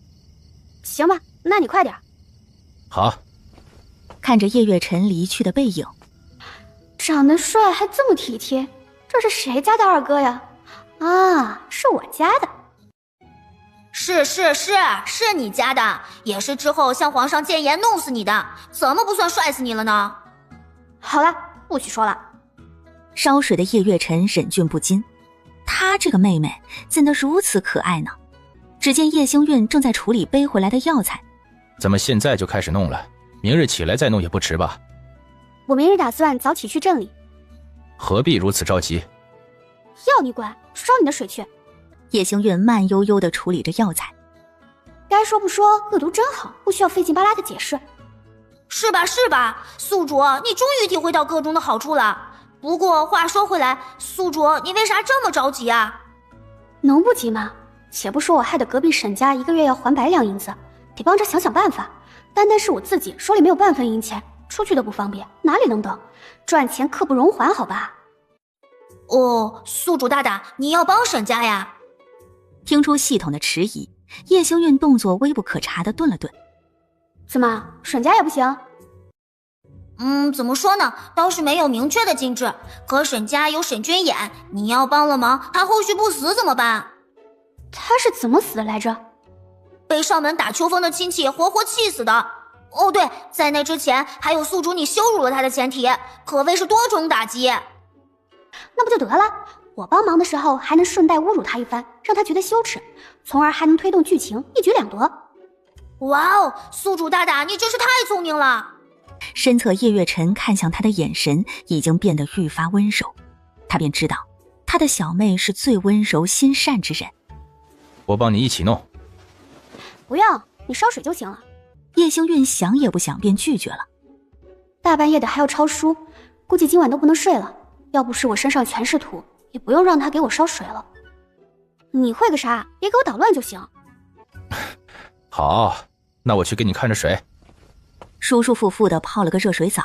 行吧，那你快点。好。看着叶月辰离去的背影，长得帅还这么体贴，这是谁家的二哥呀？啊，是我家的。是你家的，也是之后向皇上谏言弄死你的，怎么不算帅死你了呢？好了，不许说了。烧水的叶月辰忍俊不禁，她这个妹妹怎的如此可爱呢？只见叶星韵正在处理背回来的药材。怎么现在就开始弄了？明日起来再弄也不迟吧？我明日打算早起去镇里。何必如此着急？要你管，烧你的水去。叶星韵慢悠悠地处理着药材。该说不说，恶毒真好，不需要费劲巴拉的解释。是吧，宿主，你终于体会到个中的好处了。不过话说回来，宿主，你为啥这么着急啊？能不急吗？且不说我害得隔壁沈家1个月要还100两银子，得帮着想想办法。单单是我自己手里没有半分银钱，出去都不方便，哪里能等？赚钱刻不容缓，好吧？哦，宿主大大，你要帮沈家呀？听出系统的迟疑，叶星韵动作微不可察地顿了顿。怎么，沈家也不行？怎么说呢，倒是没有明确的禁制，可沈家有沈君衍，你要帮了忙，他后续不死怎么办？他是怎么死的来着？被上门打秋风的亲戚活活气死的。哦对，在那之前还有宿主你羞辱了他的前提，可谓是多重打击。那不就得了？我帮忙的时候还能顺带侮辱他一番，让他觉得羞耻，从而还能推动剧情，一举两得。哇哦，宿主大大，你真是太聪明了！身侧叶月辰看向他的眼神已经变得愈发温柔，他便知道他的小妹是最温柔心善之人。我帮你一起弄。不用，你烧水就行了。叶星韵想也不想便拒绝了。大半夜的还要抄书，估计今晚都不能睡了。要不是我身上全是土，也不用让他给我烧水了。你会个啥？别给我捣乱就行。好，那我去给你看着水。舒舒服服地泡了个热水澡，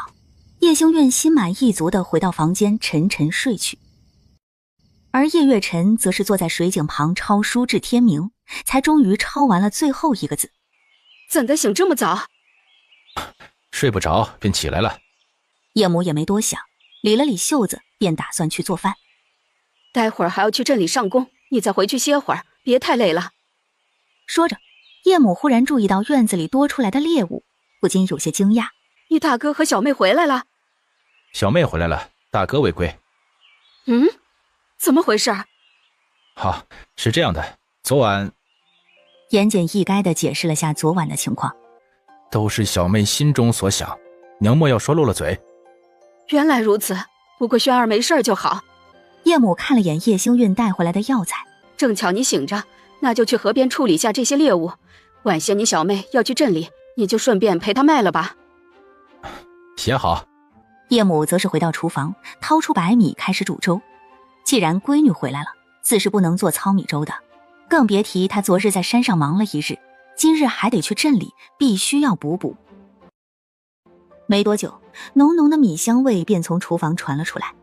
叶星韵心满意足地回到房间沉沉睡去。而叶月辰则是坐在水井旁抄书至天明，才终于抄完了最后一个字。怎的醒这么早？睡不着便起来了。叶母也没多想，理了理袖子，便打算去做饭。待会儿还要去镇里上工，你再回去歇会儿，别太累了。说着，叶母忽然注意到院子里多出来的猎物，不禁有些惊讶。你大哥和小妹回来了？小妹回来了，大哥未归。怎么回事？好，是这样的，昨晚……言简意赅地解释了下昨晚的情况。都是小妹心中所想，娘莫要说漏了嘴。原来如此，不过轩儿没事就好。叶母看了眼叶星韵带回来的药材，正巧你醒着，那就去河边处理下这些猎物。晚些你小妹要去镇里，你就顺便陪她卖了吧。写好。叶母则是回到厨房，掏出白米开始煮粥。既然闺女回来了，自是不能做糙米粥的，更别提她昨日在山上忙了一日，今日还得去镇里，必须要补补。没多久，浓浓的米香味便从厨房传了出来。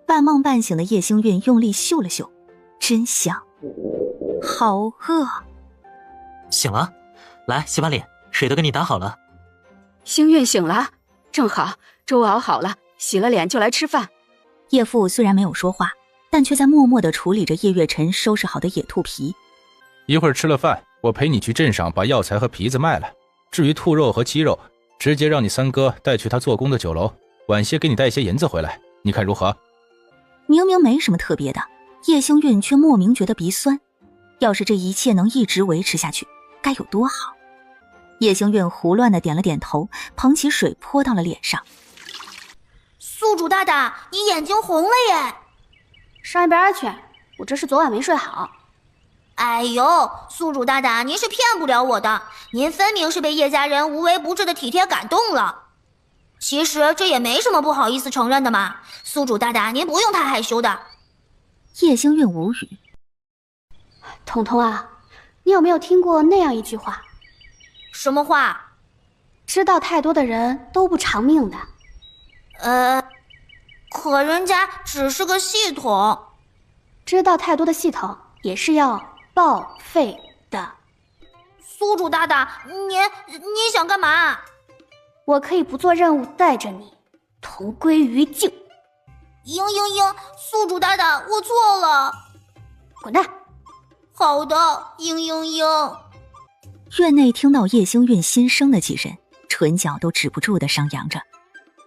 半梦半醒的叶星韵用力嗅了嗅，真香，好饿。醒了，来洗把脸，水都给你打好了。星韵醒了，正好，粥熬好了，洗了脸就来吃饭。叶父虽然没有说话，但却在默默地处理着叶月辰收拾好的野兔皮。一会儿吃了饭，我陪你去镇上把药材和皮子卖了。至于兔肉和鸡肉，直接让你三哥带去他做工的酒楼，晚些给你带些银子回来，你看如何？明明没什么特别的，叶星韵却莫名觉得鼻酸。要是这一切能一直维持下去，该有多好。叶星韵胡乱地点了点头，捧起水泼到了脸上。宿主大大，你眼睛红了耶！上一边去，我这是昨晚没睡好。哎呦，宿主大大，您是骗不了我的，您分明是被叶家人无微不至的体贴感动了。其实这也没什么不好意思承认的嘛，宿主大大，您不用太害羞的。叶星韵无语。彤彤啊，你有没有听过那样一句话？什么话？知道太多的人都不长命的。可人家只是个系统。知道太多的系统也是要报废的。宿主大大，你想干嘛？我可以不做任务带着你同归于尽。嘤，宿主大大，我错了。滚蛋。好的，嘤。院内听到叶星韵新生的几人，唇角都止不住地上扬着。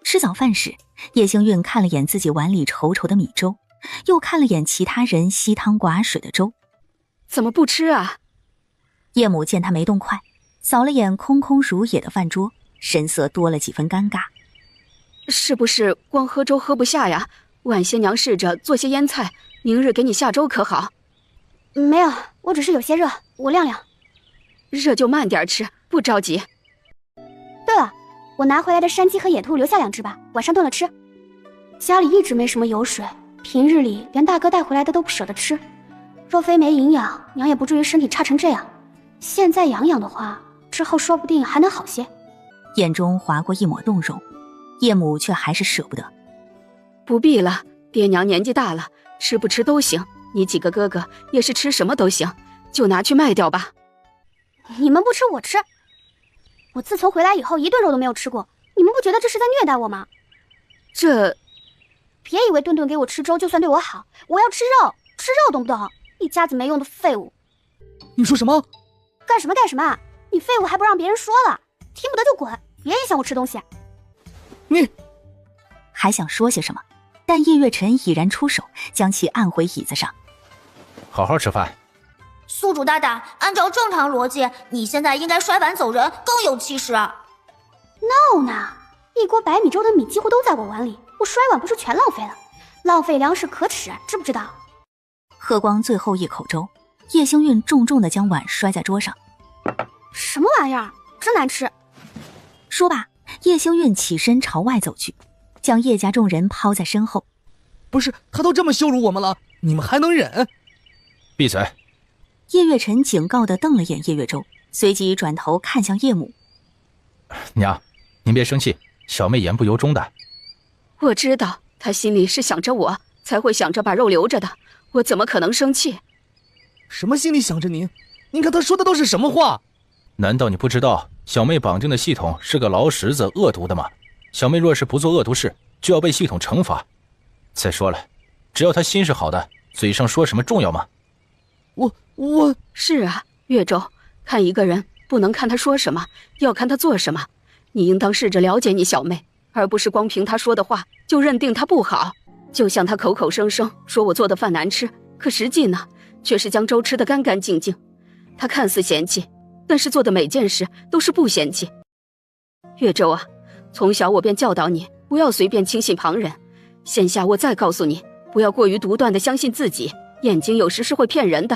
吃早饭时，叶星韵看了眼自己碗里稠稠的米粥，又看了眼其他人稀汤寡水的粥。怎么不吃啊？叶母见他没动筷，扫了眼空空如也的饭桌，神色多了几分尴尬。是不是光喝粥喝不下呀？晚些娘试着做些腌菜，明日给你下粥可好？没有，我只是有些热，我晾晾。热就慢点吃，不着急。对了，我拿回来的山鸡和野兔留下2只吧，晚上炖了吃。家里一直没什么油水，平日里连大哥带回来的都不舍得吃。若非没营养，娘也不至于身体差成这样。现在养养的话，之后说不定还能好些。眼中划过一抹动容，叶母却还是舍不得。不必了，爹娘年纪大了，吃不吃都行。你几个哥哥也是吃什么都行，就拿去卖掉吧。你们不吃我吃。我自从回来以后一顿肉都没有吃过，你们不觉得这是在虐待我吗？别以为顿顿给我吃粥就算对我好，我要吃肉，吃肉懂不懂？一家子没用的废物。你说什么？干什么？你废物还不让别人说了，听不得就滚，别影响我吃东西。你还想说些什么，但叶月辰已然出手，将其按回椅子上。好好吃饭。宿主大大，按照正常逻辑，你现在应该摔碗走人，更有气势。闹呢，一锅白米粥的米几乎都在我碗里，我摔碗不是全浪费了？浪费粮食可耻，知不知道？喝光最后一口粥，叶星韵重重地将碗摔在桌上。什么玩意儿，真难吃！说罢，叶星韵起身朝外走去，将叶家众人抛在身后。不是，他都这么羞辱我们了，你们还能忍？闭嘴！叶月辰警告地瞪了眼叶月舟，随即转头看向叶母。娘，您别生气，小妹言不由衷的。我知道她心里是想着我，才会想着把肉留着的，我怎么可能生气？什么心里想着您？您看他说的都是什么话？难道你不知道小妹绑定的系统是个牢石子，恶毒的吗？小妹若是不做恶毒事，就要被系统惩罚。再说了，只要她心是好的，嘴上说什么重要吗？我是啊，月舟，看一个人不能看他说什么，要看他做什么。你应当试着了解你小妹，而不是光凭她说的话就认定她不好。就像她口口声声说我做的饭难吃，可实际呢，却是将粥吃得干干净净。她看似嫌弃，但是做的每件事都是不嫌弃。月舟啊，从小我便教导你，不要随便轻信旁人。现下我再告诉你，不要过于独断地相信自己，眼睛有时是会骗人的。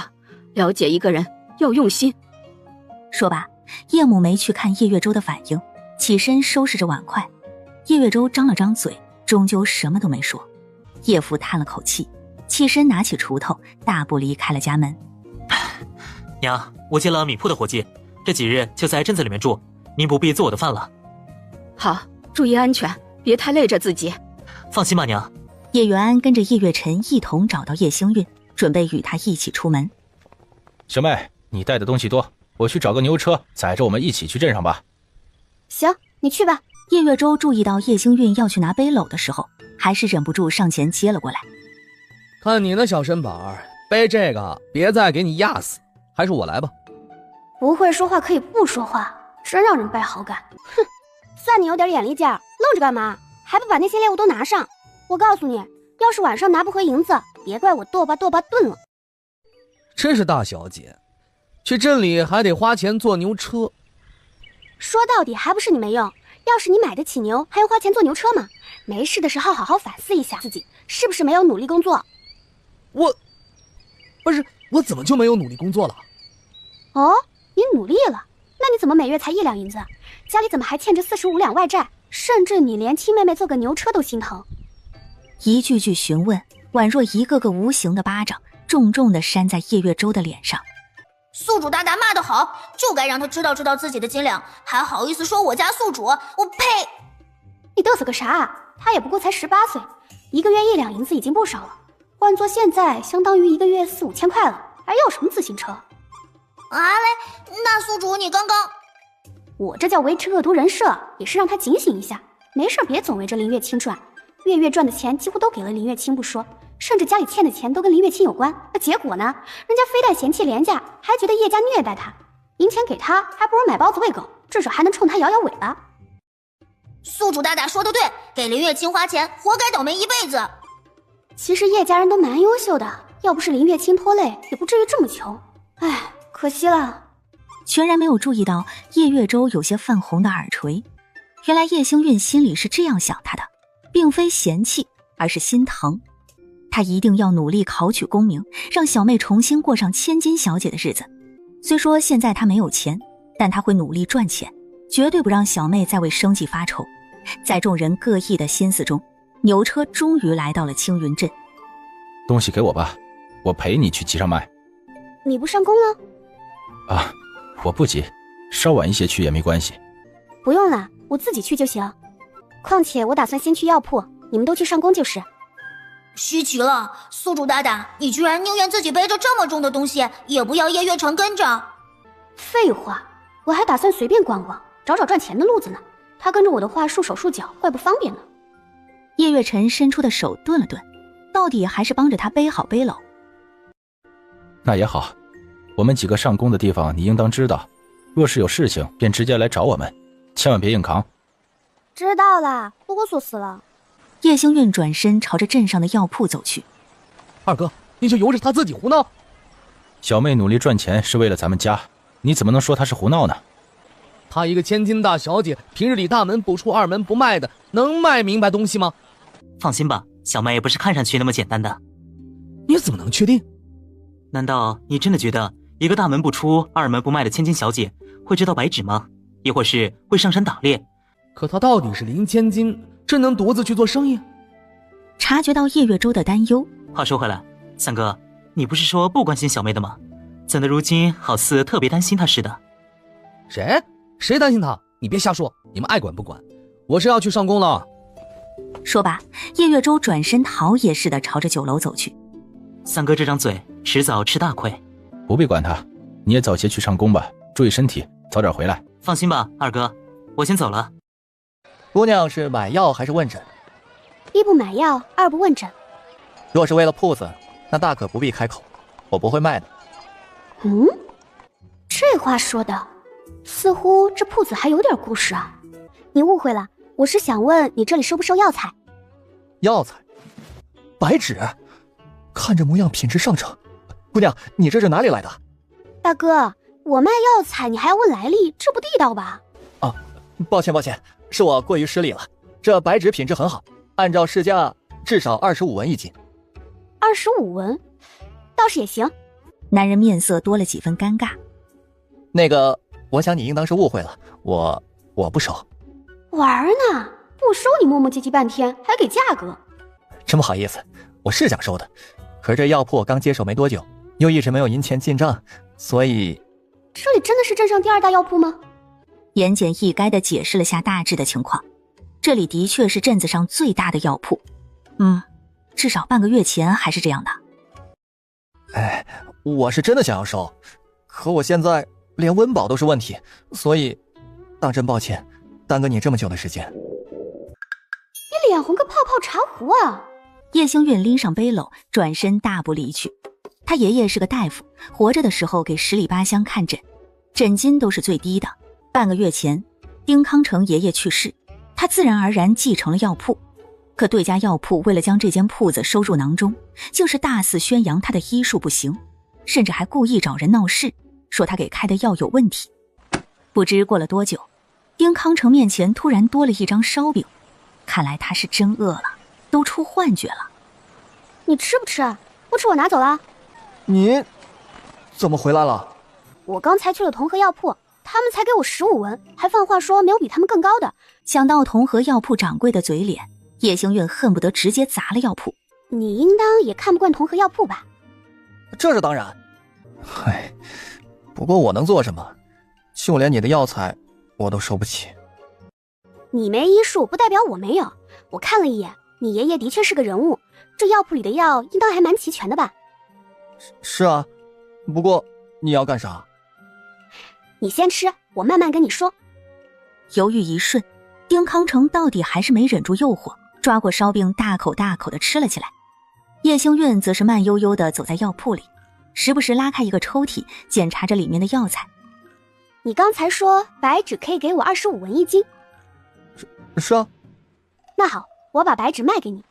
了解一个人要用心。说罢，叶母没去看叶月舟的反应，起身收拾着碗筷。叶月舟张了张嘴，终究什么都没说。叶父叹了口气，起身拿起锄头，大步离开了家门。娘，我接了米铺的伙计，这几日就在镇子里面住，您不必做我的饭了。好，注意安全，别太累着自己。放心吧，娘。叶元安跟着叶月辰一同找到叶星韵，准备与他一起出门。小妹，你带的东西多，我去找个牛车载着我们一起去镇上吧。行，你去吧。叶月舟注意到叶星韵要去拿背篓的时候，还是忍不住上前接了过来。看你那小身板，背这个别再给你压死，还是我来吧。不会说话可以不说话，真让人败好感。哼，算你有点眼力劲儿，愣着干嘛？还不把那些猎物都拿上？我告诉你，要是晚上拿不回银子，别怪我剁吧剁吧炖了。真是大小姐，去镇里还得花钱坐牛车。说到底还不是你没用，要是你买得起牛，还用花钱坐牛车吗？没事的时候好好反思一下自己是不是没有努力工作。我怎么就没有努力工作了？哦，你努力了，那你怎么每月才1两银子？家里怎么还欠着45两外债？甚至你连亲妹妹坐个牛车都心疼。一句句询问，宛若一个个无形的巴掌，重重地扇在叶月舟的脸上。宿主大大骂得好，就该让他知道自己的斤两，还好意思说我家宿主，我呸！你嘚瑟个啥？他也不过才18岁，1个月1两银子已经不少了，换做现在相当于1个月4、5千块了，还要什么自行车？啊嘞，那宿主你刚刚……我这叫维持恶毒人设，也是让他警醒一下，没事别总围着林月清转，月月赚的钱几乎都给了林月清不说，甚至家里欠的钱都跟林月清有关。那结果呢？人家非但嫌弃廉价，还觉得叶家虐待他，银钱给他还不如买包子喂狗，至少还能冲他摇摇尾巴。宿主大大说的对，给林月清花钱，活该倒霉一辈子。其实叶家人都蛮优秀的，要不是林月清拖累，也不至于这么穷。唉，可惜了。全然没有注意到叶月舟有些泛红的耳垂，原来叶星韵心里是这样想他的，并非嫌弃，而是心疼。他一定要努力考取功名，让小妹重新过上千金小姐的日子。虽说现在他没有钱，但他会努力赚钱，绝对不让小妹再为生计发愁。在众人各异的心思中，牛车终于来到了青云镇。东西给我吧，我陪你去集上卖。你不上工了？啊，我不急，稍晚一些去也没关系。不用了，我自己去就行。况且我打算先去药铺，你们都去上工就是。稀奇了，宿主大大，你居然宁愿自己背着这么重的东西，也不要叶月辰跟着。废话，我还打算随便逛逛，找找赚钱的路子呢。他跟着我的话束手束脚，怪不方便呢。叶月辰伸出的手顿了顿，到底还是帮着他背好背篓。那也好，我们几个上工的地方你应当知道，若是有事情，便直接来找我们，千万别硬扛。知道了，啰嗦死了。叶星运转身朝着镇上的药铺走去。二哥，你就由着他自己胡闹。小妹努力赚钱是为了咱们家，你怎么能说她是胡闹呢？她一个千金大小姐，平日里大门不出二门不迈的，能卖明白东西吗？放心吧，小妹不是看上去那么简单的。你怎么能确定？难道你真的觉得一个大门不出二门不迈的千金小姐会知道白纸吗？亦或是会上山打猎？可她到底是林千金，真能独自去做生意？察觉到叶月舟的担忧，话说回来，三哥，你不是说不关心小妹的吗？怎的如今好似特别担心她似的？谁担心她？你别瞎说，你们爱管不管。我是要去上工了。说罢，叶月舟转身逃也似的朝着酒楼走去。三哥这张嘴，迟早吃大亏。不必管他，你也早些去上工吧，注意身体，早点回来。放心吧，二哥，我先走了。姑娘是买药还是问诊？一不买药，二不问诊。若是为了铺子，那大可不必开口，我不会卖的。这话说的，似乎这铺子还有点故事啊。你误会了，我是想问你这里收不收药材？药材？白纸？看这模样品质上乘。姑娘，你这是哪里来的？大哥，我卖药材你还要问来历，这不地道吧？啊，抱歉，是我过于失礼了。这白纸品质很好，按照市价至少25文一斤。25文，倒是也行。男人面色多了几分尴尬。那个，我想你应当是误会了，我不收。玩呢？不收你磨磨唧唧半天，还给价格？真不好意思，我是想收的，可是这药铺刚接手没多久，又一直没有银钱进账，所以……这里真的是镇上第2大药铺吗？言简意赅地解释了下大致的情况。这里的确是镇子上最大的药铺，至少半个月前还是这样的。哎，我是真的想要收，可我现在连温饱都是问题，所以当真抱歉，耽搁你这么久的时间。你脸红个泡泡茶壶啊！叶星运拎上背篓，转身大步离去。他爷爷是个大夫，活着的时候给10里8乡看诊，诊金都是最低的。半个月前，丁康成爷爷去世，他自然而然继承了药铺。可对家药铺为了将这间铺子收入囊中，竟是大肆宣扬他的医术不行，甚至还故意找人闹事，说他给开的药有问题。不知过了多久，丁康成面前突然多了一张烧饼，看来他是真饿了，都出幻觉了。你吃不吃？不吃我拿走了。你怎么回来了？我刚才去了同和药铺，他们才给我15文，还放话说没有比他们更高的。想到同和药铺掌柜的嘴脸，叶星运恨不得直接砸了药铺。你应当也看不惯同和药铺吧？这是当然。嗨，不过我能做什么？就连你的药材我都收不起。你没医术不代表我没有，我看了一眼，你爷爷的确是个人物，这药铺里的药应当还蛮齐全的吧？是啊，不过你要干啥？你先吃，我慢慢跟你说。犹豫一瞬，丁康成到底还是没忍住诱惑，抓过烧饼大口大口地吃了起来。叶星运则是慢悠悠地走在药铺里，时不时拉开一个抽屉，检查着里面的药材。你刚才说白纸可以给我25文一斤？是啊。那好，我把白纸卖给你。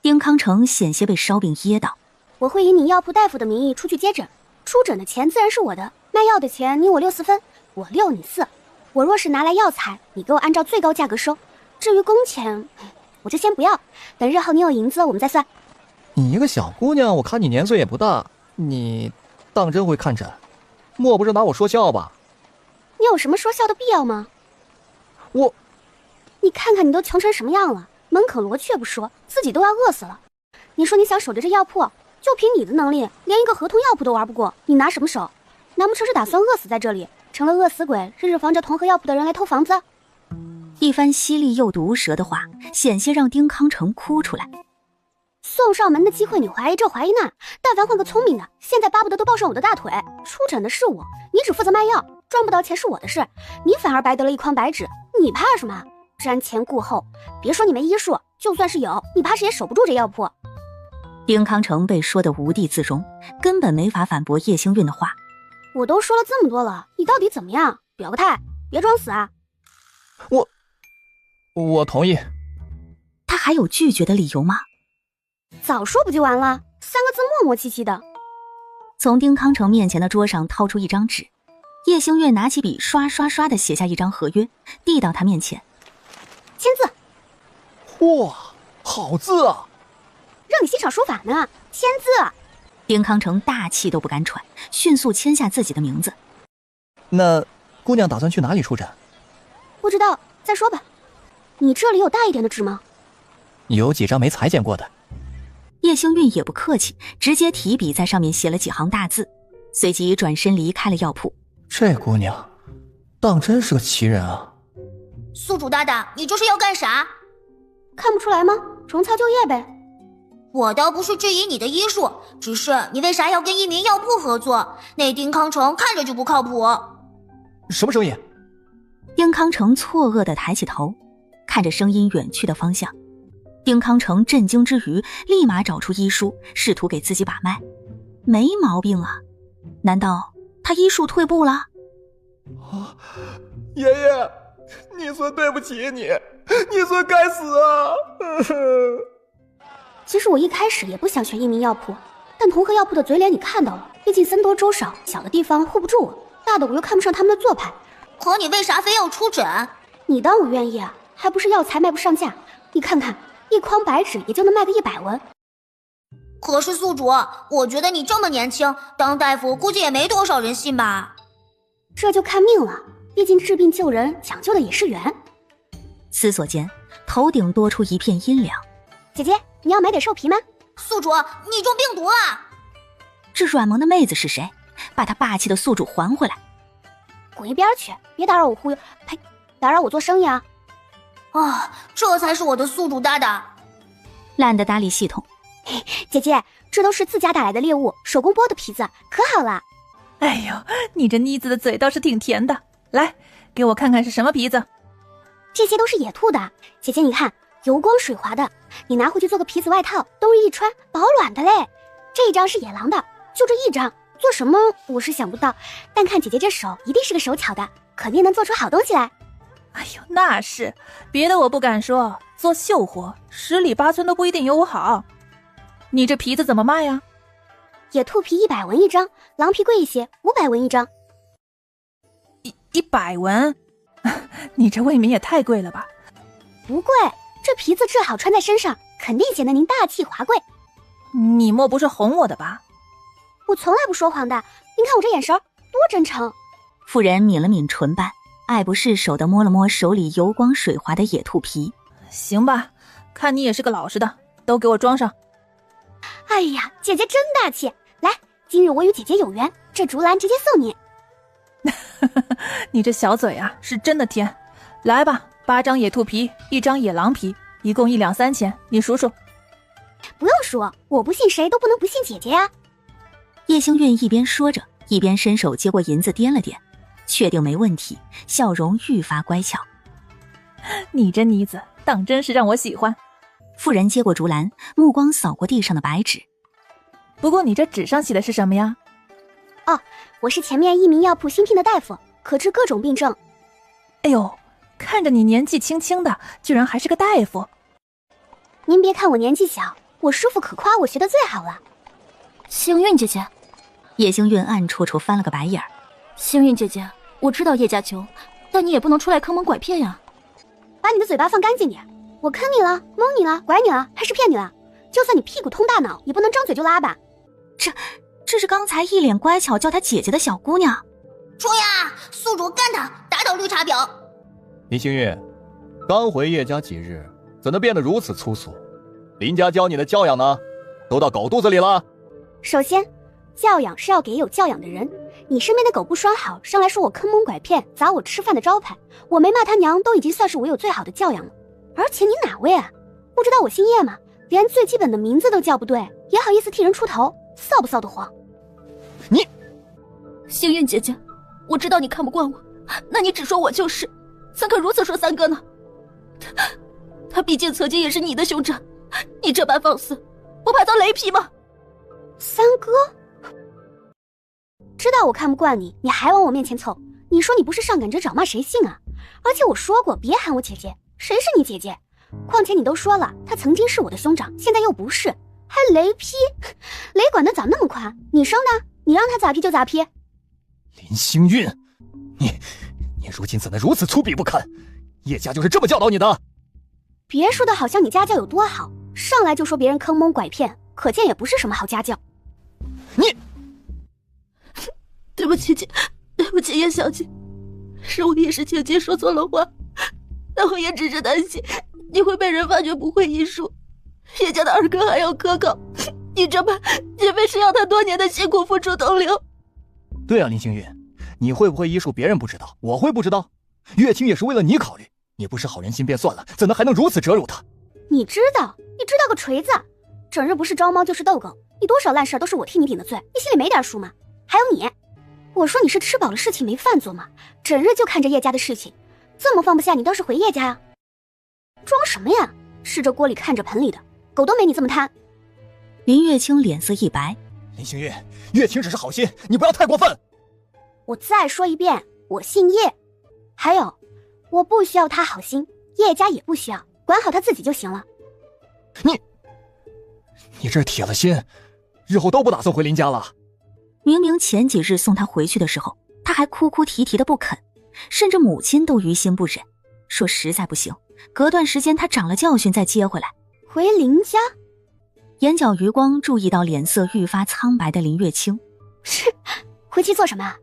丁康成险些被烧饼噎到。我会以你药铺大夫的名义出去接诊，出诊的钱自然是我的，卖药的钱你我6、4分，我6你4。我若是拿来药材，你给我按照最高价格收，至于工钱我就先不要，等日后你有银子我们再算。你一个小姑娘，我看你年岁也不大，你当真会看诊？莫不是拿我说笑吧？你有什么说笑的必要吗？你看看你都穷成什么样了，门可罗雀不说，自己都要饿死了。你说你想守着这药铺，就凭你的能力，连一个合同药铺都玩不过，你拿什么守？难不成是打算饿死在这里，成了饿死鬼，日日防着同和药铺的人来偷房子？一番犀利又毒舌的话，险些让丁康成哭出来。送上门的机会你怀疑这怀疑那，但凡换个聪明的，现在巴不得都抱上我的大腿。出诊的是我，你只负责卖药，赚不到钱是我的事，你反而白得了一筐白纸，你怕什么？瞻前顾后，别说你没医术，就算是有，你怕是也守不住这药铺。丁康成被说得无地自容，根本没法反驳叶星运的话。我都说了这么多了，你到底怎么样？表个态，别装死啊！我同意。他还有拒绝的理由吗？早说不就完了？3个字磨磨唧唧的。从丁康成面前的桌上掏出一张纸，叶星月拿起笔刷刷刷地写下一张合约，递到他面前。签字。哇，好字啊！让你欣赏书法呢，签字。丁康成大气都不敢喘，迅速签下自己的名字。那姑娘打算去哪里出诊？不知道，再说吧。你这里有大一点的纸吗？有几张没裁剪过的。叶星韵也不客气，直接提笔在上面写了几行大字，随即转身离开了药铺。这姑娘当真是个奇人啊！宿主大大，你这是要干啥？看不出来吗？重操旧业呗。我倒不是质疑你的医术，只是你为啥要跟一名药铺合作？那丁康成看着就不靠谱。什么声音？丁康成错愕地抬起头，看着声音远去的方向。丁康成震惊之余，立马找出医书，试图给自己把脉。没毛病啊，难道他医术退步了？爷爷，你孙对不起你孙该死啊！其实我一开始也不想选一名药铺，但同和药铺的嘴脸你看到了，毕竟僧多粥少，小的地方护不住我，大的我又看不上他们的做派。可你为啥非要出诊？你当我愿意啊？还不是药材卖不上价？你看看，一筐白纸也就能卖个100文。可是宿主，我觉得你这么年轻，当大夫估计也没多少人信吧？这就看命了，毕竟治病救人讲究的也是缘。思索间，头顶多出一片阴凉。姐姐，你要买点兽皮吗？宿主，你中病毒了！这软萌的妹子是谁？把她霸气的宿主还回来！滚一边去，别打扰我忽悠，呸，打扰我做生意啊！这才是我的宿主大大。懒得搭理系统。姐姐，这都是自家打来的猎物，手工剥的皮子，可好了。哎呦，你这妮子的嘴倒是挺甜的。来，给我看看是什么皮子。这些都是野兔的，姐姐你看，油光水滑的，你拿回去做个皮子外套，冬日一穿，保暖的嘞。这一张是野狼的，就这一张，做什么我是想不到，但看姐姐这手，一定是个手巧的，肯定能做出好东西来。哎呦，那是，别的我不敢说，做绣活10里8村都不一定有我好。你这皮子怎么卖呀？野兔皮100文一张，狼皮贵一些，500文一张。100文？你这未免也太贵了吧？不贵，这皮子治好穿在身上，肯定显得您大气华贵。你莫不是哄我的吧？我从来不说谎的，您看我这眼神多真诚。妇人抿了抿唇瓣，爱不释手地摸了摸手里油光水滑的野兔皮。行吧，看你也是个老实的，都给我装上。哎呀，姐姐真大气！来，今日我与姐姐有缘，这竹篮直接送你。你这小嘴啊，是真的甜。来吧，8张野兔皮，1张野狼皮，一共1两3钱，你数数。不用数，我不信谁都不能不信姐姐呀。叶星韵一边说着，一边伸手接过银子掂了掂，确定没问题，笑容愈发乖巧。你这妮子当真是让我喜欢。妇人接过竹篮，目光扫过地上的白纸。不过你这纸上写的是什么呀？我是前面一名药铺新聘的大夫，可治各种病症。哎呦，看着你年纪轻轻的，居然还是个大夫。您别看我年纪小，我师傅可夸我学的最好了。星韵姐姐。叶星韵暗戳戳翻了个白眼儿。星韵姐姐，我知道叶家穷，但你也不能出来坑蒙拐骗呀。把你的嘴巴放干净点，我坑你了，蒙你了，拐你了，还是骗你了？就算你屁股通大脑，也不能张嘴就拉吧。这是刚才一脸乖巧叫她姐姐的小姑娘。冲呀！宿主干他，打倒绿茶婊！林星月，刚回叶家几日，怎能变得如此粗俗？林家教你的教养呢，都到狗肚子里了。首先，教养是要给有教养的人。你身边的狗不拴好，上来说我坑蒙拐骗，砸我吃饭的招牌，我没骂他娘，都已经算是我有最好的教养了。而且你哪位啊？不知道我姓叶吗？连最基本的名字都叫不对，也好意思替人出头，臊不臊得慌？你，星韵姐姐，我知道你看不惯我，那你只说我就是，怎可如此说三哥呢？他毕竟曾经也是你的兄长，你这般放肆，不怕遭雷劈吗？三哥，知道我看不惯你，你还往我面前凑，你说你不是上赶着找骂谁信啊？而且我说过别喊我姐姐，谁是你姐姐？况且你都说了，他曾经是我的兄长，现在又不是，还雷劈，雷管的咋那么宽？你生的，你让他咋劈就咋劈。林星运，你如今怎能如此粗鄙不堪？叶家就是这么教导你的？别说的好像你家教有多好，上来就说别人坑蒙拐骗，可见也不是什么好家教。你，对不起姐，对不起叶小姐，是我一时情急说错了话，但我也只是担心你会被人发觉不会医术，叶家的二哥还要科考，你这么岂非是要他多年的辛苦付出东流？对啊，林星运，你会不会医术别人不知道，我会不知道？月清也是为了你考虑，你不是好人心便算了，怎能还能如此折辱他？你知道个锤子！整日不是招猫就是逗狗，你多少烂事都是我替你顶的罪，你心里没点数吗？还有你，我说你是吃饱了事情没饭做吗？整日就看着叶家的事情，这么放不下，你倒是回叶家呀！装什么呀？吃着锅里看着盆里的，狗都没你这么贪。林月清脸色一白，林星运，月清只是好心，你不要太过分。我再说一遍，我姓叶。还有，我不需要他好心，叶家也不需要，管好他自己就行了。你这铁了心，日后都不打算回林家了？明明前几日送他回去的时候，他还哭哭啼啼的不肯，甚至母亲都于心不忍，说实在不行，隔段时间他长了教训再接回来。回林家？眼角余光注意到脸色愈发苍白的林月清，是回去做什么？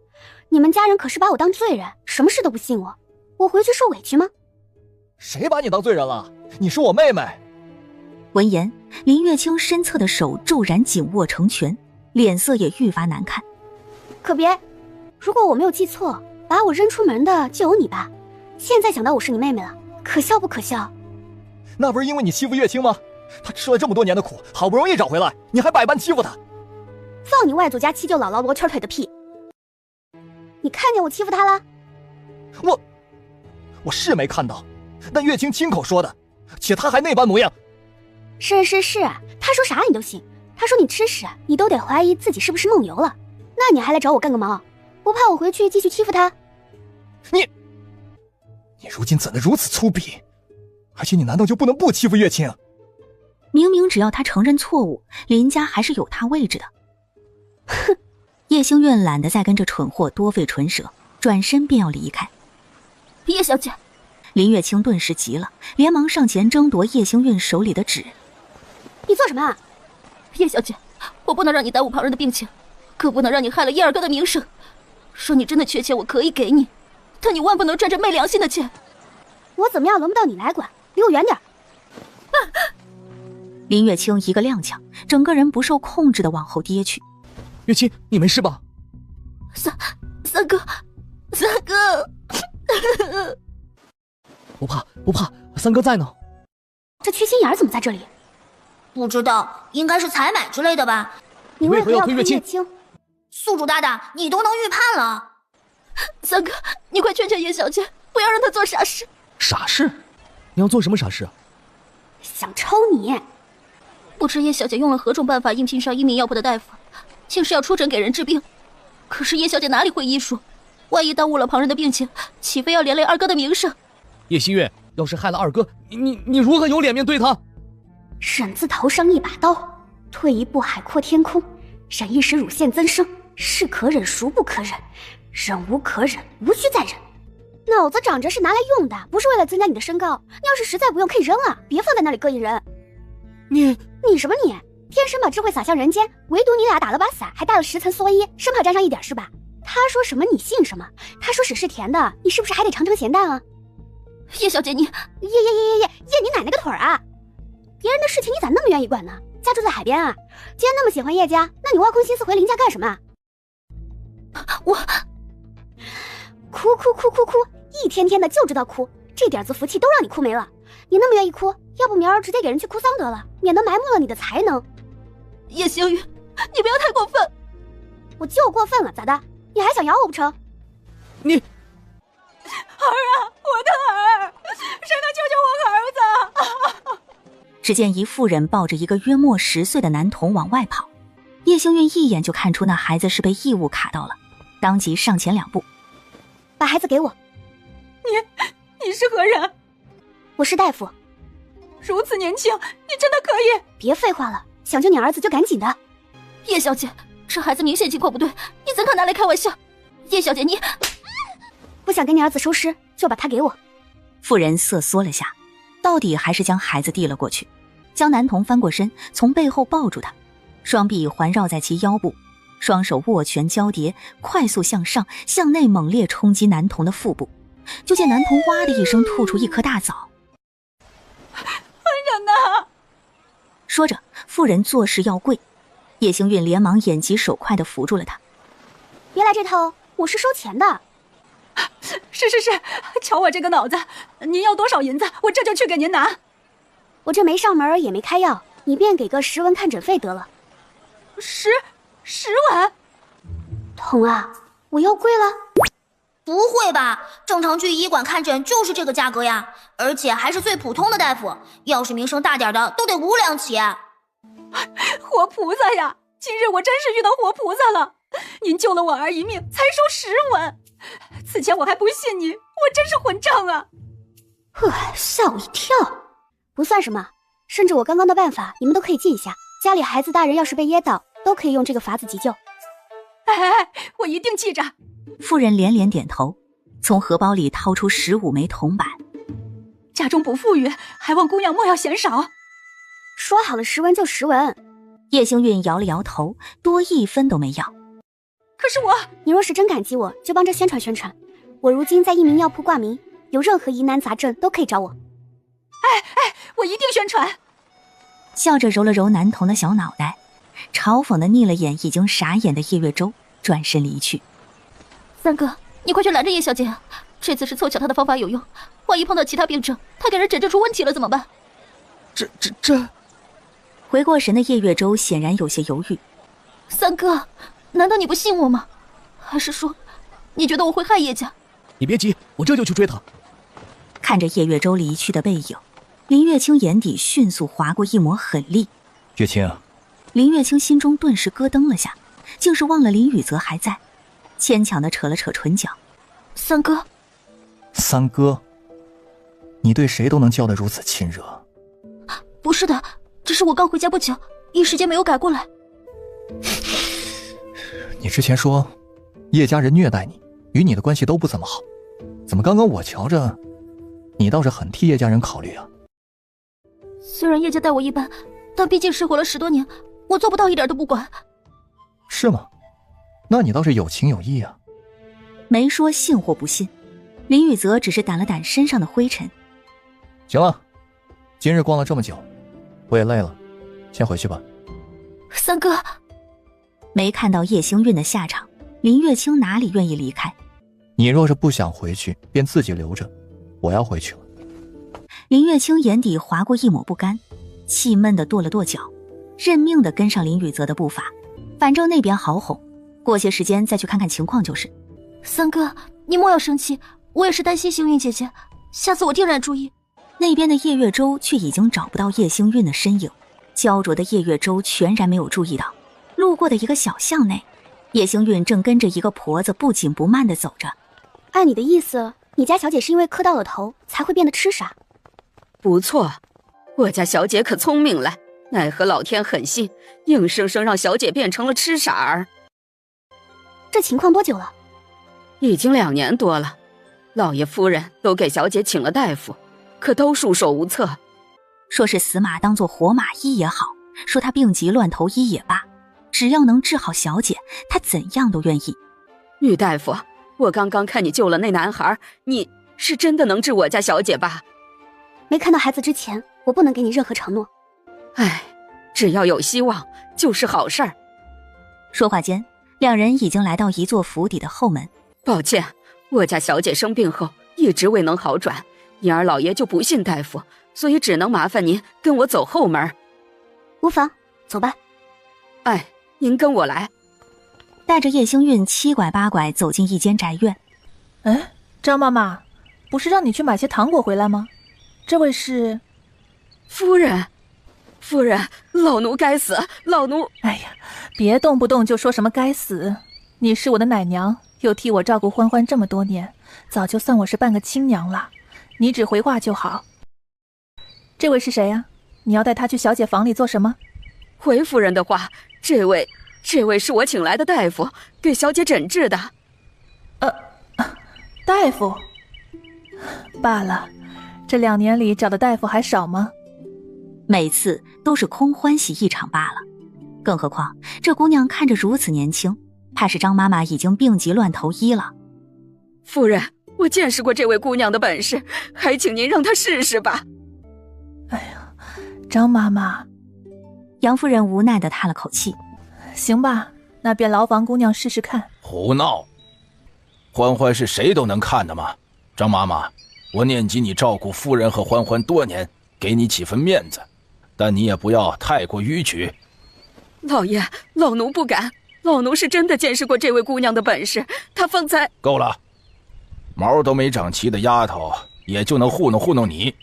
你们家人可是把我当罪人，什么事都不信我，我回去受委屈吗？谁把你当罪人了？你是我妹妹。闻言，林月清身侧的手骤然紧握成拳，脸色也愈发难看。可别，如果我没有记错，把我扔出门的就有你吧？现在想到我是你妹妹了，可笑不可笑？那不是因为你欺负月清吗？她吃了这么多年的苦，好不容易找回来，你还百般欺负她。放你外祖家七舅姥姥罗圈腿的屁！你看见我欺负她了？我是没看到，但月清亲口说的，且她还那般模样。是，他说啥你都信，他说你吃屎，你都得怀疑自己是不是梦游了。那你还来找我干个毛？不怕我回去继续欺负他？你如今怎能如此粗鄙？而且你难道就不能不欺负月清？明明只要他承认错误，林家还是有他位置的。哼！叶星运懒得再跟这蠢货多费唇舌，转身便要离开。叶小姐，林月清顿时急了，连忙上前争夺叶星运手里的纸。你做什么啊？叶小姐，我不能让你耽误旁人的病情，更不能让你害了叶二哥的名声。说你真的缺钱，我可以给你，但你万不能赚着昧良心的钱。我怎么样轮不到你来管，离我远点。林月清一个踉跄，整个人不受控制的往后跌去。月清，你没事吧？三哥，不怕，三哥在呢。这缺心眼怎么在这里？不知道，应该是采买之类的吧。你为何要推月清？宿主大大，你都能预判了。三哥，你快劝劝叶小姐，不要让她做傻事。傻事？你要做什么傻事啊？想抽你！不知叶小姐用了何种办法应聘上一名药铺的大夫，竟是要出诊给人治病。可是叶小姐哪里会医术？万一耽误了旁人的病情，岂非要连累二哥的名声？叶新月，要是害了二哥，你如何有脸面对他？忍字头上一把刀，退一步海阔天空，忍一时乳腺增生，是可忍孰不可忍，忍无可忍，无需再忍。脑子长着是拿来用的，不是为了增加你的身高。你要是实在不用，可以扔啊，别放在那里膈应人。你什么你？天生把智慧洒向人间，唯独你俩打了把伞，还带了10层蓑衣，生怕沾上一点是吧？他说什么你信什么？他说屎是甜的，你是不是还得尝尝咸淡啊？叶小姐，你叶你奶奶个腿啊！别人的事情你咋那么愿意管呢？家住在海边啊？既然那么喜欢叶家，那你挖空心思回林家干什么？我哭，一天天的就知道哭，这点子福气都让你哭没了。你那么愿意哭，要不明儿直接给人去哭丧得了，免得埋没了你的才能。叶星宇，你不要太过分。我就过分了，咋的？你还想咬我不成？儿啊，我的儿，谁能救救我儿子？只见一妇人抱着一个约莫10岁的男童往外跑，叶星运一眼就看出那孩子是被异物卡到了，当即上前2步。把孩子给我。你是何人？我是大夫。如此年轻，你真的可以？别废话了，想救你儿子就赶紧的。叶小姐，这孩子明显情况不对，你怎敢拿来开玩笑？叶小姐，你不想给你儿子收尸，就把他给我。妇人瑟缩了下，到底还是将孩子递了过去，将男童翻过身，从背后抱住他，双臂环绕在其腰部，双手握拳交叠，快速向上向内猛烈冲击男童的腹部。就见男童哇的一声吐出一颗大枣。恩人呐！说着，妇人作势要跪，叶星韵连忙眼疾手快地扶住了他。别来这套，我是收钱的。是，瞧我这个脑子，您要多少银子，我这就去给您拿。我这没上门也没开药，你便给个10文看诊费得了。10文？童啊，我要跪了？不会吧，正常去医馆看诊就是这个价格呀，而且还是最普通的大夫，要是名声大点的都得5两起。活菩萨呀，今日我真是遇到活菩萨了，您救了我儿一命，才收10文，此前我还不信你，我真是混账啊！吓我一跳。不算什么，甚至我刚刚的办法你们都可以记一下，家里孩子大人要是被噎到，都可以用这个法子急救。我一定记着。妇人连连点头，从荷包里掏出15枚铜板。家中不富裕，还望姑娘莫要嫌少。说好了10文就10文。叶星韵摇了摇头，多1分都没要。可是你若是真感激我，就帮着宣传宣传。我如今在一名药铺挂名，有任何疑难杂症都可以找我。我一定宣传。笑着揉了揉男童的小脑袋，嘲讽地睨了眼已经傻眼的叶月舟，转身离去。三哥，你快去拦着叶小姐，这次是凑巧她的方法有用，万一碰到其他病症，她给人诊治出问题了怎么办？这……回过神的叶月舟显然有些犹豫。三哥，难道你不信我吗？还是说，你觉得我会害叶家？你别急，我这就去追他。看着叶月舟离去的背影，林月清眼底迅速划过一抹狠戾。月清，林月清心中顿时咯噔了下，竟是忘了林宇泽还在，牵强地扯了扯唇角。三哥，三哥，你对谁都能叫得如此亲热？不是的，只是我刚回家不久，一时间没有改过来。你之前说叶家人虐待你，与你的关系都不怎么好，怎么刚刚我瞧着你倒是很替叶家人考虑啊？虽然叶家待我一般，但毕竟生活了10多年，我做不到一点都不管。是吗？那你倒是有情有义啊。没说信或不信，林宇泽只是掸了掸身上的灰尘。行了，今日逛了这么久，我也累了，先回去吧。三哥，没看到叶星韵的下场，林月清哪里愿意离开？你若是不想回去，便自己留着，我要回去了。林月清眼底划过一抹不甘，气闷地跺了跺脚，认命地跟上林宇泽的步伐。反正那边好哄，过些时间再去看看情况就是。三哥，你莫要生气，我也是担心星韵姐姐，下次我定然注意。那边的叶月舟却已经找不到叶星韵的身影，焦灼的叶月舟全然没有注意到，路过的一个小巷内，叶星韵正跟着一个婆子不紧不慢地走着。按你的意思，你家小姐是因为磕到了头才会变得痴傻？不错，我家小姐可聪明了，奈何老天狠心，硬生生让小姐变成了痴傻儿。这情况多久了？已经2年多了，老爷夫人都给小姐请了大夫，可都束手无策。说是死马当做活马医也好，说他病急乱投医也罢，只要能治好小姐，他怎样都愿意。女大夫，我刚刚看你救了那男孩，你是真的能治我家小姐吧？没看到孩子之前，我不能给你任何承诺。唉，只要有希望就是好事儿。说话间，两人已经来到一座府邸的后门。抱歉，我家小姐生病后一直未能好转，因而老爷就不信大夫，所以只能麻烦您跟我走后门。无妨，走吧。哎，您跟我来。带着叶星韵七拐八拐走进一间宅院。哎，张妈妈，不是让你去买些糖果回来吗？这位是夫人。夫人，老奴该死，老奴……哎呀，别动不动就说什么该死，你是我的奶娘，又替我照顾欢欢这么多年，早就算我是半个亲娘了。你只回话就好。这位是谁呀？你要带她去小姐房里做什么？回夫人的话，这位是我请来的大夫，给小姐诊治的。大夫？罢了，这2年里找的大夫还少吗？每次都是空欢喜一场罢了。更何况这姑娘看着如此年轻，怕是张妈妈已经病急乱投医了。夫人，我见识过这位姑娘的本事，还请您让她试试吧。哎呀，张妈妈。杨夫人无奈地叹了口气。行吧，那便劳烦姑娘试试看。胡闹！欢欢是谁都能看的吗？张妈妈，我念及你照顾夫人和欢欢多年，给你几分面子，但你也不要太过逾矩。老爷，老奴不敢，老奴是真的见识过这位姑娘的本事，她方才……够了，毛都没长齐的丫头也就能糊弄糊弄你。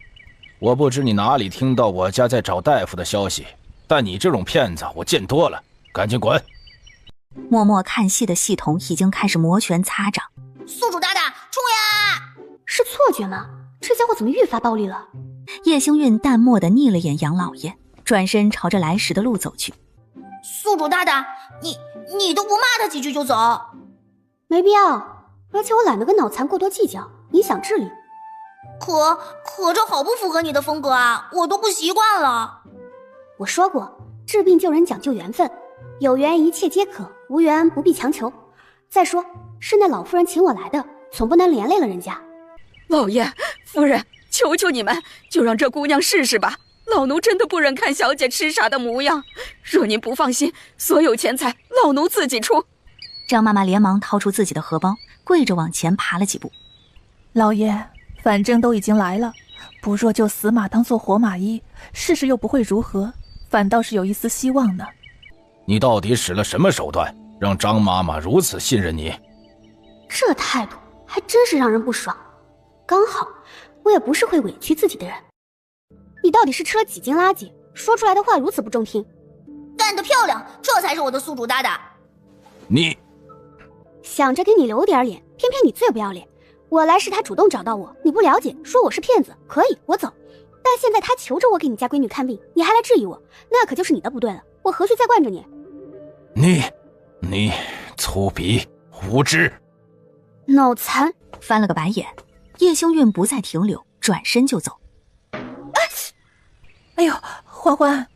我不知你哪里听到我家在找大夫的消息，但你这种骗子我见多了，赶紧滚！默默看戏的系统已经开始摩拳擦掌。宿主大大，冲呀！是错觉吗？这家伙怎么愈发暴力了？叶星韵淡漠地睨了眼杨老爷，转身朝着来时的路走去。宿主大大，你都不骂他几句就走？没必要，而且我懒得跟脑残过多计较，影响智力。可这好不符合你的风格啊，我都不习惯了。我说过，治病救人讲究缘分，有缘一切皆可，无缘不必强求。再说，是那老夫人请我来的，总不能连累了人家。老爷，夫人，求求你们，就让这姑娘试试吧。老奴真的不忍看小姐痴傻的模样，若您不放心，所有钱财老奴自己出。张妈妈连忙掏出自己的荷包，跪着往前爬了几步。老爷，反正都已经来了，不若就死马当做活马医，试试又不会如何，反倒是有一丝希望呢。你到底使了什么手段，让张妈妈如此信任你？这态度还真是让人不爽。刚好，我也不是会委屈自己的人。你到底是吃了几斤垃圾，说出来的话如此不中听？干得漂亮，这才是我的宿主大大。你想着给你留点脸，偏偏你最不要脸。我来是他主动找到我，你不了解，说我是骗子，可以，我走。但现在他求着我给你家闺女看病，你还来质疑我，那可就是你的不对了，我何须再惯着你？你粗鄙无知，脑残！翻了个白眼，叶星韵不再停留，转身就走。哎呦，欢欢！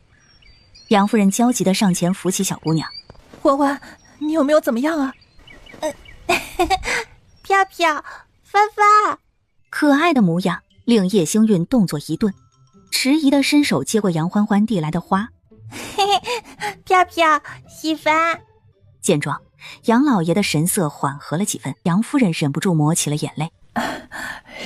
杨夫人焦急地上前扶起小姑娘。欢欢，你有没有怎么样啊？飘飘，帆帆，可爱的模样令叶星韵动作一顿，迟疑地伸手接过杨欢欢递来的花。嘿嘿，飘飘，喜欢。见状，杨老爷的神色缓和了几分，杨夫人忍不住抹起了眼泪。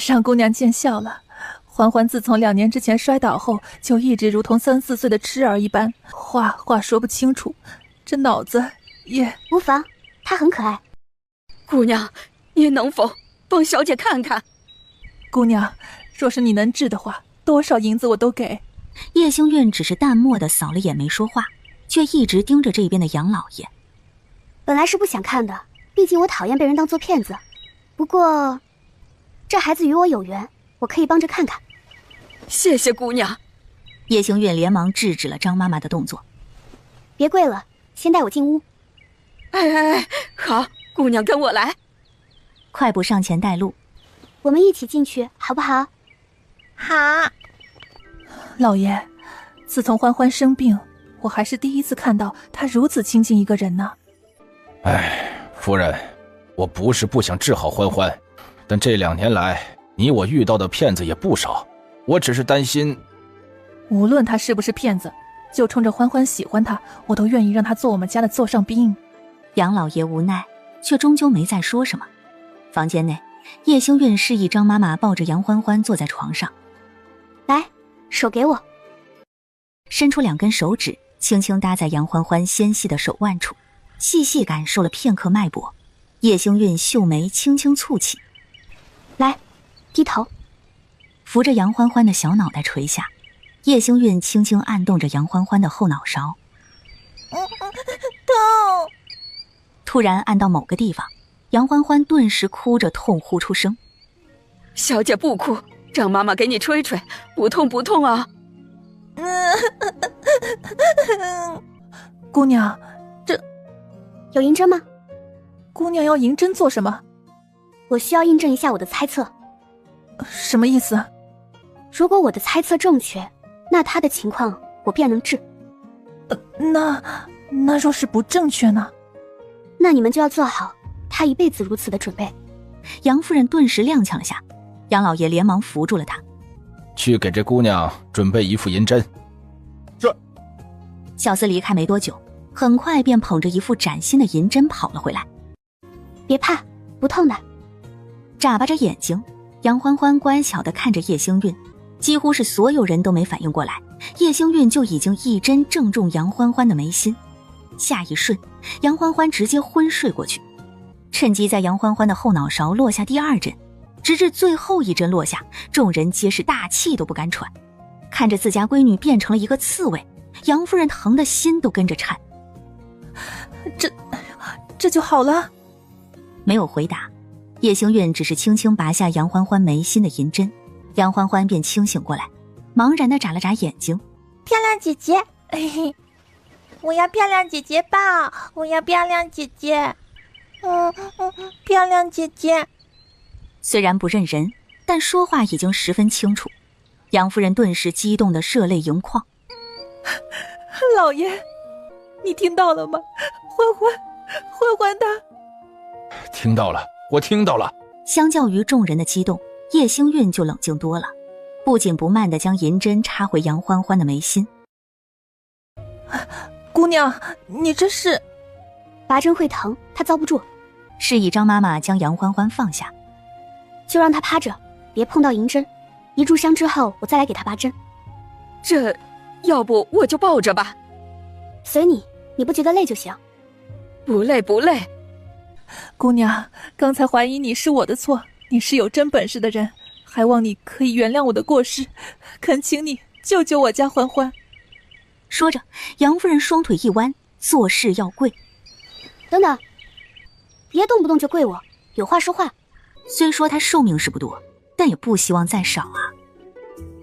让姑娘见笑了。欢欢自从2年之前摔倒后，就一直如同3、4岁的痴儿一般，话说不清楚，这脑子也……无妨，她很可爱。姑娘，您能否帮小姐看看？姑娘，若是你能治的话，多少银子我都给。叶星韵只是淡漠地扫了眼没说话，却一直盯着这边的杨老爷。本来是不想看的，毕竟我讨厌被人当做骗子。不过，这孩子与我有缘，我可以帮着看看。谢谢姑娘。叶星韵连忙制止了张妈妈的动作。别跪了，先带我进屋。哎，好，姑娘跟我来。快步上前带路。我们一起进去，好不好？好。老爷，自从欢欢生病，我还是第一次看到他如此亲近一个人呢。夫人，我不是不想治好欢欢，但这2年来，你我遇到的骗子也不少，我只是担心。无论他是不是骗子，就冲着欢欢喜欢他，我都愿意让他做我们家的座上宾。杨老爷无奈，却终究没再说什么。房间内，叶星韵示意张妈妈抱着杨欢欢坐在床上。来，手给我。伸出2根手指，轻轻搭在杨欢欢纤细的手腕处，细细感受了片刻脉搏。叶星韵秀眉轻轻蹙起。来，低头。扶着杨欢欢的小脑袋垂下，叶星韵轻轻按动着杨欢欢的后脑勺。痛！突然按到某个地方，杨欢欢顿时哭着痛呼出声：“小姐不哭，让妈妈给你吹吹，不痛不痛啊。”姑娘，这有银针吗？姑娘要银针做什么？我需要印证一下我的猜测。什么意思？如果我的猜测正确，那他的情况我便能治。那若是不正确呢？那你们就要做好他一辈子如此的准备。杨夫人顿时踉跄了下，杨老爷连忙扶住了她。去给这姑娘准备一副银针。是。小厮离开没多久，很快便捧着一副崭新的银针跑了回来。别怕，不痛的。眨巴着眼睛，杨欢欢乖巧地看着叶星韵，几乎是所有人都没反应过来，叶星韵就已经一针正中杨欢欢的眉心。下一瞬，杨欢欢直接昏睡过去，趁机在杨欢欢的后脑勺落下第二针，直至最后一针落下，众人皆是大气都不敢喘。看着自家闺女变成了一个刺猬，杨夫人疼的心都跟着颤。这就好了？没有回答，叶星韵只是轻轻拔下杨欢欢眉心的银针，杨欢欢便清醒过来，茫然地眨了眨眼睛。漂亮姐姐，我要漂亮姐姐抱，我要漂亮姐姐，漂亮姐姐。虽然不认人，但说话已经十分清楚。杨夫人顿时激动得热泪盈眶。老爷，你听到了吗？欢欢她。听到了，我听到了。相较于众人的激动，叶星韵就冷静多了，不紧不慢地将银针插回杨欢欢的眉心。姑娘，你这是……拔针会疼，她遭不住。示意张妈妈将杨欢欢放下，就让她趴着，别碰到银针。一炷香之后，我再来给她拔针。这，要不我就抱着吧。随你，你不觉得累就行。不累不累。姑娘，刚才怀疑你是我的错，你是有真本事的人，还望你可以原谅我的过失，恳请你救救我家欢欢。说着，杨夫人双腿一弯，作势要跪。等等，别动不动就跪我，有话说话。虽说她寿命是不多，但也不希望再少啊。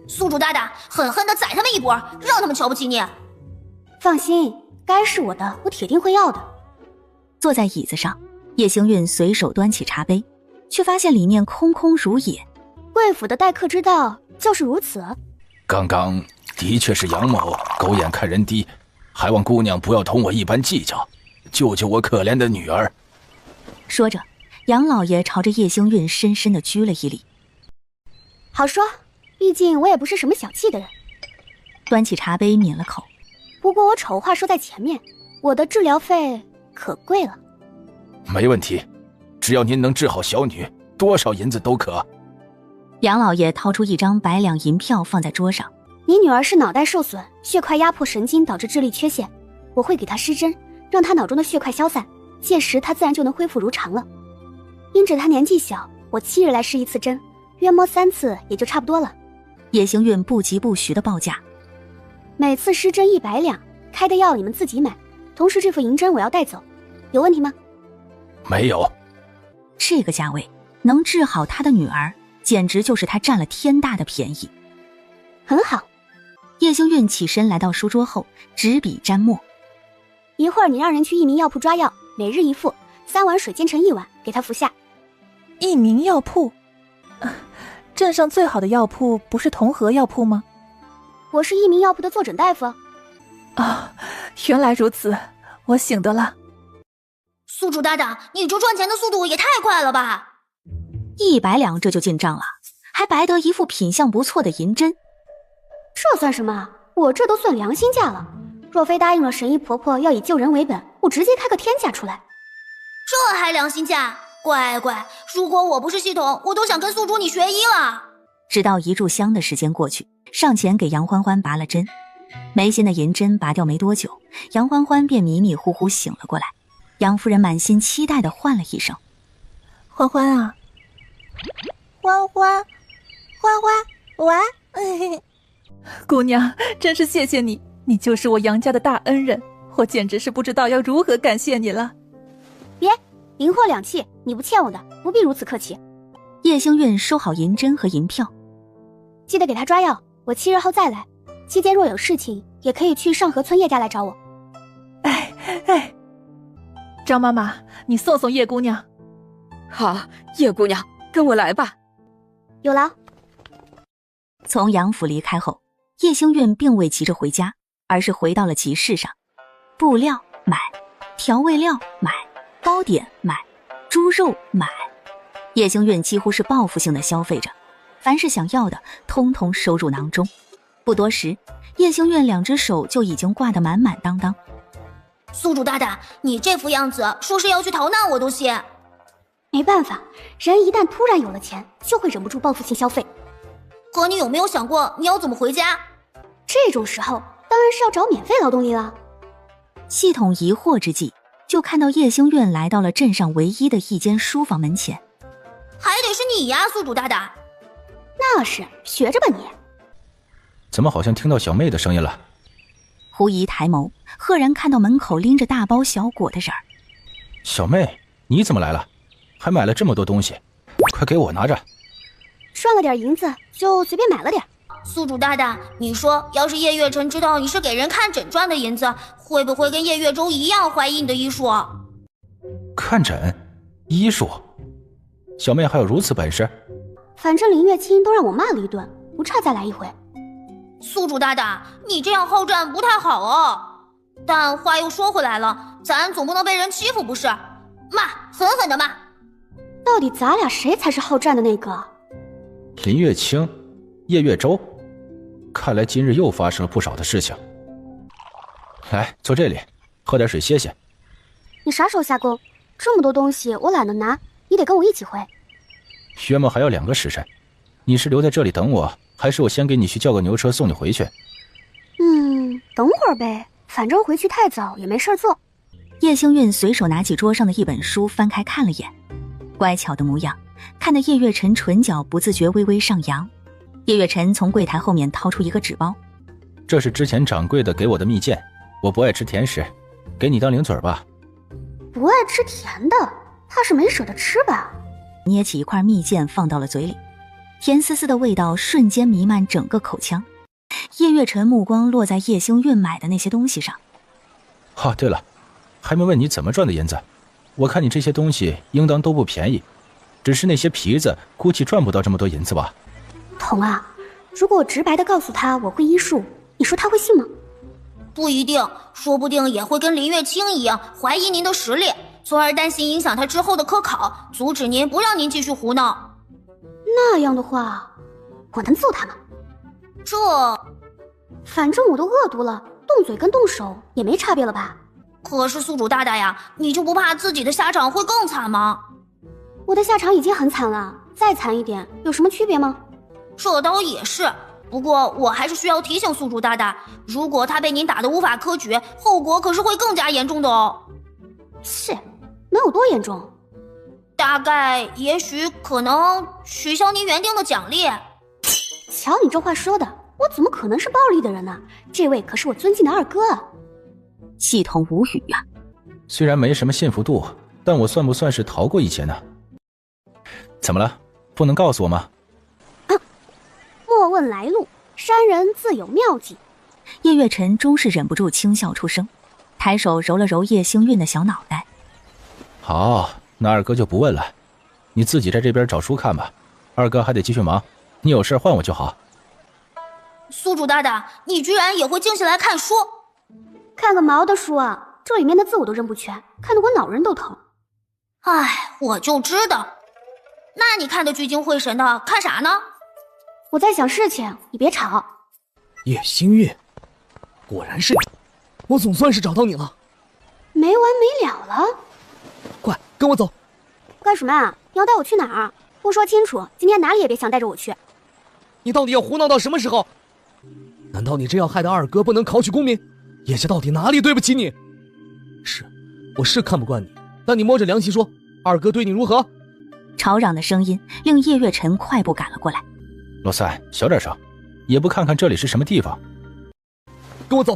宿主大大，狠狠地宰他们一波，让他们瞧不起你。放心，该是我的，我铁定会要的。坐在椅子上，叶星韵随手端起茶杯，却发现里面空空如也。贵府的待客之道就是如此。刚刚的确是杨某狗眼看人低，还望姑娘不要同我一般计较，救救我可怜的女儿。说着，杨老爷朝着叶星韵深深地鞠了一礼。好说，毕竟我也不是什么小气的人。端起茶杯抿了口。不过我丑话说在前面，我的治疗费可贵了。没问题，只要您能治好小女，多少银子都可。杨老爷掏出一张100两银票放在桌上。你女儿是脑袋受损，血块压迫神经导致智力缺陷，我会给她施针，让她脑中的血块消散，届时她自然就能恢复如常了。因着她年纪小，我7日来施一次针，约摸3次也就差不多了。叶星韵不疾不徐的报价。每次施针100两，开的药你们自己买，同时这副银针我要带走，有问题吗？没有。这个价位能治好他的女儿，简直就是他占了天大的便宜。很好。叶星韵起身来到书桌后，执笔沾墨。一会儿你让人去益民药铺抓药，每日1副，3碗水煎成1碗，给他服下。益民药铺？镇上最好的药铺不是同和药铺吗？我是益民药铺的坐诊大夫。啊，原来如此，我醒得了。宿主大大，你这赚钱的速度也太快了吧！100两这就进账了，还白得一副品相不错的银针。这算什么？我这都算良心价了。若非答应了神医婆婆要以救人为本，我直接开个天价出来。这还良心价？乖乖，如果我不是系统，我都想跟宿主你学医了。直到一炷香的时间过去，上前给杨欢欢拔了针。眉心的银针拔掉没多久，杨欢欢便迷迷糊糊醒了过来。杨夫人满心期待地唤了一声：“欢欢啊，欢欢，喂！”姑娘，真是谢谢你，你就是我杨家的大恩人，我简直是不知道要如何感谢你了。别，银货两讫，你不欠我的，不必如此客气。叶星运收好银针和银票，记得给他抓药，我7日后再来。期间若有事情，也可以去上河村叶家来找我。哎，张妈妈，你送送叶姑娘。好，叶姑娘，跟我来吧。有劳。从杨府离开后，叶星运并未急着回家，而是回到了集市上。布料买，调味料买，糕点买，猪肉买。叶星运几乎是报复性的消费着，凡是想要的通通收入囊中。不多时，叶星运2只手就已经挂得满满当当。宿主大大，你这副样子，说是要去逃难我都信。没办法，人一旦突然有了钱，就会忍不住报复性消费。可你有没有想过你要怎么回家？这种时候当然是要找免费劳动力了。系统疑惑之际，就看到叶星运来到了镇上唯一的一间书房门前。还得是你呀，宿主大大。那是，学着吧你。怎么好像听到小妹的声音了？狐疑抬眸，赫然看到门口拎着大包小裹的人儿。小妹，你怎么来了？还买了这么多东西，快给我拿着。赚了点银子，就随便买了点。宿主大大，你说要是叶月辰知道你是给人看诊赚的银子，会不会跟叶月舟一样怀疑你的医术？看诊？医术？小妹还有如此本事？反正林月清都让我骂了一顿，不差再来一回。宿主大大，你这样好战不太好哦。但话又说回来了，咱总不能被人欺负不是？骂，狠狠的骂。到底咱俩谁才是好战的那个？林月清，叶月舟，看来今日又发生了不少的事情。来，坐这里，喝点水歇歇。你啥时候下工？这么多东西我懒得拿，你得跟我一起回。约莫还要2个时辰，你是留在这里等我，还是我先给你去叫个牛车送你回去？等会儿呗，反正回去太早也没事做。叶星运随手拿起桌上的一本书，翻开看了眼，乖巧的模样，看得叶月辰唇角不自觉微微上扬。叶月辰从柜台后面掏出一个纸包，这是之前掌柜的给我的蜜饯，我不爱吃甜食，给你当零嘴吧。不爱吃甜的，怕是没舍得吃吧？捏起一块蜜饯放到了嘴里，甜丝丝的味道瞬间弥漫整个口腔。叶月辰目光落在叶星运买的那些东西上。对了，还没问你怎么赚的银子。我看你这些东西应当都不便宜，只是那些皮子估计赚不到这么多银子吧？童啊，如果我直白的告诉他我会医术，你说他会信吗？不一定，说不定也会跟林月清一样怀疑您的实力，从而担心影响他之后的科考，阻止您不让您继续胡闹。那样的话，我能揍他吗？反正我都恶毒了，动嘴跟动手也没差别了吧？可是宿主大大呀，你就不怕自己的下场会更惨吗？我的下场已经很惨了，再惨一点有什么区别吗？这倒也是，不过我还是需要提醒宿主大大，如果他被您打得无法科举，后果可是会更加严重的哦。是，能有多严重？大概也许可能取消您原定的奖励。瞧你这话说的，我怎么可能是暴力的人呢？这位可是我尊敬的二哥啊！系统无语啊。虽然没什么信服度，但我算不算是逃过一劫呢？怎么了？不能告诉我吗？莫问来路，山人自有妙计。叶月辰终是忍不住轻笑出声，抬手揉了揉叶星运的小脑袋。好，那二哥就不问了，你自己在这边找书看吧，二哥还得继续忙，你有事换我就好。宿主大大，你居然也会静下来看书？看个毛的书啊，这里面的字我都认不全，看得我脑仁都疼。唉，我就知道。那你看得聚精会神的，看啥呢？我在想事情，你别吵。叶星运，果然是你，我总算是找到你了。没完没了了。快跟我走。干什么啊？你要带我去哪儿？不说清楚，今天哪里也别想带着我去。你到底要胡闹到什么时候？难道你这样害得二哥不能考取功名？叶家到底哪里对不起你？我是看不惯你，但你摸着良心说，二哥对你如何？吵嚷的声音令叶月辰快步赶了过来。老三，小点声，也不看看这里是什么地方。跟我走。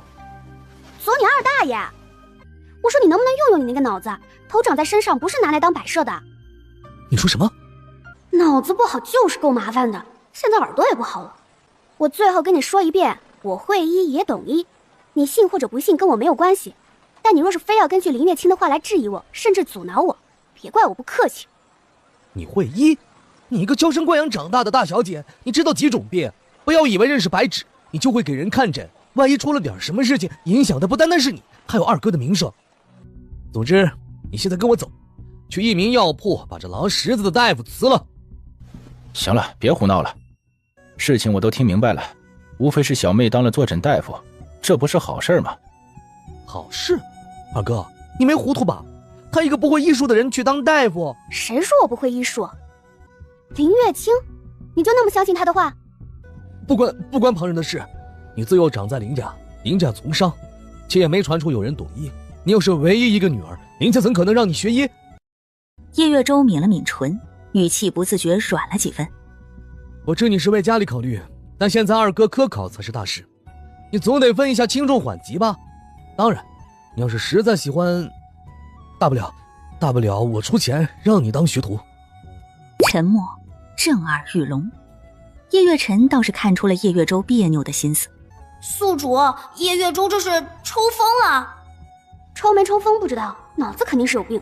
走你二大爷！我说你能不能用用你那个脑子？头长在身上不是拿来当摆设的。你说什么？脑子不好就是够麻烦的，现在耳朵也不好了。我最后跟你说一遍，我会医也懂医，你信或者不信跟我没有关系。但你若是非要根据林月清的话来质疑我，甚至阻挠我，别怪我不客气。你会医？你一个娇生惯养长大的大小姐，你知道几种病？不要以为认识白纸你就会给人看诊，万一出了点什么事情，影响的不单单是你，还有二哥的名声。总之，你现在跟我走，去益民药铺把这狼十字的大夫辞了。行了，别胡闹了，事情我都听明白了，无非是小妹当了坐诊大夫，这不是好事吗？好事？二哥，你没糊涂吧？他一个不会医术的人去当大夫？谁说我不会医术？林月清，你就那么相信他的话？不关旁人的事，你自幼长在林家，林家从商，且也没传出有人懂医。你又是唯一一个女儿，林家怎可能让你学医？叶月舟抿了抿唇，语气不自觉软了几分。我知你是为家里考虑，但现在二哥科考才是大事，你总得分一下轻重缓急吧。当然，你要是实在喜欢，大不了我出钱让你当学徒。沉默，震耳欲聋。叶月辰倒是看出了叶月舟别扭的心思。宿主，叶月舟这是抽风了。抽没抽风不知道，脑子肯定是有病。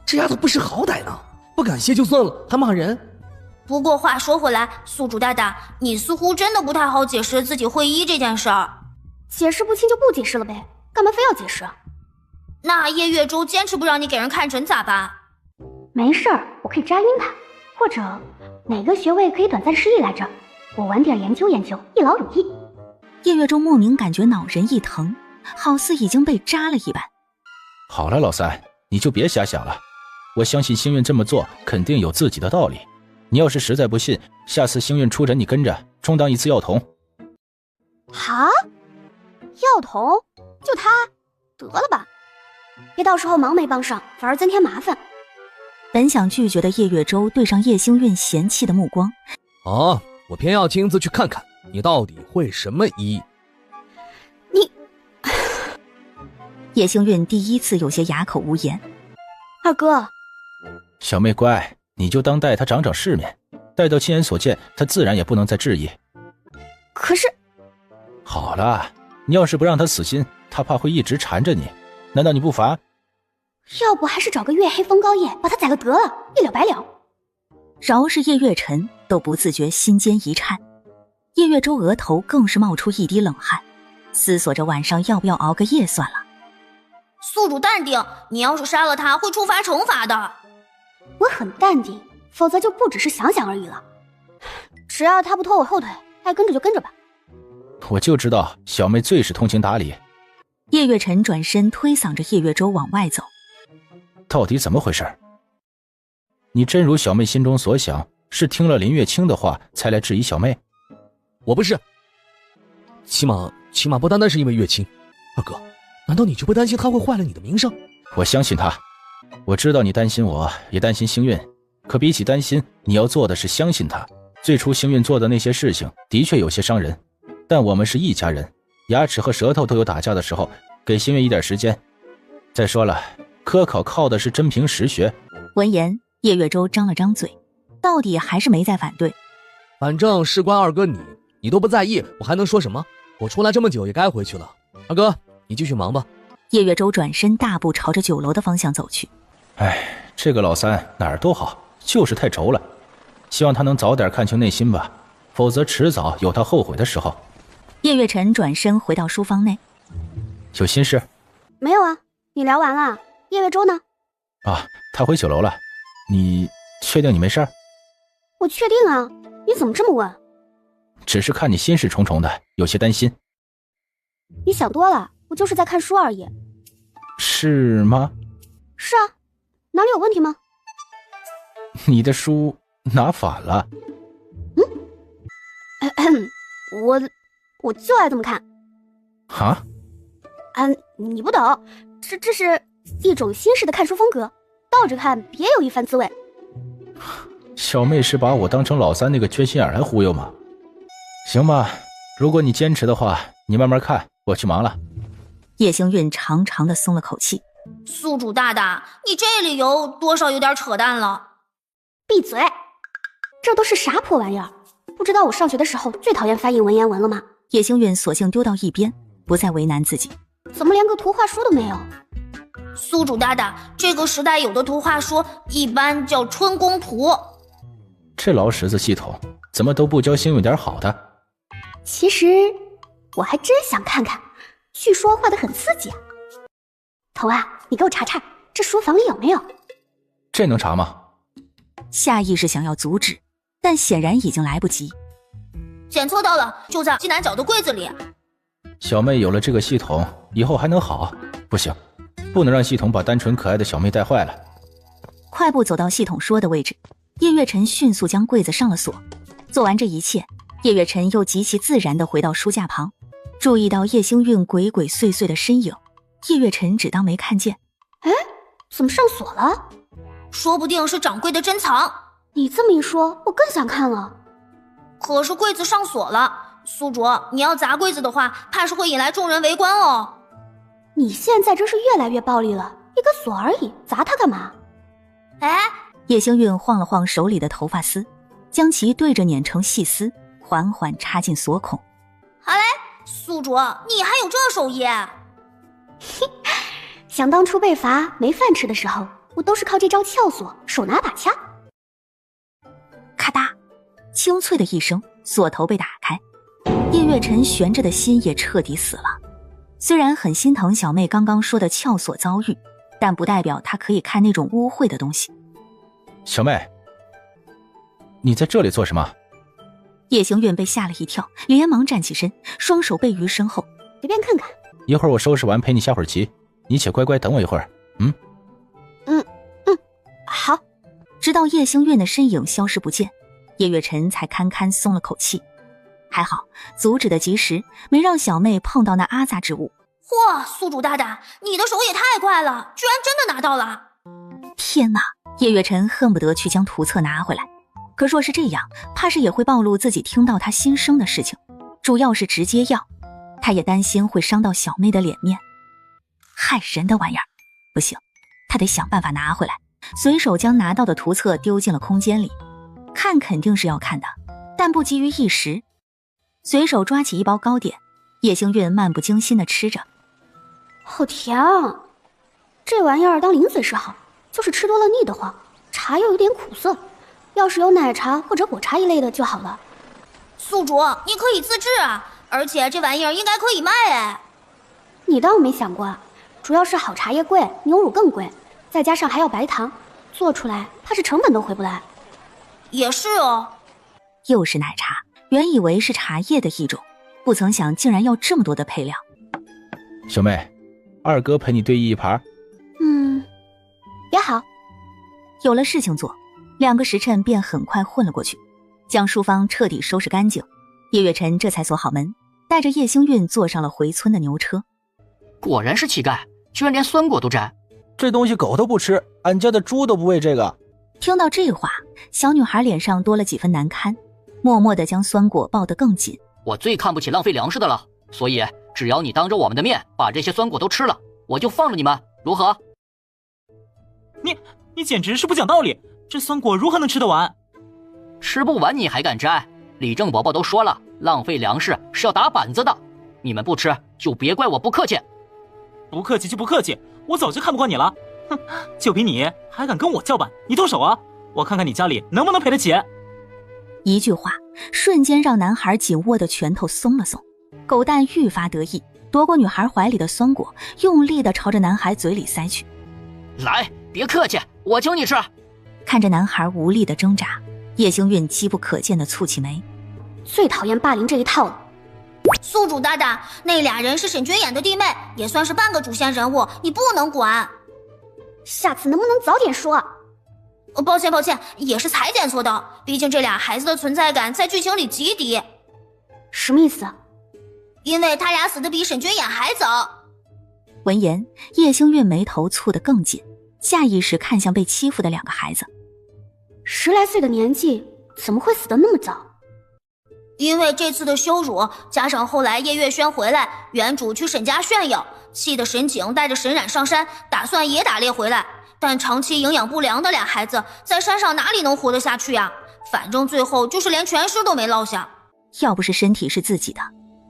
这丫头不识好歹呢，不感谢就算了，还骂人。不过话说回来，宿主大大，你似乎真的不太好解释自己会医这件事儿。解释不清就不解释了呗，干嘛非要解释？那叶月舟坚持不让你给人看诊咋办？没事儿，我可以扎晕他，或者哪个穴位可以短暂失忆来着？我晚点研究研究，一劳永逸。叶月舟莫名感觉脑仁一疼，好似已经被扎了一般。好了，老三，你就别瞎想了。我相信星运这么做肯定有自己的道理。你要是实在不信，下次星运出诊你跟着充当一次药童。哈？药童？就他？得了吧，别到时候忙没帮上，反而增添麻烦。本想拒绝的叶月舟对上叶星运嫌弃的目光。啊，我偏要亲自去看看你到底会什么医。你叶星运第一次有些哑口无言。二哥，小妹乖，你就当带他长长世面，待到亲眼所见，他自然也不能再质疑。可是好了，你要是不让他死心，他怕会一直缠着你，难道你不烦？要不还是找个月黑风高夜把他宰了得了，一了百了。饶是叶月辰都不自觉心间一颤，叶月舟额头更是冒出一滴冷汗，思索着晚上要不要熬个夜算了。宿主淡定，你要是杀了他会触发惩罚的。我很淡定，否则就不只是想想而已了。只要他不拖我后腿，爱跟着就跟着吧。我就知道小妹最是通情达理。叶月辰转身推搡着叶月舟往外走。到底怎么回事？你真如小妹心中所想，是听了林月清的话才来质疑小妹？我不是，起码不单单是因为月清。二哥，难道你就不担心他会坏了你的名声？我相信他，我知道你担心我，也担心星运，可比起担心，你要做的是相信他。最初星运做的那些事情的确有些伤人，但我们是一家人，牙齿和舌头都有打架的时候，给星运一点时间。再说了，科考靠的是真凭实学。闻言，叶月舟张了张嘴，到底还是没再反对。反正事关二哥你都不在意，我还能说什么？我出来这么久也该回去了。二哥，你继续忙吧。叶月舟转身大步朝着酒楼的方向走去。哎，这个老三哪儿都好，就是太轴了。希望他能早点看清内心吧，否则迟早有他后悔的时候。叶月辰转身回到书房内。有心事？没有啊，你聊完了。叶月舟呢？啊，他回酒楼了。你确定你没事？我确定啊，你怎么这么问？只是看你心事重重的，有些担心。你想多了，我就是在看书而已。是吗？是啊，哪里有问题吗？你的书拿反了。我就爱这么看。啊？你不懂，这是一种新式的看书风格，倒着看别有一番滋味。小妹是把我当成老三那个缺心眼来忽悠吗？行吧，如果你坚持的话，你慢慢看，我去忙了。叶星运长长的松了口气，宿主大大，你这理由多少有点扯淡了。闭嘴！这都是啥破玩意儿？不知道我上学的时候最讨厌翻译文言文了吗？叶星韵索性丢到一边，不再为难自己。怎么连个图画书都没有？宿主大大，这个时代有的图画书一般叫春宫图。这老石子系统怎么都不教星韵点好的？其实我还真想看看，据说画得很刺激啊。头啊，你给我查查，这书房里有没有？这能查吗？下意识想要阻止，但显然已经来不及。检测到了，就在西南角的柜子里。小妹有了这个系统，以后还能好？不行，不能让系统把单纯可爱的小妹带坏了。快步走到系统说的位置，叶月辰迅速将柜子上了锁。做完这一切，叶月辰又极其自然地回到书架旁，注意到叶星韵鬼鬼祟祟的身影，叶月辰只当没看见。哎，怎么上锁了？说不定是掌柜的珍藏。你这么一说，我更想看了。可是柜子上锁了，宿主，你要砸柜子的话，怕是会引来众人围观哦。你现在真是越来越暴力了，一个锁而已，砸它干嘛？哎，叶星韵晃了晃手里的头发丝，将其对着碾成细丝，缓缓插进锁孔。好嘞，宿主，你还有这手艺？想当初被罚没饭吃的时候，我都是靠这招撬锁，手拿把掐。咔嗒，清脆的一声，锁头被打开，叶月辰悬着的心也彻底死了。虽然很心疼小妹刚刚说的撬锁遭遇，但不代表她可以看那种污秽的东西。小妹，你在这里做什么？叶星韵被吓了一跳，连忙站起身，双手背于身后。随便看看。一会儿我收拾完陪你下会儿棋，你且乖乖等我一会儿。好。直到叶星韵的身影消失不见，叶月辰才堪堪松了口气。还好阻止的及时，没让小妹碰到那阿杂之物。嚯，宿主大大，你的手也太快了，居然真的拿到了！天哪，叶月辰恨不得去将图册拿回来，可若是这样，怕是也会暴露自己听到他心声的事情，主要是直接要，他也担心会伤到小妹的脸面。害人的玩意儿，不行，他得想办法拿回来。随手将拿到的图册丢进了空间里，看肯定是要看的，但不急于一时。随手抓起一包糕点，叶星韵漫不经心地吃着。好甜啊！这玩意儿当零嘴是好，就是吃多了腻得慌，茶又有点苦涩，要是有奶茶或者果茶一类的就好了。宿主，你可以自制啊，而且这玩意儿应该可以卖哎。你倒没想过，主要是好茶叶贵，牛乳更贵，再加上还要白糖，做出来怕是成本都回不来。也是哦。又是奶茶，原以为是茶叶的一种，不曾想竟然要这么多的配料。小妹，二哥陪你对弈一盘。也好。有了事情做，2个时辰便很快混了过去，将书房彻底收拾干净。叶月辰这才锁好门，带着叶星韵坐上了回村的牛车。果然是乞丐，居然连酸果都摘。这东西狗都不吃，俺家的猪都不喂这个。听到这话，小女孩脸上多了几分难堪，默默地将酸果抱得更紧。我最看不起浪费粮食的了，所以只要你当着我们的面把这些酸果都吃了，我就放了你们，如何？你简直是不讲道理，这酸果如何能吃得完？吃不完你还敢摘？李正伯伯都说了，浪费粮食是要打板子的。你们不吃，就别怪我不客气。不客气就不客气，我早就看不惯你了。哼，就凭你还敢跟我叫板？你动手啊！我看看你家里能不能赔得起。一句话瞬间让男孩紧握的拳头松了松，狗蛋愈发得意，夺过女孩怀里的酸果，用力地朝着男孩嘴里塞去。来，别客气，我请你吃。看着男孩无力的挣扎，叶星韵机不可见的蹙起眉。最讨厌霸凌这一套了。宿主大大，那俩人是沈君演的弟妹，也算是半个主线人物，你不能管。下次能不能早点说？抱歉，也是裁剪错的，毕竟这俩孩子的存在感在剧情里极低。什么意思？因为他俩死的比沈君演还早。闻言，叶星韵眉头蹙得更紧，下意识看向被欺负的2个孩子。 10来岁的年纪，怎么会死得那么早？因为这次的羞辱，加上后来叶月轩回来，原主去沈家炫耀，气得沈景带着沈冉上山，打算也打猎回来。但长期营养不良的俩孩子在山上哪里能活得下去呀？反正最后就是连全尸都没落下。要不是身体是自己的，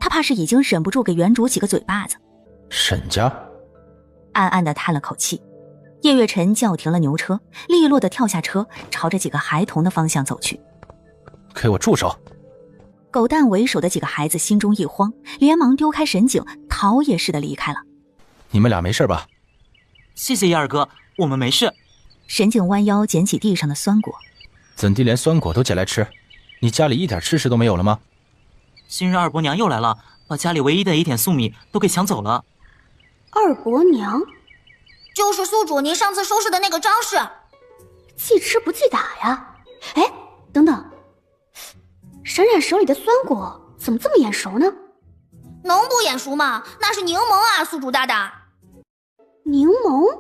他怕是已经忍不住给原主几个嘴巴子。沈家暗暗地叹了口气，叶月辰叫停了牛车，利落地跳下车，朝着几个孩童的方向走去。给我住手！狗蛋为首的几个孩子心中一慌，连忙丢开沈景，逃也似的离开了。你们俩没事吧？谢谢叶二哥，我们没事。沈景弯腰捡起地上的酸果。怎地连酸果都捡来吃？你家里一点吃食都没有了吗？今日二伯娘又来了，把家里唯一的一点粟米都给抢走了。二伯娘？就是宿主您上次收拾的那个张氏。记吃不记打呀？哎，等等，沈冉手里的酸果怎么这么眼熟呢？能不眼熟吗？那是柠檬啊，宿主大大。柠檬？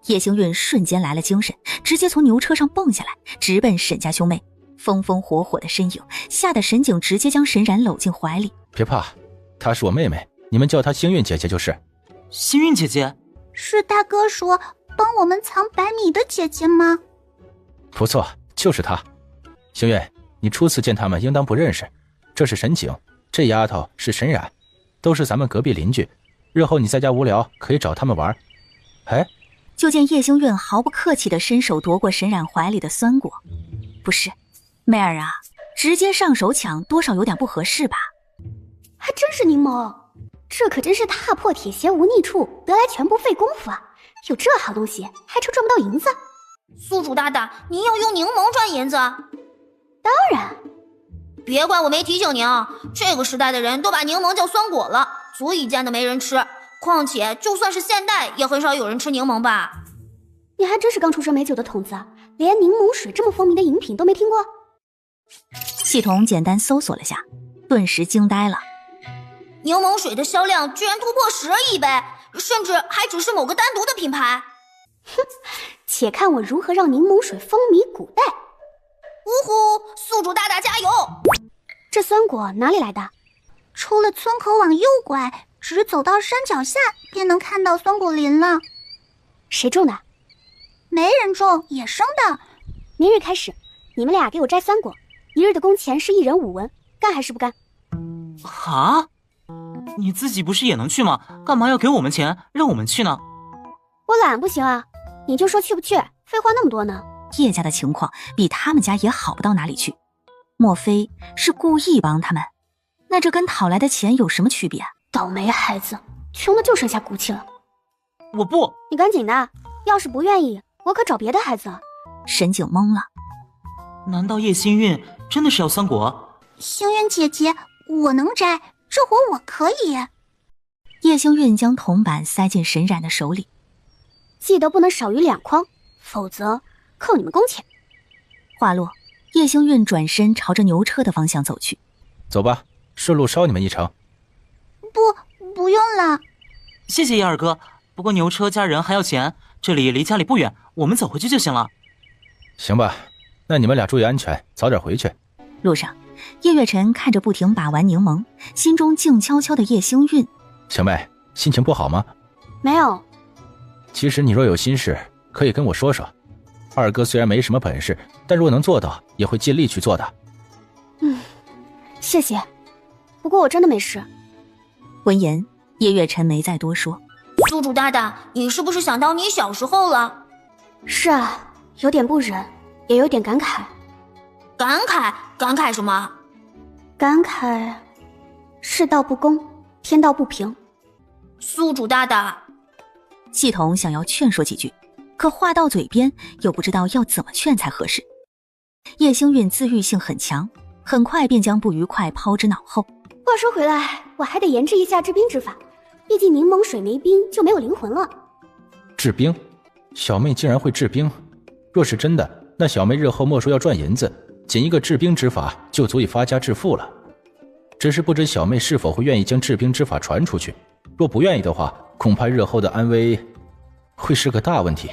叶星运瞬间来了精神，直接从牛车上蹦下来，直奔沈家兄妹。风风火火的身影吓得沈景直接将沈冉搂进怀里。别怕，她是我妹妹，你们叫她星运姐姐就是。星运姐姐？是大哥说帮我们藏白米的姐姐吗？不错，就是她。星运，你初次见他们应当不认识，这是沈景，这丫头是沈冉，都是咱们隔壁邻居，日后你在家无聊可以找他们玩。哎，就见叶星运毫不客气地伸手夺过沈冉怀里的酸果。不是妹儿啊，直接上手抢多少有点不合适吧？还真是柠檬，这可真是踏破铁鞋无觅处，得来全不费工夫啊！有这好东西还愁赚不到银子？宿主大大，您要用柠檬赚银子？当然。别怪我没提醒您啊，这个时代的人都把柠檬叫酸果了，足以见得没人吃。况且就算是现代，也很少有人吃柠檬吧？你还真是刚出生没久的童子，连柠檬水这么风靡的饮品都没听过？系统简单搜索了下，顿时惊呆了。柠檬水的销量居然突破12亿杯，甚至还只是某个单独的品牌。哼，且看我如何让柠檬水风靡古代。呜呼，宿主大大加油！这酸果哪里来的？出了村口往右拐，直走到山脚下便能看到酸果林了。谁种的？没人种，野生的。明日开始，你们俩给我摘酸果，一日的工钱是1人5文，干还是不干？啊？你自己不是也能去吗？干嘛要给我们钱，让我们去呢？我懒不行啊，你就说去不去，废话那么多呢。叶家的情况比他们家也好不到哪里去，莫非是故意帮他们？那这跟讨来的钱有什么区别？倒霉孩子，穷的就剩下骨气了。我不，你赶紧的，要是不愿意，我可找别的孩子。沈景懵了，难道叶星运真的是要酸果？星运姐姐，我能摘，这活我可以。叶星运将铜板塞进沈冉的手里，记得不能少于2筐，否则扣你们工钱。话落，叶星运转身朝着牛车的方向走去。走吧，顺路捎你们一程。不用了。谢谢叶二哥，不过牛车加人还要钱，这里离家里不远，我们走回去就行了。行吧，那你们俩注意安全，早点回去。路上，叶月辰看着不停把玩柠檬，心中静悄悄的叶星运。小妹，心情不好吗？没有。其实你若有心事，可以跟我说说。二哥虽然没什么本事，但若能做到，也会尽力去做的。谢谢，不过我真的没事。闻言，叶月辰没再多说。宿主大大，你是不是想到你小时候了？是啊，有点不忍，也有点感慨。感慨什么？感慨世道不公，天道不平。宿主大大，系统想要劝说几句，可话到嘴边又不知道要怎么劝才合适。叶星运自愈性很强，很快便将不愉快抛之脑后。话说回来，我还得研制一下制冰之法，毕竟柠檬水没冰就没有灵魂了。制冰？小妹竟然会制冰？若是真的，那小妹日后莫说要赚银子，仅一个制冰之法就足以发家致富了。只是不知小妹是否会愿意将制冰之法传出去，若不愿意的话，恐怕日后的安危会是个大问题。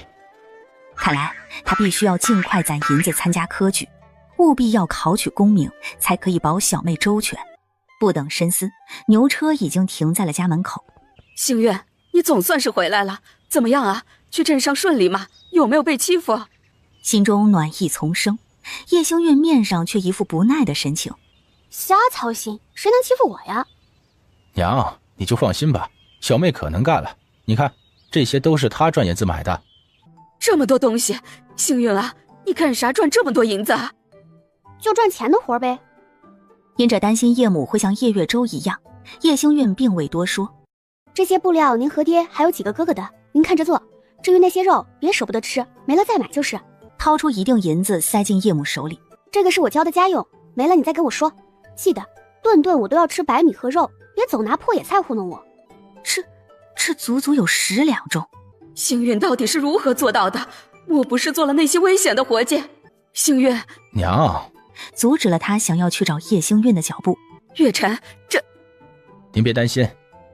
看来他必须要尽快攒银子参加科举，务必要考取功名，才可以保小妹周全。不等深思，牛车已经停在了家门口。星月，你总算是回来了，怎么样啊？去镇上顺利吗？有没有被欺负？心中暖意丛生，叶星月面上却一副不耐的神情。瞎操心，谁能欺负我呀？娘，你就放心吧，小妹可能干了。你看，这些都是她赚银子买的。这么多东西，星运啊，你干啥赚这么多银子啊？就赚钱的活呗。因着担心叶母会像叶月舟一样，叶星运并未多说。这些布料您和爹还有几个哥哥的，您看着做。至于那些肉，别舍不得吃，没了再买就是。掏出一锭银子塞进叶母手里。这个是我交的家用，没了你再跟我说。记得顿顿我都要吃白米和肉，别总拿破野菜糊弄我。这足足有10两重。星运到底是如何做到的？莫不是做了那些危险的活计？星运，娘，阻止了他想要去找叶星运的脚步。月晨，这……您别担心，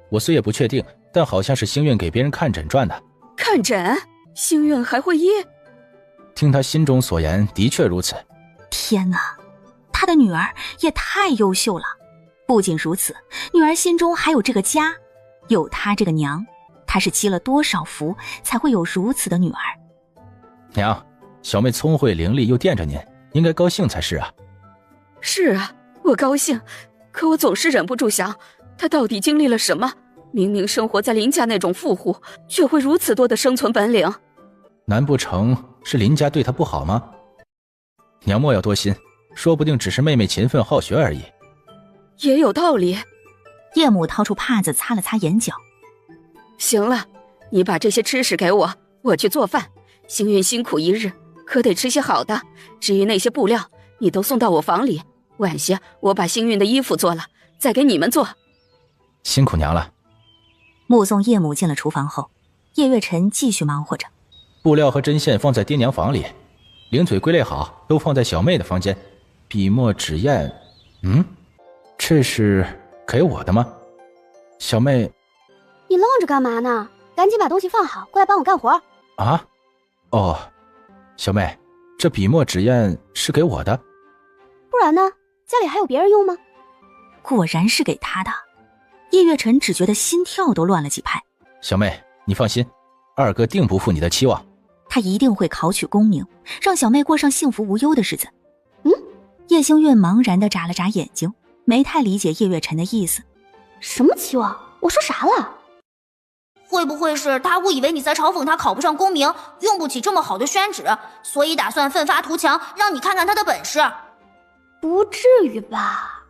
我虽也不确定，但好像是星运给别人看诊赚的。看诊？星运还会医？听他心中所言，的确如此。天哪，他的女儿也太优秀了。不仅如此，女儿心中还有这个家，有她这个娘，她是积了多少福，才会有如此的女儿。娘，小妹聪慧伶俐又惦着您，应该高兴才是啊。是啊，我高兴，可我总是忍不住想，她到底经历了什么？明明生活在林家那种富户，却会如此多的生存本领。难不成是林家对她不好吗？娘莫要多心，说不定只是妹妹勤奋好学而已。也有道理。叶母掏出帕子擦了擦眼角。行了，你把这些吃食给我，我去做饭。星运辛苦一日，可得吃些好的。至于那些布料，你都送到我房里。晚些我把星运的衣服做了，再给你们做。辛苦娘了。目送叶母进了厨房后，叶月辰继续忙活着。布料和针线放在爹娘房里，零嘴归类好，都放在小妹的房间。笔墨纸砚，这是给我的吗？小妹，你愣着干嘛呢？赶紧把东西放好，过来帮我干活。啊？哦，小妹，这笔墨纸砚是给我的？不然呢？家里还有别人用吗？果然是给他的。叶月辰只觉得心跳都乱了几拍。小妹，你放心，二哥定不负你的期望。他一定会考取功名，让小妹过上幸福无忧的日子。叶星运茫然地眨了眨眼睛，没太理解叶月辰的意思。什么期望？我说啥了？会不会是他误以为你在嘲讽他考不上功名，用不起这么好的宣纸，所以打算奋发图强，让你看看他的本事？不至于吧？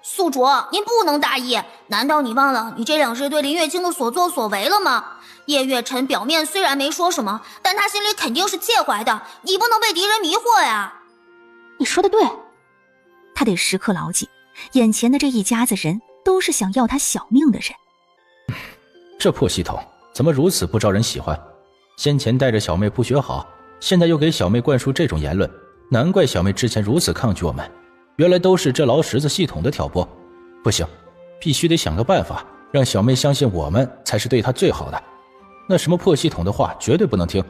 宿主，您不能大意，难道你忘了你这2日对林月清的所作所为了吗？叶月辰表面虽然没说什么，但他心里肯定是介怀的，你不能被敌人迷惑呀。你说的对。他得时刻牢记，眼前的这一家子人都是想要他小命的人。这破系统怎么如此不招人喜欢？先前带着小妹不学好，现在又给小妹灌输这种言论，难怪小妹之前如此抗拒我们，原来都是这劳什子系统的挑拨。不行，必须得想个办法，让小妹相信我们才是对她最好的。那什么破系统的话绝对不能听。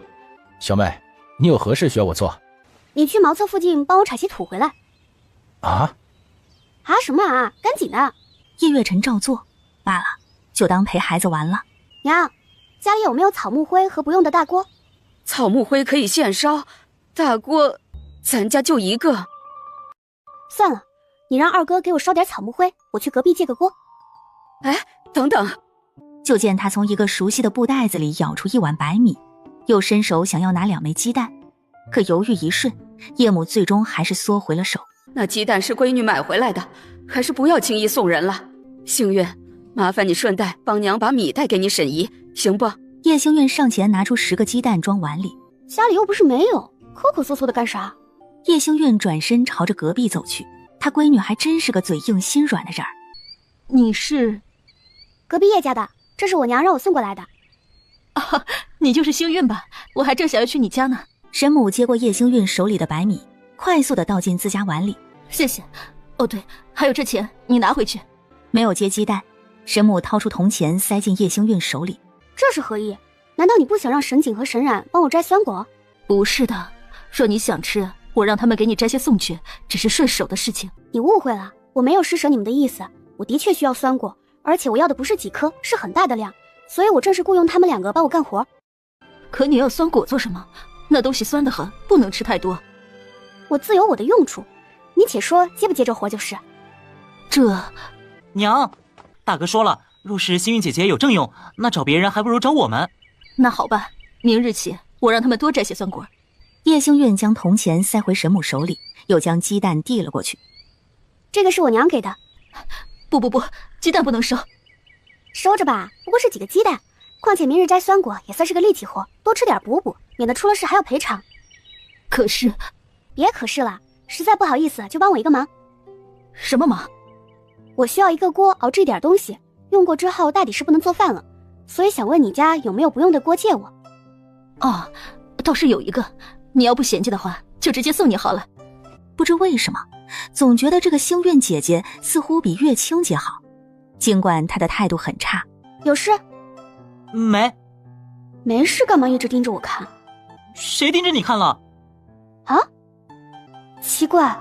小妹，你有何事需要我做？你去茅厕附近帮我铲些土回来。啊什么啊，赶紧的。叶月辰照做，罢了，就当陪孩子玩了。娘，家里有没有草木灰和不用的大锅？草木灰可以现烧，大锅咱家就一个。算了，你让二哥给我烧点草木灰，我去隔壁借个锅。哎，等等。就见他从一个熟悉的布袋子里舀出1碗白米，又伸手想要拿2枚鸡蛋，可犹豫一瞬，叶母最终还是缩回了手。那鸡蛋是闺女买回来的，还是不要轻易送人了。星运，麻烦你顺带帮娘把米带给你沈姨，行不？叶星运上前拿出10个鸡蛋装碗里。家里又不是没有，抠抠搜搜的干啥？叶星运转身朝着隔壁走去，他闺女还真是个嘴硬心软的人儿。你是？隔壁叶家的，这是我娘让我送过来的。啊，你就是星运吧？我还正想要去你家呢。沈母接过叶星运手里的白米，快速地倒进自家碗里。谢谢。哦对，还有这钱，你拿回去。没有接鸡蛋，沈母掏出铜钱塞进叶星运手里。这是何意？难道你不想让沈景和沈冉帮我摘酸果？不是的，若你想吃，我让他们给你摘些送去，只是顺手的事情。你误会了，我没有施舍你们的意思。我的确需要酸果，而且我要的不是几颗，是很大的量，所以我正式雇佣他们2个帮我干活。可你要酸果做什么？那东西酸得很，不能吃太多。我自有我的用处，你且说接不接这活就是。这……娘，大哥说了，若是幸运姐姐有正用，那找别人还不如找我们。那好吧，明日起我让他们多摘些酸果。叶星运将铜钱塞回神母手里，又将鸡蛋递了过去。这个是我娘给的。不，鸡蛋不能收。收着吧，不过是几个鸡蛋。况且明日摘酸果也算是个力气活，多吃点补补，免得出了事还要赔偿。可是……别可是了，实在不好意思就帮我一个忙。什么忙？我需要一个锅熬制一点东西，用过之后大抵是不能做饭了，所以想问你家有没有不用的锅借我。哦，倒是有一个，你要不嫌弃的话就直接送你好了。不知为什么总觉得这个星运姐姐似乎比月清姐好，尽管她的态度很差。有事？没事干嘛一直盯着我看？谁盯着你看了？啊？奇怪，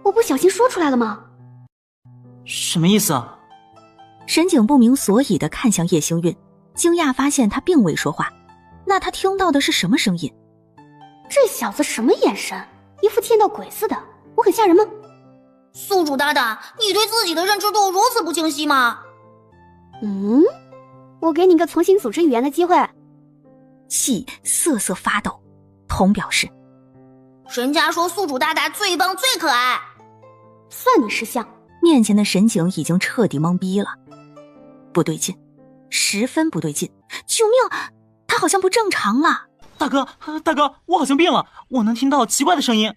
我不小心说出来了吗？什么意思啊？沈景不明所以地看向叶星运，惊讶发现他并未说话。那他听到的是什么声音？这小子什么眼神？一副见到鬼似的，我很吓人吗？宿主大大，你对自己的认知度如此不清晰吗？我给你个重新组织语言的机会。气瑟瑟发抖，同表示人家说宿主大大最棒最可爱，算你识相。面前的沈景已经彻底懵逼了，不对劲，十分不对劲！救命，他好像不正常了。大哥，我好像病了，我能听到奇怪的声音。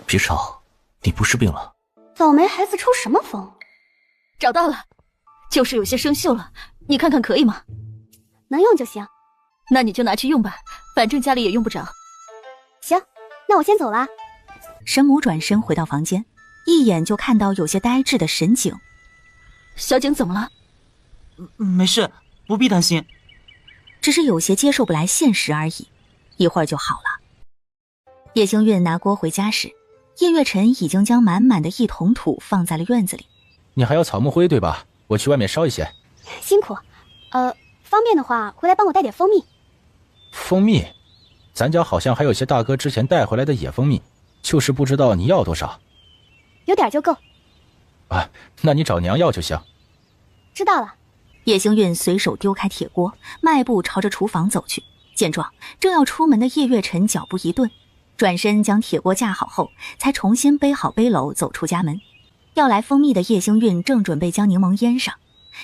别吵，你不是病了？倒霉孩子抽什么风？找到了，就是有些生锈了，你看看可以吗？能用就行。那你就拿去用吧，反正家里也用不着。行，那我先走了。神母转身回到房间，一眼就看到有些呆滞的沈景。小景怎么了？没事，不必担心，只是有些接受不来现实而已，一会儿就好了。叶星运拿锅回家时，叶月辰已经将满满的一桶土放在了院子里。你还要草木灰对吧？我去外面烧一些。辛苦，方便的话回来帮我带点蜂蜜。蜂蜜？咱家好像还有些大哥之前带回来的野蜂蜜，就是不知道你要多少。有点就够。啊，那你找娘要就行。知道了。叶星运随手丢开铁锅，迈步朝着厨房走去。见状，正要出门的叶月辰脚步一顿，转身将铁锅架好后，才重新背好背篓走出家门。要来蜂蜜的叶星运正准备将柠檬腌上，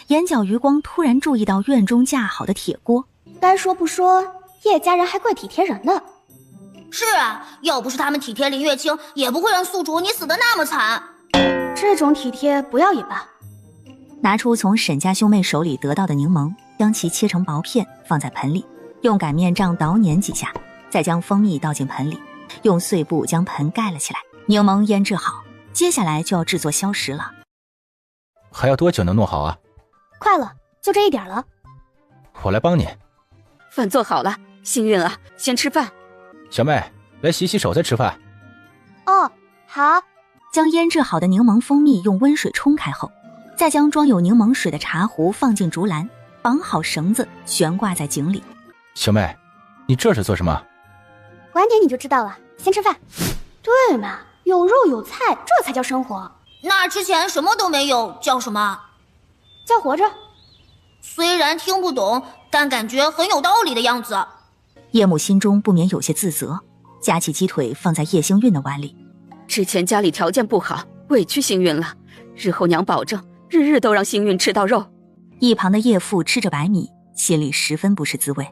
眼角余光突然注意到院中架好的铁锅。该说不说，叶家人还怪体贴人的。是啊，要不是他们体贴林月清，也不会让宿主你死得那么惨。这种体贴不要也罢。拿出从沈家兄妹手里得到的柠檬，将其切成薄片放在盆里，用擀面杖捣捻几下，再将蜂蜜倒进盆里，用碎布将盆盖了起来。柠檬腌制好，接下来就要制作消食了。还要多久能弄好啊？快了，就这一点了。我来帮你。饭做好了，幸运啊，先吃饭。小妹，来洗洗手再吃饭。哦，好。将腌制好的柠檬蜂蜜用温水冲开后，再将装有柠檬水的茶壶放进竹篮，绑好绳子悬挂在井里。小妹，你这是做什么？晚点你就知道了，先吃饭。对嘛，有肉有菜，这才叫生活。那之前什么都没有，叫什么？叫活着。虽然听不懂，但感觉很有道理的样子。叶母心中不免有些自责，夹起鸡腿放在叶星运的碗里。之前家里条件不好，委屈幸运了，日后娘保证日日都让幸运吃到肉。一旁的叶父吃着白米，心里十分不是滋味。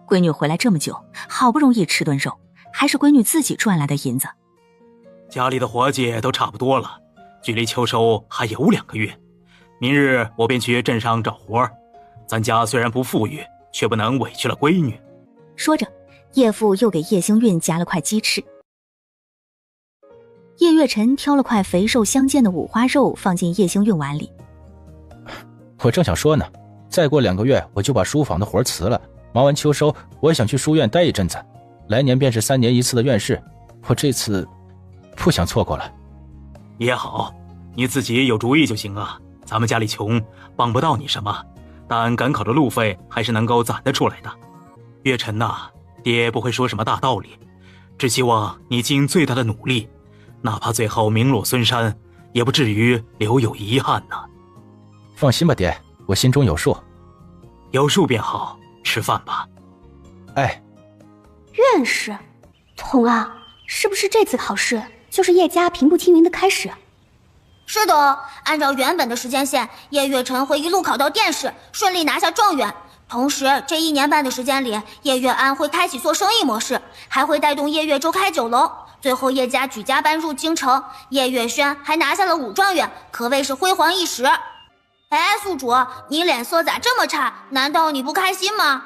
闺女回来这么久，好不容易吃顿肉，还是闺女自己赚来的银子。家里的活计都差不多了，距离秋收还有2个月，明日我便去镇上找活儿。咱家虽然不富裕，却不能委屈了闺女。说着，叶父又给叶星运夹了块鸡翅。叶月辰挑了块肥瘦相间的五花肉放进叶星运碗里。我正想说呢，再过2个月我就把书房的活辞了，忙完秋收，我也想去书院待一阵子。来年便是3年一次的院试，我这次不想错过了。也好，你自己有主意就行啊。咱们家里穷，帮不到你什么，但赶考的路费还是能够攒得出来的。月晨呐，爹不会说什么大道理，只希望你尽最大的努力，哪怕最后名落孙山，也不至于留有遗憾呢。放心吧，爹，我心中有数。有数便好，吃饭吧。哎，院士，童啊，是不是这次考试就是叶家平步青云的开始？是的，按照原本的时间线，叶月辰会一路考到殿试，顺利拿下状元。同时，这1年半的时间里，叶月安会开启做生意模式，还会带动叶月州开酒楼。最后，叶家举家搬入京城，叶月轩还拿下了5状元，可谓是辉煌一时。哎，宿主，你脸色咋这么差？难道你不开心吗？